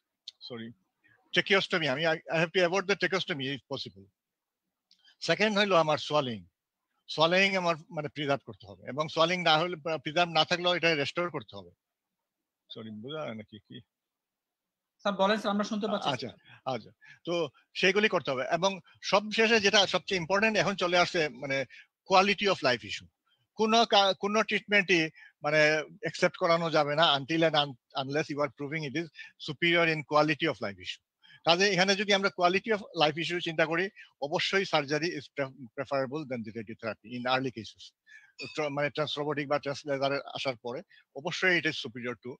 tracheostomy, I have to avoid the tracheostomy if possible. Second হলো আমার সোয়ালিং আমার মানে প্রিজার্ভ করতে হবে, এবং সোয়ালিং না হলে প্রিজার্ভ না থাকলেও এটা রেস্টোর করতে হবে। সরি বুঝা নাকি কি স্যার বলেন স্যার, আমরা শুনতে পাচ্ছি। আচ্ছা আচ্ছা, তো সেইগুলি করতে হবে। এবং সবশেষে যেটা সবচেয়ে ইম্পর্টেন্ট এখন চলে আসছে মানে কোয়ালিটি অফ লাইফ ইস্যু। কোন ট্রিটমেন্টই মানে অ্যাকসেপ্ট করানো যাবে না until and unless you are proving it is superior in quality of life issue. কাজে এখানে যদি আমরা কোয়ালিটি অফ লাইফ ইস্যু চিন্তা করি, অবশ্যই surgery is preferable than the radiotherapy in early cases. মানে ট্রান্সরোবোটিক বা ট্রান্সলেজারে আসার পরে অবশ্যই it is superior to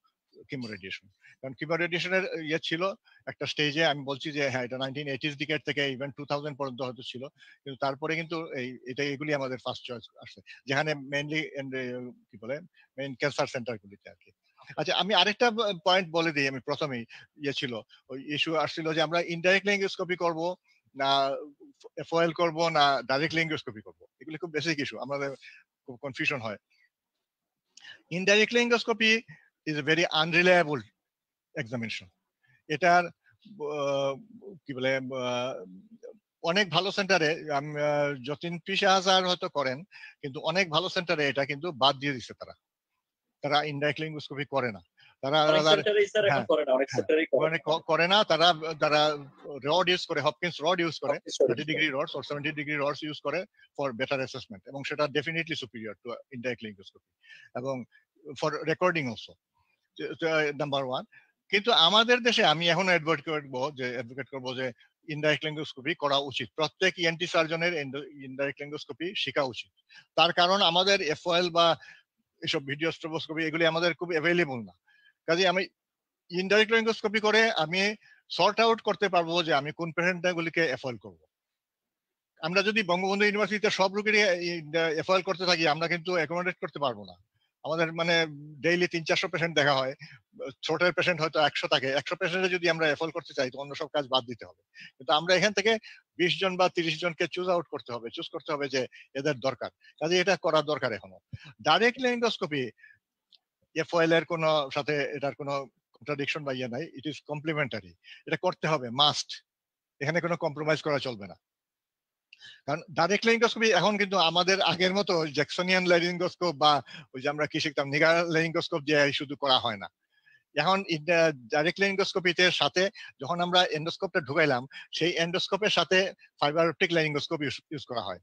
chemoradiation. কারণ কিমোরেডিয়েশনের ছিল একটা স্টেজে, আমি বলছি যে হ্যাঁ এটা 1980s দিকের থেকে ইভেন 2000 পর্যন্ত হয়তো ছিল, কিন্তু তারপরে কিন্তু এগুলি আমাদের ফার্স্ট চয়েস আসছে, যেখানে মেইনলি কি বলে মেইন ক্যান্সার সেন্টার গুলিতে আর কি। আচ্ছা আমি আরেকটা পয়েন্ট বলে দিই, আমি প্রথমেই ছিল ওই ইস্যু আসছিল যে আমরা ইনডাইরেক্ট ল্যারিঙ্গোস্কোপি করব না এফওএল করব না ডাইরেক্ট ল্যারিঙ্গোস্কোপি করব, এগুলি খুব বেসিক ইস্যু, আমাদের খুব কনফিউশন হয়। Indirect laryngoscopy is a very unreliable examination. এটার কি বলে অনেক ভালো সেন্টারে যতীন পিসাহাজার হয়তো করেন, কিন্তু অনেক ভালো সেন্টারে এটা কিন্তু বাদ দিয়ে দিচ্ছে, তারা ইনডাইরেক্ট ল্যারিঙ্গোস্কোপি করে না, তারা করে না, তারা রড ইউজ করে, হপকিন্স রড ইউজ করে, 30 degree rods or 70 degree rods use করে ফর বেটার অ্যাসেসমেন্ট, এবং সেটা definitely superior to indirect laryngoscopy এবং for recording also, number one. কিন্তু আমাদের দেশে আমি এখন অ্যাডভোকেট করবো যে ইনডাইরেক্ট ল্যারিঙ্গোস্কোপি করা উচিত, প্রত্যেক ইএনটি সার্জনের ইনডাইরেক্ট ল্যারিঙ্গোস্কোপি শেখা উচিত। তার কারণ আমাদের এফওএল বা এসব ভিডিও স্ট্রোবোস্কোপি এগুলি আমাদের খুব অ্যাভেলেবল না। কাজে আমি ইনডাইরেক্ট ল্যারিঙ্গোস্কোপি করে আমি সর্ট আউট করতে পারবো যে আমি কোন পেশেন্টগুলিকে এফওএল করব। আমরা যদি বঙ্গবন্ধু ইউনিভার্সিটিতে সব রোগীর এফওএল করতে থাকি, আমরা কিন্তু অ্যাকোমোডেট করতে পারবো না। আমাদের মানে ডেইলি 300-400 পেশেন্ট দেখা হয়, ছোটের পেশেন্ট হয়তো 100 থাকে, 100 পেশেন্টে যদি আমরা এফওএল করতে চাই তো অন্য সব কাজ বাদ দিতে হবে। কিন্তু আমরা এখান থেকে 20 জন বা 30 জনকে চুজ করতে হবে যে এদের দরকার, কাজে এটা করা দরকার। এখনো ডাইরেক্ট ল্যারিঙ্গোস্কোপি এফওএল এর কোনো সাথে এটার কোনো কন্ট্রাডিকশন বা ইয়ে নাই, ইট ইজ কমপ্লিমেন্টারি, এটা করতে হবে মাস্ট, এখানে কোনো কম্প্রোমাইজ করা চলবে না। কারণ ডাইরেক্ট ল্যারিঙ্গোস্কোপি এখন কিন্তু আমাদের আগের মতো জ্যাকসনিয়ান ল্যারিঙ্গোস্কোপ বা ওই যে আমরা কি শিখতাম নিগার ল্যারিঙ্গোস্কোপ দিয়ে শুধু করা হয় না। এখন ডাইরেক্ট ল্যারিঙ্গোস্কোপিতে সাথে যখন আমরা এন্ডোস্কোপটা ঢুকাইলাম, সেই এন্ডোস্কোপের সাথে ফাইবার অপটিক ল্যারিঙ্গোস্কোপ ইউজ করা হয়।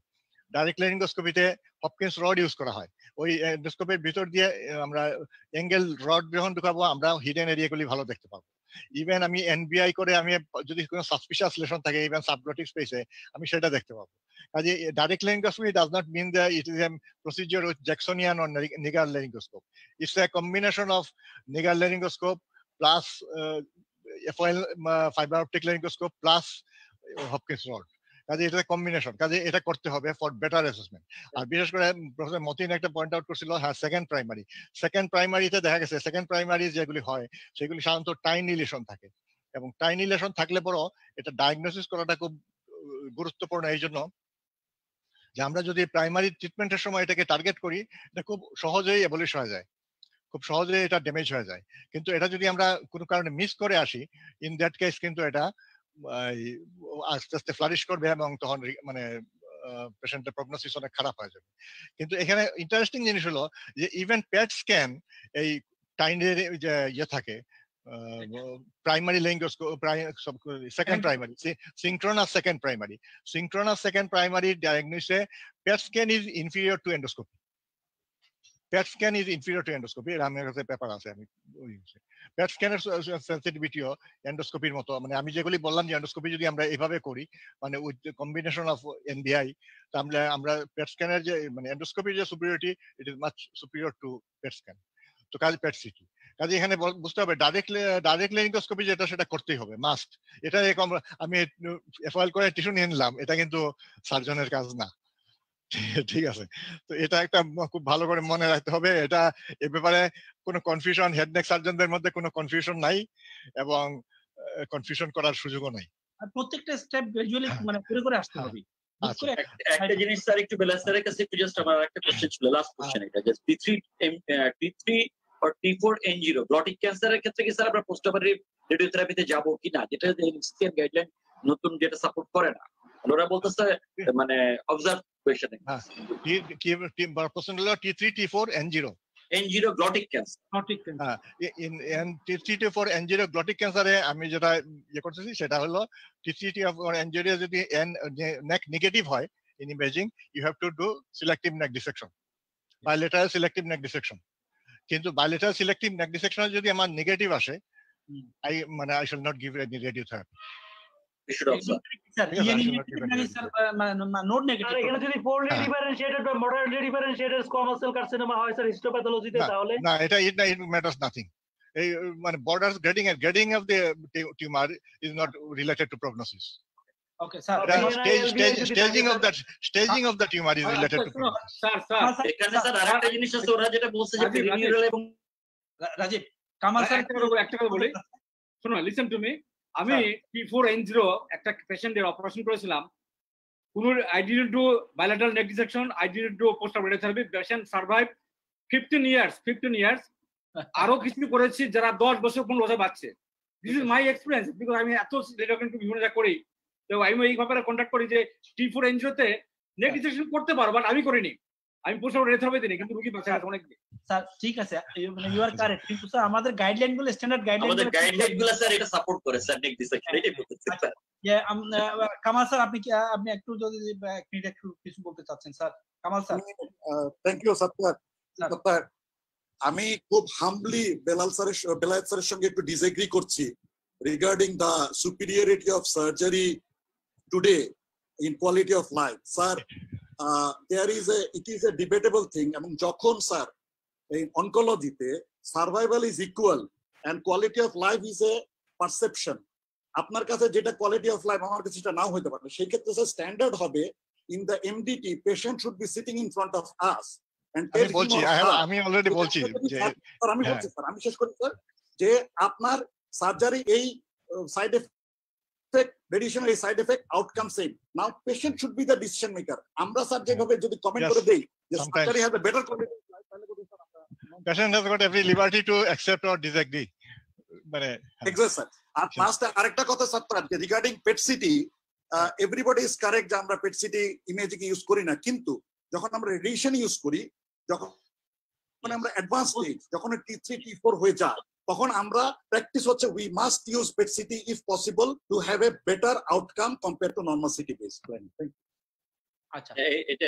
ডাইরেক্ট ল্যারিঙ্গোস্কোপিতে হপকিন্স রড ইউজ করা হয়, ওই এন্ডোস্কোপের ভিতর দিয়ে আমরা অ্যাঙ্গেল রড যখন ঢুকাবো আমরা হিডেন এরিয়াগুলি ভালো দেখতে পাবো। ইভেন আমি এনবিআই করে আমি যদি কোনো সাসপিশিয়াস লেশন থাকে ইভেন সাবগ্লটিক স্পেসে আমি সেটা দেখতে পাবো। কাজে direct laryngoscopy does not mean that it is a procedure with Jacksonian or নিগার laryngoscope, it's a combination of নিগার laryngoscope plus FOL fibre optic laryngoscope plus Hopkins rod. কাজে এটা কম্বিনেশন, কাজে এটা করতে হবে ফর বেটার অ্যাসেসমেন্ট। আর বিশেষ করে প্রফেসর মতিন একটা পয়েন্ট আউট করছিল, হ্যাঁ সেকেন্ড প্রাইমারিতে দেখা গেছে সেকেন্ড প্রাইমারি যেগুলি হয় সেগুলি সাধারণত টাইনি লেশন থাকে, এবং টাইনি লেশন থাকলে পরও এটা ডায়াগনোসিস করাটা খুব গুরুত্বপূর্ণ। এই জন্য যে আমরা যদি প্রাইমারি ট্রিটমেন্টের সময় এটাকে টার্গেট করি, এটা খুব সহজেই অ্যাবলিশ হয়ে যায়, খুব সহজেই এটা ড্যামেজ হয়ে যায়। কিন্তু এটা যদি আমরা কোনো কারণে মিস করে আসি, ইন দ্যাট কেস কিন্তু এটা আস্তে আস্তে ফ্লারিশ করবে এবং তখন মানে পেশেন্টের প্রগনোসিস অনেক খারাপ হয়ে যাবে। কিন্তু এখানে ইন্টারেস্টিং জিনিস হলো যে ইভেন পেট স্ক্যান এই টাইনের যে ইয়ে থাকে primary laryngoscopy, second primary, synchronous second primary. Synchronous second primary diagnosis, PET scan is inferior to endoscopy. PET scan is inferior to endoscopy. আমার কাছে পেপার আছে, আমি PET scan এর সেনসিটিভিটিও এন্ডোস্কোপির মতো, মানে আমি যেগুলি বললাম যে এন্ডোস্কোপি যদি আমরা এভাবে করি, মানে উইথ কম্বিনেশন অফ এনবিআই, তাহলে আমরা PET স্ক্যানের যে মানে এন্ডোস্কোপির যে superiority, it is much superior two PET scan. তো কাজে PET CT, কাজে এখানে বুঝতে হবে ডাইরেক্ট লেরিঙ্গোস্কোপি যেটা সেটা করতেই হবে, মাস্ট। এটা আমি এফআইএল করে টিস্যু নিয়ে নিলাম, এটা কিন্তু সার্জনের কাজ না। ঠিক আছে, তো এটা একটা খুব ভালো করে মনে রাখতে হবে। এটা এ ব্যাপারে কোনো কনফিউশন, হেড নেক সার্জনদের মধ্যে কোনো কনফিউশন নাই এবং কনফিউশন করার সুযোগও নাই। প্রত্যেকটা স্টেপ গ্রাজুয়ালি মানে করে আসতে হবে। একটা জিনিস স্যার, একটু বেলা স্যারের কাছে একটু জাস্ট আমার একটা কোশ্চেন ছিল, লাস্ট কোশ্চেন এটা, just T3 or T4 N0 ব্লটিক ক্যান্সারের ক্ষেত্রে কি স্যার আমরা পোস্ট অপারেটিভ রেডিওথেরাপিতে যাব কিনা, যেটা এনসিসিএন গাইডলাইন নতুন যেটা সাপোর্ট করে না, ওরা বলতেছে মানে অবজার্ভ কোয়েশ্চেন কি প্রশ্ন হলো T3 T4 N0 গ্লটিক cancer. in T3 T4 N0 গ্লটিক ক্যান্সারে আমি যেটা ইয়ে করতেছি সেটা হলো T3 T4 N0 যদি নেক নেগেটিভ হয় in imaging, you have to do selective neck dissection, bilateral selective neck dissection. কিন্তু bilateral selective neck dissection যদি আমার নেগেটিভ আসে, I shall not give any radiotherapy. না, এটা it matters nothing. মানে borders grading of the tumor is not related to prognosis. Okay, sir. Staging of the tumor is related to prognosis. এখানে sir আরেকটা জিনিস আছে, ওরা যেটা বলছে যে পেরিনিউরাল এবং রাজীব কামাল স্যার একটা কথা বলি, শোনো, লিসেন টু মি। আমি T4 N0 একটা পেশেন্টের অপারেশন করেছিলাম, কোন I didn't do bilateral neck dissection, I didn't do post operative therapy, patient survive 15 years. আরো কিছু করেছি যারা 10 বছর 15 বছর বাঁচছে। This is my experience, because আমি এত রেডিওগ্রাফি বিভিন্ন জায়গা করি, তো আমি এই ব্যাপারে কন্ট্যাক্ট করি যে T4 N0 তে নেক ডিসেকশন করতে পারো, বাট আমি করিনি। আমি পোস্ট অপারেটিভ থেরাপি দিই, কিন্তু রোগী বাঁচা আছে অনেক। স্যার ঠিক আছে, মানে ইউ আর কারেক্ট, কিন্তু স্যার আমাদের গাইডলাইন গুলো স্ট্যান্ডার্ড গাইডলাইন গুলো স্যার এটা সাপোর্ট করে স্যার নেক ডিসেকশন, এটাই বলতেছি স্যার। কামাল স্যার আপনি একটু যদি একটু কিছু বলতে চাচ্ছেন sir? Kamal sir. Thank you Sattar. আমি খুব হাম্বলি বেলায়েত স্যারের সঙ্গে একটু ডিসএগ্রি করছি regarding the superiority of surgery today in quality of life. Sir, it is a debatable thing, এবং যখন স্যার এই অনকোলজিতে survival is equal and quality of life is a perception, আপনার কাছে যেটা কোয়ালিটি অফ লাইফ আমার কাছে সেটা নাও হতে পারে, সেই ক্ষেত্রে স্যার স্ট্যান্ডার্ড হবে in the MDT patient should be sitting in front of us and আমি অলরেডি বলছি যে আমি বলছি স্যার, আমি শেষ করি স্যার, যে আপনার সার্জারি এই সাইড রেডিয়েশন এই side effect outcome same, now patient should B the decision maker. আমরা স্যার যেভাবে যদি কমেন্ট করে দেই যে surgery has a better quality of life, তাহলে বলতে স্যার আমরা patient has got every liberty to accept or disagree, মানে এক্স্যাক্ট স্যার। আর লাস্ট আরেকটা কথা sir, regarding PET CT, everybody is correct যে আমরা পেট সিটি ইমেজিং ইউজ করি না, কিন্তু যখন আমরা রেডিয়েশন ইউজ করি, যখন আমরা অ্যাডভান্স স্টেজ, যখন T3 T4 হয়ে যায়, তখন আমরা প্র্যাকটিস হচ্ছে we must use PET CT if possible to have a better outcome compare to normal CT base plan. আচ্ছা, এটা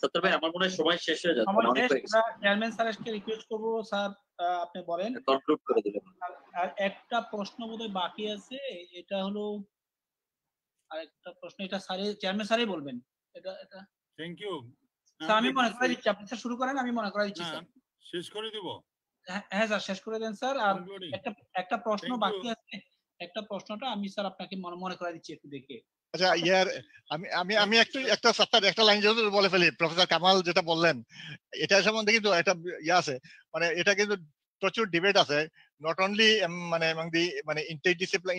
সত্তর ভাই, আমার মনে হয় সময় শেষ হয়ে যাচ্ছে, অনেক হয়ে গেছে। চেয়ারম্যান স্যারকে রিকোয়েস্ট করব, স্যার আপনি বলেন, কনক্লুড করে দিলেন। আর একটা প্রশ্ন বোধহয় বাকি আছে, এটা হলো আরেকটা প্রশ্ন, এটা চেয়ারম্যান স্যারই বলবেন। এটা থ্যাংক ইউ স্যার, আমি মনে করাই দিচ্ছি, আপনি স্যার শুরু করেন, আমি মনে করাই দিচ্ছি স্যার। শেষ করে দিব? হ্যাঁ স্যার, শেষ করে দেন স্যার। আর একটা প্রশ্ন বাকি আছে, একটা প্রশ্নটা আমি স্যার আপনাকে মনে করাই দিচ্ছি একটু দেখে। আচ্ছা, আমি একটা সপ্তাহে একটা লাইন যদি বলে ফেলি, প্রফেসর কামাল যেটা বললেন এটা সম্বন্ধে কিন্তু একটা আছে, মানে এটা কিন্তু প্রচুর ডিবেট আছে, নট অনলি মানে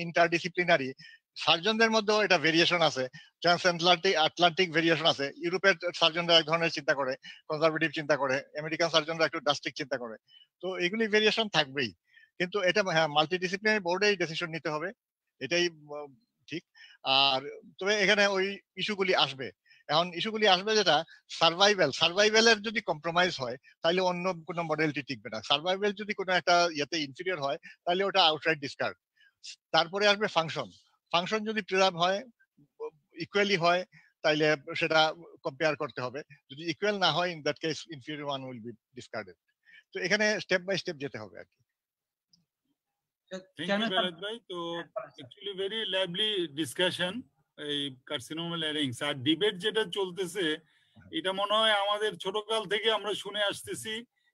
ইন্টারডিসিপ্লিনারি সার্জনদের মধ্যেও এটা ভেরিয়েশন আছে, ট্রান্স আটলান্টিক ভেরিয়েশন আছে। ইউরোপের সার্জনরা এক ধরনের চিন্তা করে, কনজারভেটিভ চিন্তা করে, আমেরিকান সার্জনরা একটু ড্রাস্টিক চিন্তা করে, তো এগুলি ভেরিয়েশন থাকবেই। কিন্তু এটা হ্যাঁ, মাল্টিডিসিপ্লিনারি বোর্ডেই ডিসিশন নিতে হবে, এটাই ঠিক। আর তবে এখানে ওই ইস্যুগুলি আসবে, এখন ইস্যুগুলি আসবে যেটা সার্ভাইভেলের যদি কম্প্রোমাইজ হয় তাহলে অন্য কোনো মডেলটি টিকবে না। সার্ভাইভেল যদি কোনো একটা ইয়েতে ইনফিরিয়র হয় তাহলে ওটা আউটরাইট ডিসকার্ড। তারপরে আসবে ফাংশন যদি প্রিজার্ভ হয়, ইকুয়ালি হয়, তাইলে সেটা কম্পেয়ার করতে হবে। যদি ইকুয়াল না হয়, in that case inferior one will be discarded. তো এখানে স্টেপ বাই স্টেপ যেতে হবে আর কি। Thank you, Bharat bhai. So actually very lively discussion এই কার্সিনোমা ল্যারিংস আর ডিবেট যেটা চলতেছে, এটা মনে হয় আমাদের ছোটকাল থেকে আমরা শুনে আসতেছি,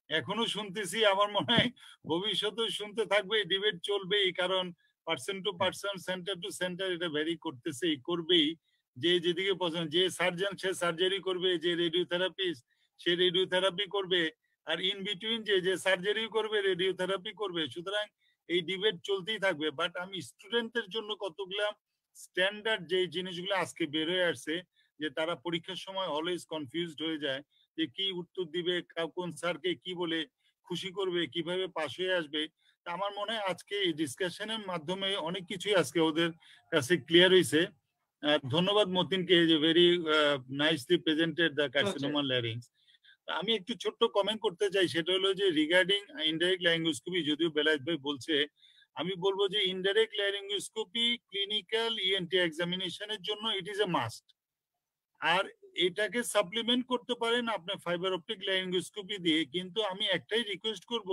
এখনো শুনতেছি, আমার মনে হয় ভবিষ্যতেও শুনতে থাকবে। ডিবেট চলবেই, কারণ person to person, centre to centre এটা ভ্যারি করতেছেই, করবেই। যে যেদিকে পছন্দ, যে সার্জন সে সার্জারি করবে, যে রেডিওথেরাপিস্ট সে রেডিওথেরাপি করবে, আর ইন বিটুইন যে সার্জারি করবে রেডিওথেরাপি করবে। সুতরাং এই ডিবেট চলতেই থাকবে। বাট আমি স্টুডেন্টদের জন্য কতগুলা স্ট্যান্ডার্ড যে জিনিসগুলো আজকে বের হয়ে আসছে, যে তারা পরীক্ষার সময় অলওয়েজ কনফিউজড হয়ে যায় যে কি উত্তর দিবে, কোন স্যারকে কি বলে খুশি করবে, কিভাবে পাশ হয়ে আসবে। তা আমার মনে হয় আজকে এই ডিসকাশনের মাধ্যমে অনেক কিছুই আজকে ওদের কাছে ক্লিয়ার হয়েছে। ধন্যবাদ মতিনকে, যে very nicely presented the carcinoma larynx. আমি একটু ছোট্ট কমেন্ট করতে চাই, সেটা হলো যে রিগার্ডিং ইনডাইরেক্ট ল্যারিঙ্গোস্কোপি, যদিও বেলায়েত ভাই বলছে, আমি বলবো যে ইনডাইরেক্ট ল্যারিঙ্গোস্কোপি ক্লিনিক্যাল ইএনটি এক্সামিনেশনের জন্য ইট ইজ এ মাস্ট। আর এটাকে সাপ্লিমেন্ট করতে পারেন আপনি ফাইবার অপটিক ল্যারিঙ্গোস্কোপি দিয়ে। কিন্তু আমি একটাই রিকোয়েস্ট করব,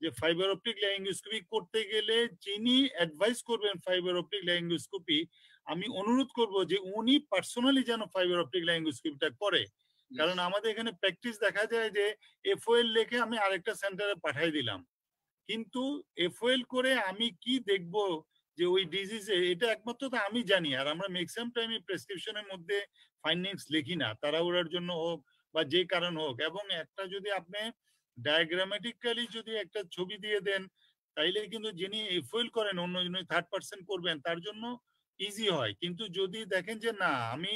যে ফাইবার অপটিক ল্যারিঙ্গোস্কোপি করতে গেলে যিনি অ্যাডভাইস করবেন ফাইবার অপটিক ল্যারিঙ্গোস্কোপি, আমি অনুরোধ করব যে উনি পার্সোনালি যেন ফাইবার অপটিক ল্যারিঙ্গোস্কোপিটা করে। কারণ আমাদের এখানে প্র্যাকটিস দেখা যায় যে এফওএল লিখে আমি আরেকটা সেন্টারে পাঠাই দিলাম, কিন্তু এফওএল করে আমি কি দেখব যে ওই ডিজিজে, এটা একমাত্র তো আমি জানি। আর আমরা ম্যাক্সিমাম টাইমে প্রেসক্রিপশনের মধ্যে ফাইন্ডিংস লিখি না, তাড়াহুড়ার জন্য হোক বা যে কারণ হোক। এবং একটা যদি আপনি ডায়াগ্রামেটিক্যালি যদি একটা ছবি দিয়ে দেন, তাইলে কিন্তু যিনি এফওএল করেন, অন্য যিনি থার্ড পার্সন করবেন, তার জন্য ইজি হয়। কিন্তু যদি দেখেন যে না আমি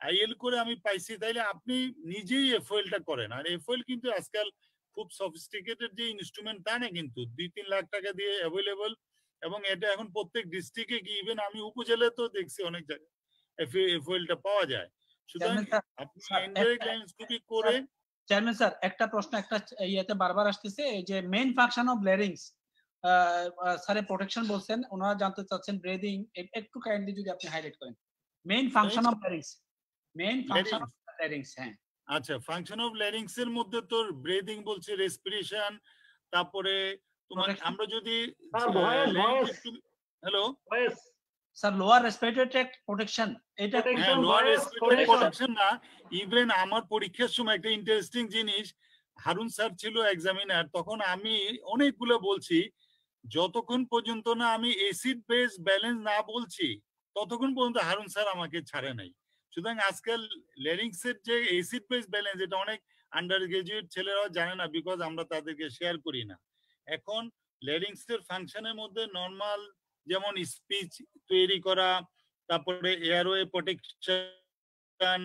আইএল করে আমি পাইছি, তাইলে আপনি নিজেই এফওএলটা করেন। আর এফওএল কিন্তু আজকাল খুব সফিস্টিকেটেড যে ইনস্ট্রুমেন্ট তা না, কিন্তু 2-3 লাখ টাকা দিয়ে অ্যাভেলেবল। এবং এটা এখন প্রত্যেক ডিস্ট্রিক্টে কি, ইভেন আমি উপজেলায় তো দেখছি অনেক জায়গায় এফওএলটা পাওয়া যায়। সুতরাং আপনি ইনডাইরেক্ট ল্যারিঙ্গোস্কোপি করে। চেয়ারম্যান স্যার, একটা প্রশ্ন একটা ইয়াতে বারবার আসতেছে, যে মেইন ফাংশন অফ ল্যারিংস, স্যারে প্রোটেকশন বলছেন, ওনারা জানতে চাচ্ছেন ব্রিদিং, একটু কাইন্ডলি যদি আপনি হাইলাইট করেন main function of larynx. Main function of larynx, হ্যাঁ আচ্ছা, ফাংশন অফ ল্যারিংস এর মধ্যে তো ব্রিদিং বলছে, রেসপিরেশন, তারপরে তোমার আমরা যদি hello sir lower respiratory tract protection, এটা লোয়ার রেসপিরেটরি প্রোটেকশন না। ইভেন আমার পরীক্ষার সময় একটা ইন্টারেস্টিং জিনিস, হারুন স্যার ছিল এক্সামিনার, তখন আমি অনেকগুলো বলছি, যতক্ষণ পর্যন্ত না আমি অ্যাসিড বেস ব্যালেন্স না বলছি ততক্ষণ পর্যন্ত হারুন স্যার আমাকে ছাড়ে নাই। সুতরাং আজকাল ল্যারিংস এর যে অ্যাসিড বেস ব্যালেন্স, এটা অনেক আন্ডার গ্রাজুয়েট ছেলেরাও জানে না, বিকজ আমরা তাদেরকে শেয়ার করি না। এখন ল্যারিংস এর ফাংশনের মধ্যে নরমাল যেমন স্পিচ তৈরি করা, তারপরে এয়ারওয়ে প্রোটেকশন,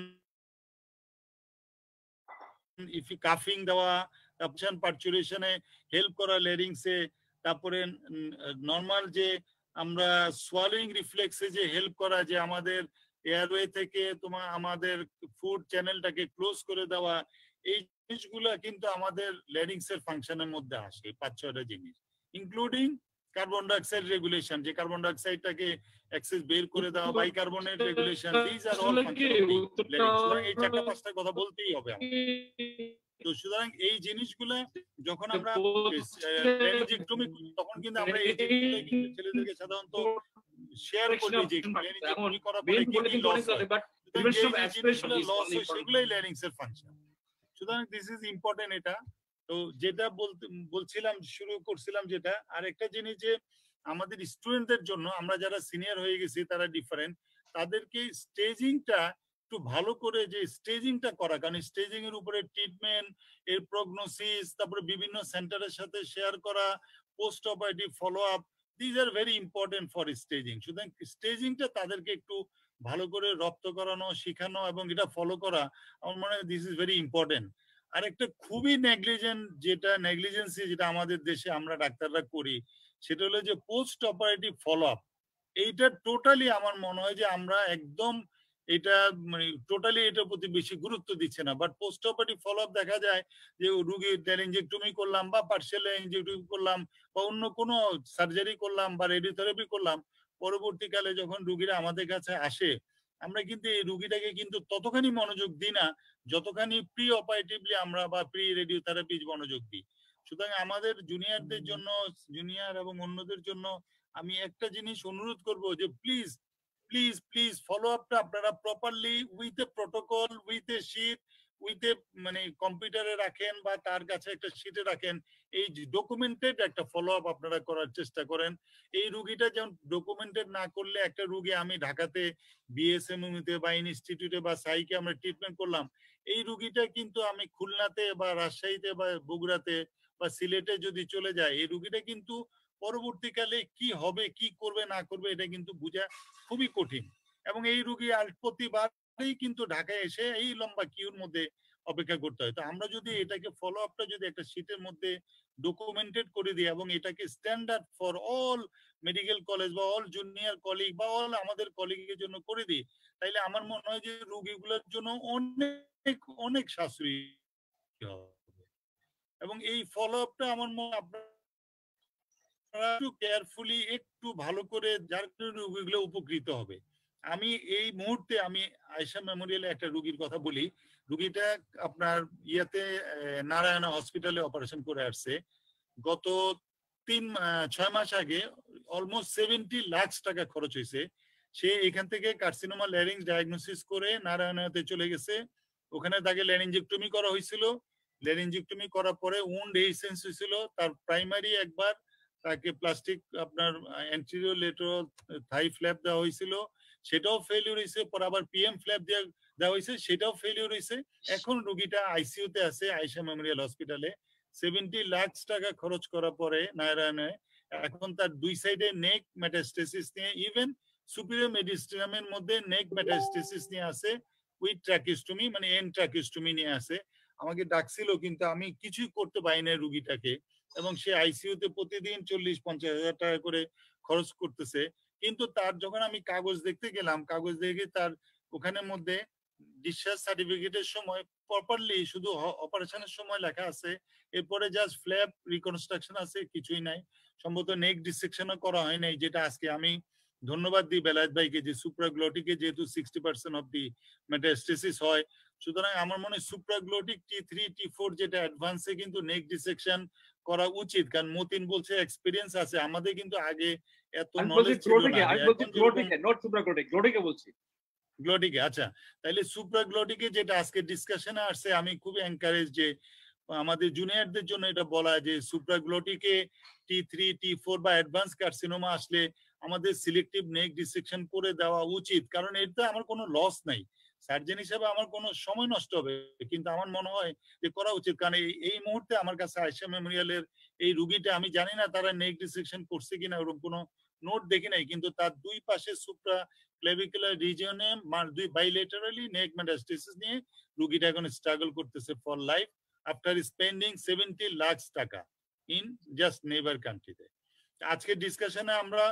কাফিং দেওয়া, তারপরে পার্চুরেশনে হেল্প করা ল্যারিংসে, তারপরে নরমাল যে আমরা সোয়ালোইং রিফ্লেক্সে যে হেল্প করা, যে আমাদের এয়ারওয়ে থেকে আমাদের ফুড চ্যানেলটাকে ক্লোজ করে দেওয়া, এই জিনিসগুলো কিন্তু আমাদের ল্যারিংস এর ফাংশনের মধ্যে আসে, 5-6টা জিনিস, ইনক্লুডিং কার্বন ডাইঅক্সাইড রেগুলেশন, যে কার্বন ডাইঅক্সাইডটাকে এক্সেস বের করে দেওয়া, bicarbonate regulation, this are all function. এই 4-5টা কথা বলতেই হবে আমাদের। তো সুতরাং এই জিনিসগুলা যখন আমরা ল্যারিঞ্জেক্টমি করি, তখন কিন্তু আমরা এই জিনিসগুলো ছেলেদেরকে সাধারণত শেয়ার করি, যে ল্যারিঞ্জেক্টমি করার পরে কি কি লস হয়, লস হয়, সেগুলাই ল্যারিংস এর ফাংশন। সুতরাং দিস ইজ ইম্পর্টেন্ট এটা। তো যেটা বলছিলাম, শুরু করছিলাম যেটা, আর একটা জিনিস যে আমাদের স্টুডেন্টদের জন্য, আমরা যারা সিনিয়র হয়ে গেছি তারা ডিফারেন্ট, তাদেরকে স্টেজিংটা একটু ভালো করে যে স্টেজিংটা করা, কারণ স্টেজিং এর উপরে ট্রিটমেন্ট, এর প্রগনোসিস, তারপরে বিভিন্ন সেন্টারের সাথে শেয়ার করা, post operative follow up, this are very important for staging. সুতরাং স্টেজিংটা তাদেরকে একটু ভালো করে রপ্ত করানো, শেখানো এবং এটা ফলো করা, আমার মনে হয় দিস ইজ ভেরি ইম্পর্টেন্ট। আর একটা খুবই নেগলিজেন্সি যেটা আমাদের দেশে আমরা ডাক্তাররা করি, সেটা হলো যে পোস্ট অপারেটিভ ফলো আপ। এইটা টোটালি আমার মনে হয় যে আমরা একদম এটা মানে টোটালি এটার প্রতি বেশি গুরুত্ব দিচ্ছে না। But post operative follow up দেখা যায় যে রুগীর ল্যারিঞ্জেক্টমি করলাম বা পার্সিয়াল ল্যারিঞ্জেক্টমি করলাম বা অন্য কোনো সার্জারি করলাম বা রেডিওথেরাপি করলাম, পরবর্তীকালে যখন রুগীরা আমাদের কাছে আসে আমরা কিন্তু এই রুগীটাকে কিন্তু ততখানি মনোযোগ দিই না যতখানি প্রি অপারেটিভলি আমরা বা প্রি রেডিওথেরাপি মনোযোগ দিই। সুতরাং আমাদের জুনিয়রদের জন্য, জুনিয়র এবং অন্যদের জন্য আমি একটা জিনিস অনুরোধ করব যে প্লিজ প্লিজ প্লিজ ফলো আপটা আপনারা properly with a protocol, with a sheet, with a মানে কম্পিউটারে রাখেন বা তার কাছে একটা শীটে রাখেন। এই ডকুমেন্টেড একটা ফলো আপ আপনারা করার চেষ্টা করেন। এই রুগীটা যেমন ডকুমেন্টেড না করলে একটা রুগী আমি ঢাকাতে বিএসএমইতে বা ইনস্টিটিউটে বা সাইকে আমরা ট্রিটমেন্ট করলাম, এই রুগীটা কিন্তু আমি খুলনাতে বা রাজশাহীতে বা বগুড়াতে বা সিলেটে যদি চলে যায়, এই রুগীটা কিন্তু পরবর্তীকালে কি হবে কি করবে না করবে এটা কিন্তু বোঝা খুবই কঠিন। এবং এই রুগী আর প্রতিবারই কিন্তু ঢাকায় এসে এই লম্বা কিউর মধ্যে অপেক্ষা করতে হয়। তো আমরা যদি এটাকে ফলো আপটা যদি একটা শীটের মধ্যে ডকুমেন্টেড করে দিই এবং এটাকে standard for all medical college বা অল জুনিয়র কলিগ বা অল আমাদের কলিগের জন্য করে দিই, তাইলে আমার মনে হয় যে রুগীগুলোর জন্য অনেক অনেক সাশ্রয়ী হবে। এবং এই ফলো আপটা আমার মনে আপনারা একটু কেয়ারফুলি একটু ভালো করে যার কারণে রোগীগুলো উপকৃত হবে। আমি এই মুহূর্তে আমি আয়েশা মেমোরিয়ালে একটা রুগীর কথা বলি। রুগীটা আপনার ইয়াতে নারায়ণা হসপিটালে অপারেশন করে আসছে। গত 6 মাস আগে অলমোস্ট 70 লাখ টাকা খরচ হয়েছে। সে এখান থেকে কার্সিনোমা ল্যারিংস ডায়াগনোসিস করে নারায়ণাতে চলে গেছে। ওখানে তাকে ল্যারিঞ্জেক্টমি করা হয়েছিল। ল্যারিঞ্জেক্টমি করার পরে উন্ড এইসেন্স হয়েছিল। তার প্রাইমারি একবার তাকে প্লাস্টিক আপনার অ্যান্টেরিয়র লেটারাল থাই ফ্ল্যাপ দেওয়া হয়েছিল, সেটাও ফেলিওর হয়েছে। পরে আবার পিএম ফ্ল্যাপ দেওয়া হয়েছে, সেটাও ফেলিওর হয়েছে। এখন রুগীটা আইসিইউতে আছে আয়েশা মেমোরিয়াল হসপিটালে। 70 লাখ টাকা খরচ করার পরে নারায়ণে এখন তার দুই সাইডে নেক মেটাস্টেসিস নিয়ে, ইভেন সুপিরিয়র মেডিস্ট্রিয়ামের মধ্যে নেক মেটাস্টেসিস নিয়ে আছে উইথ ট্রাকিস্টমি মানে এন ট্রাকিস্টমি নিয়ে আছে। আমাকে ডাকছিল কিন্তু আমি কিছুই করতে পারি না রুগীটাকে। এবং সে আইসিইউতে প্রতিদিন 40-50 হাজার টাকা করে খরচ করতেছে। কিন্তু তার যখন আমি কাগজ দেখতে গেলাম, কাগজ দেখে তার ওখানে মধ্যে ডিসচার্জ সার্টিফিকেটের সময় প্রপারলি শুধু অপারেশনের সময় লেখা আছে, এরপরে জাস্ট ফ্ল্যাপ রিকনস্ট্রাকশন আছে, কিছুই নাই। সম্ভবত নেক ডিসেকশনও করা হয় নাই, যেটা আজকে আমি ধন্যবাদ দিই বেলায়েত ভাইকে যে সুপ্রাগ্লোটিকে যেহেতু 60% অফ দি মেটাস্টেসিস হয়, সুতরাং আমার মনে হয় সুপ্রাগ্লোটিক T3 T4 যেটা অ্যাডভান্সে কিন্তু নেক ডিসেকশন করা উচিত। কারণ মতিন বলছে এক্সপেরিয়েন্স আছে, আমাদের কিন্তু আগে এত নলেজ ছিল না। গ্লোটিকে আচ্ছা, তাইলে সুপ্রাগ্লোটিকে যেটা আজকে ডিসকাশনে আসছে, আমি খুব এনকারেজ যে আমাদের জুনিয়রদের জন্য এটা বলা যে সুপ্রাগ্লোটিকে T3 T4 বা অ্যাডভান্স কার্সিনোমা আসলে আমাদের সিলেক্টিভ নেক ডিসেকশন করে দেওয়া উচিত। কারণ এতে আমার কোনো লস নাই, সার্জন হিসেবে আমার কোনো সময় নষ্ট হবে, কিন্তু আমার মনে হয় যে করা উচিত। কারণ এই মুহূর্তে আমার কাছে আয়েশা মেমোরিয়ালের এই রুগীটা, আমি জানি না তারা নেক ডিসেকশন করছে কিনা, ওরকম কোনো নোট দেখি নাই, কিন্তু তার দুই পাশে সুপ্রা ক্লেভিকুলার রিজিয়নে দুই বাইলেটারালি নেক মেটাস্টেসিস নিয়ে রুগীটা এখন স্ট্রাগল করতেছে for life after spending 70 lakh টাকা ইন জাস্ট নেইবার কান্ট্রিতে। আজকে ডিসকাশনে আমরা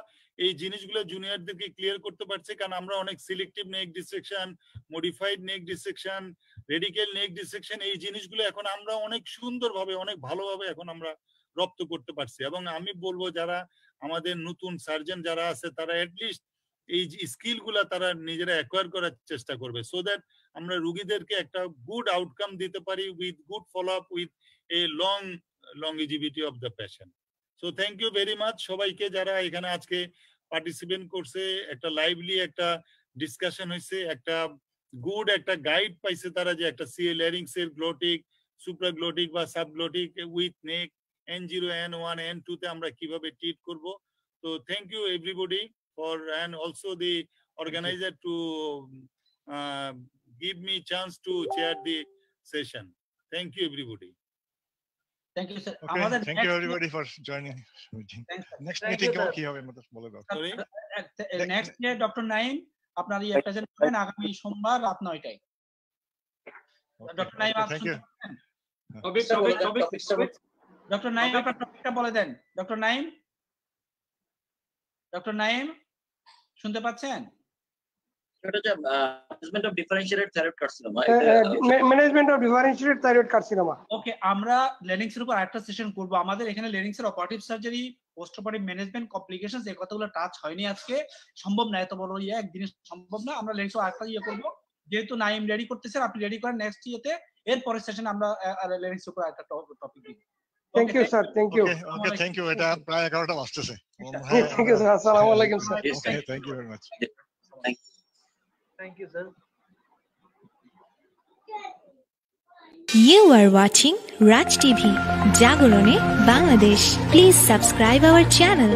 এই জিনিসগুলো জুনিয়রদেরকে ক্লিয়ার করতে পারছি, কারণ আমরা অনেক সিলেক্টিভ নেক ডিসেকশন, মডিফাইড নেক ডিসেকশন, রেডিক্যাল নেক ডিসেকশন, এই জিনিসগুলো এখন আমরা অনেক সুন্দরভাবে অনেক ভালোভাবে এখন আমরা রপ্ত করতে পারছি। এবং আমি বলবো যারা আমাদের নতুন সার্জন যারা আছে তারা অ্যাটলিস্ট এই স্কিল গুলা তারা নিজেরা অ্যাকোয়ার করার চেষ্টা করবে, সো দ্যাট আমরা রুগীদেরকে একটা গুড আউটকাম দিতে পারি with good follow up with a long longevity of the patient. So thank you very much সবাইকে যারা এখানে আজকে পার্টিসিপেট করছে। একটা লাইভলি একটা ডিসকাশন হয়েছে, একটা গুড একটা গাইড পাইছে তারা যে একটা সিএ ল্যারিংস এর গ্লোটিক, সুপ্রাগ্লোটিক বা subglottic with neck N0 N1 N2 তে আমরা কিভাবে ট্রিট করব। তো thank you everybody for and also the organizer to give me chance to chair the session. Thank you everybody. Thank you sir. Okay, thank you everybody for joining. Next meeting কি হবে আমাদের বলে দাও। Next day doctor Naim আপনার এই present করবেন আগামী সোমবার রাত 9টায়। ডক্টর নাইম আপনি ডক্টর নাইম আপনার টপিকটা বলে দেন। ডক্টর নাইম শুনতে পাচ্ছেন? এটা যে management of differentiated thyroid carcinoma management of differentiated thyroid carcinoma. Okay, আমরা লেনিংস এর উপর আরেকটা সেশন করব। আমাদের এখানে লেনিংস এর operative surgery, post operative management, complications এই কথাগুলো টাচ হয়নি আজকে, সম্ভব না, এত বড় একদিনে সম্ভব না। আমরা লেনিংস এর আরেকটা করব, যেহেতু নাইম রেডি করতেছেন, আপনি রেডি করেন নেক্সট ইয়েতে, এর পরের সেশনে আমরা লেনিংস এর উপর আরেকটা টপিক দিব। Thank you sir, thank you. Okay, thank you. এটা প্রায় 11টা বাজতেছে। থ্যাংক ইউ স্যার, আসসালামু আলাইকুম sir. Okay, thank you very much. Thank you sir. You are watching Raj TV, Jagorone, Bangladesh. Please subscribe our channel.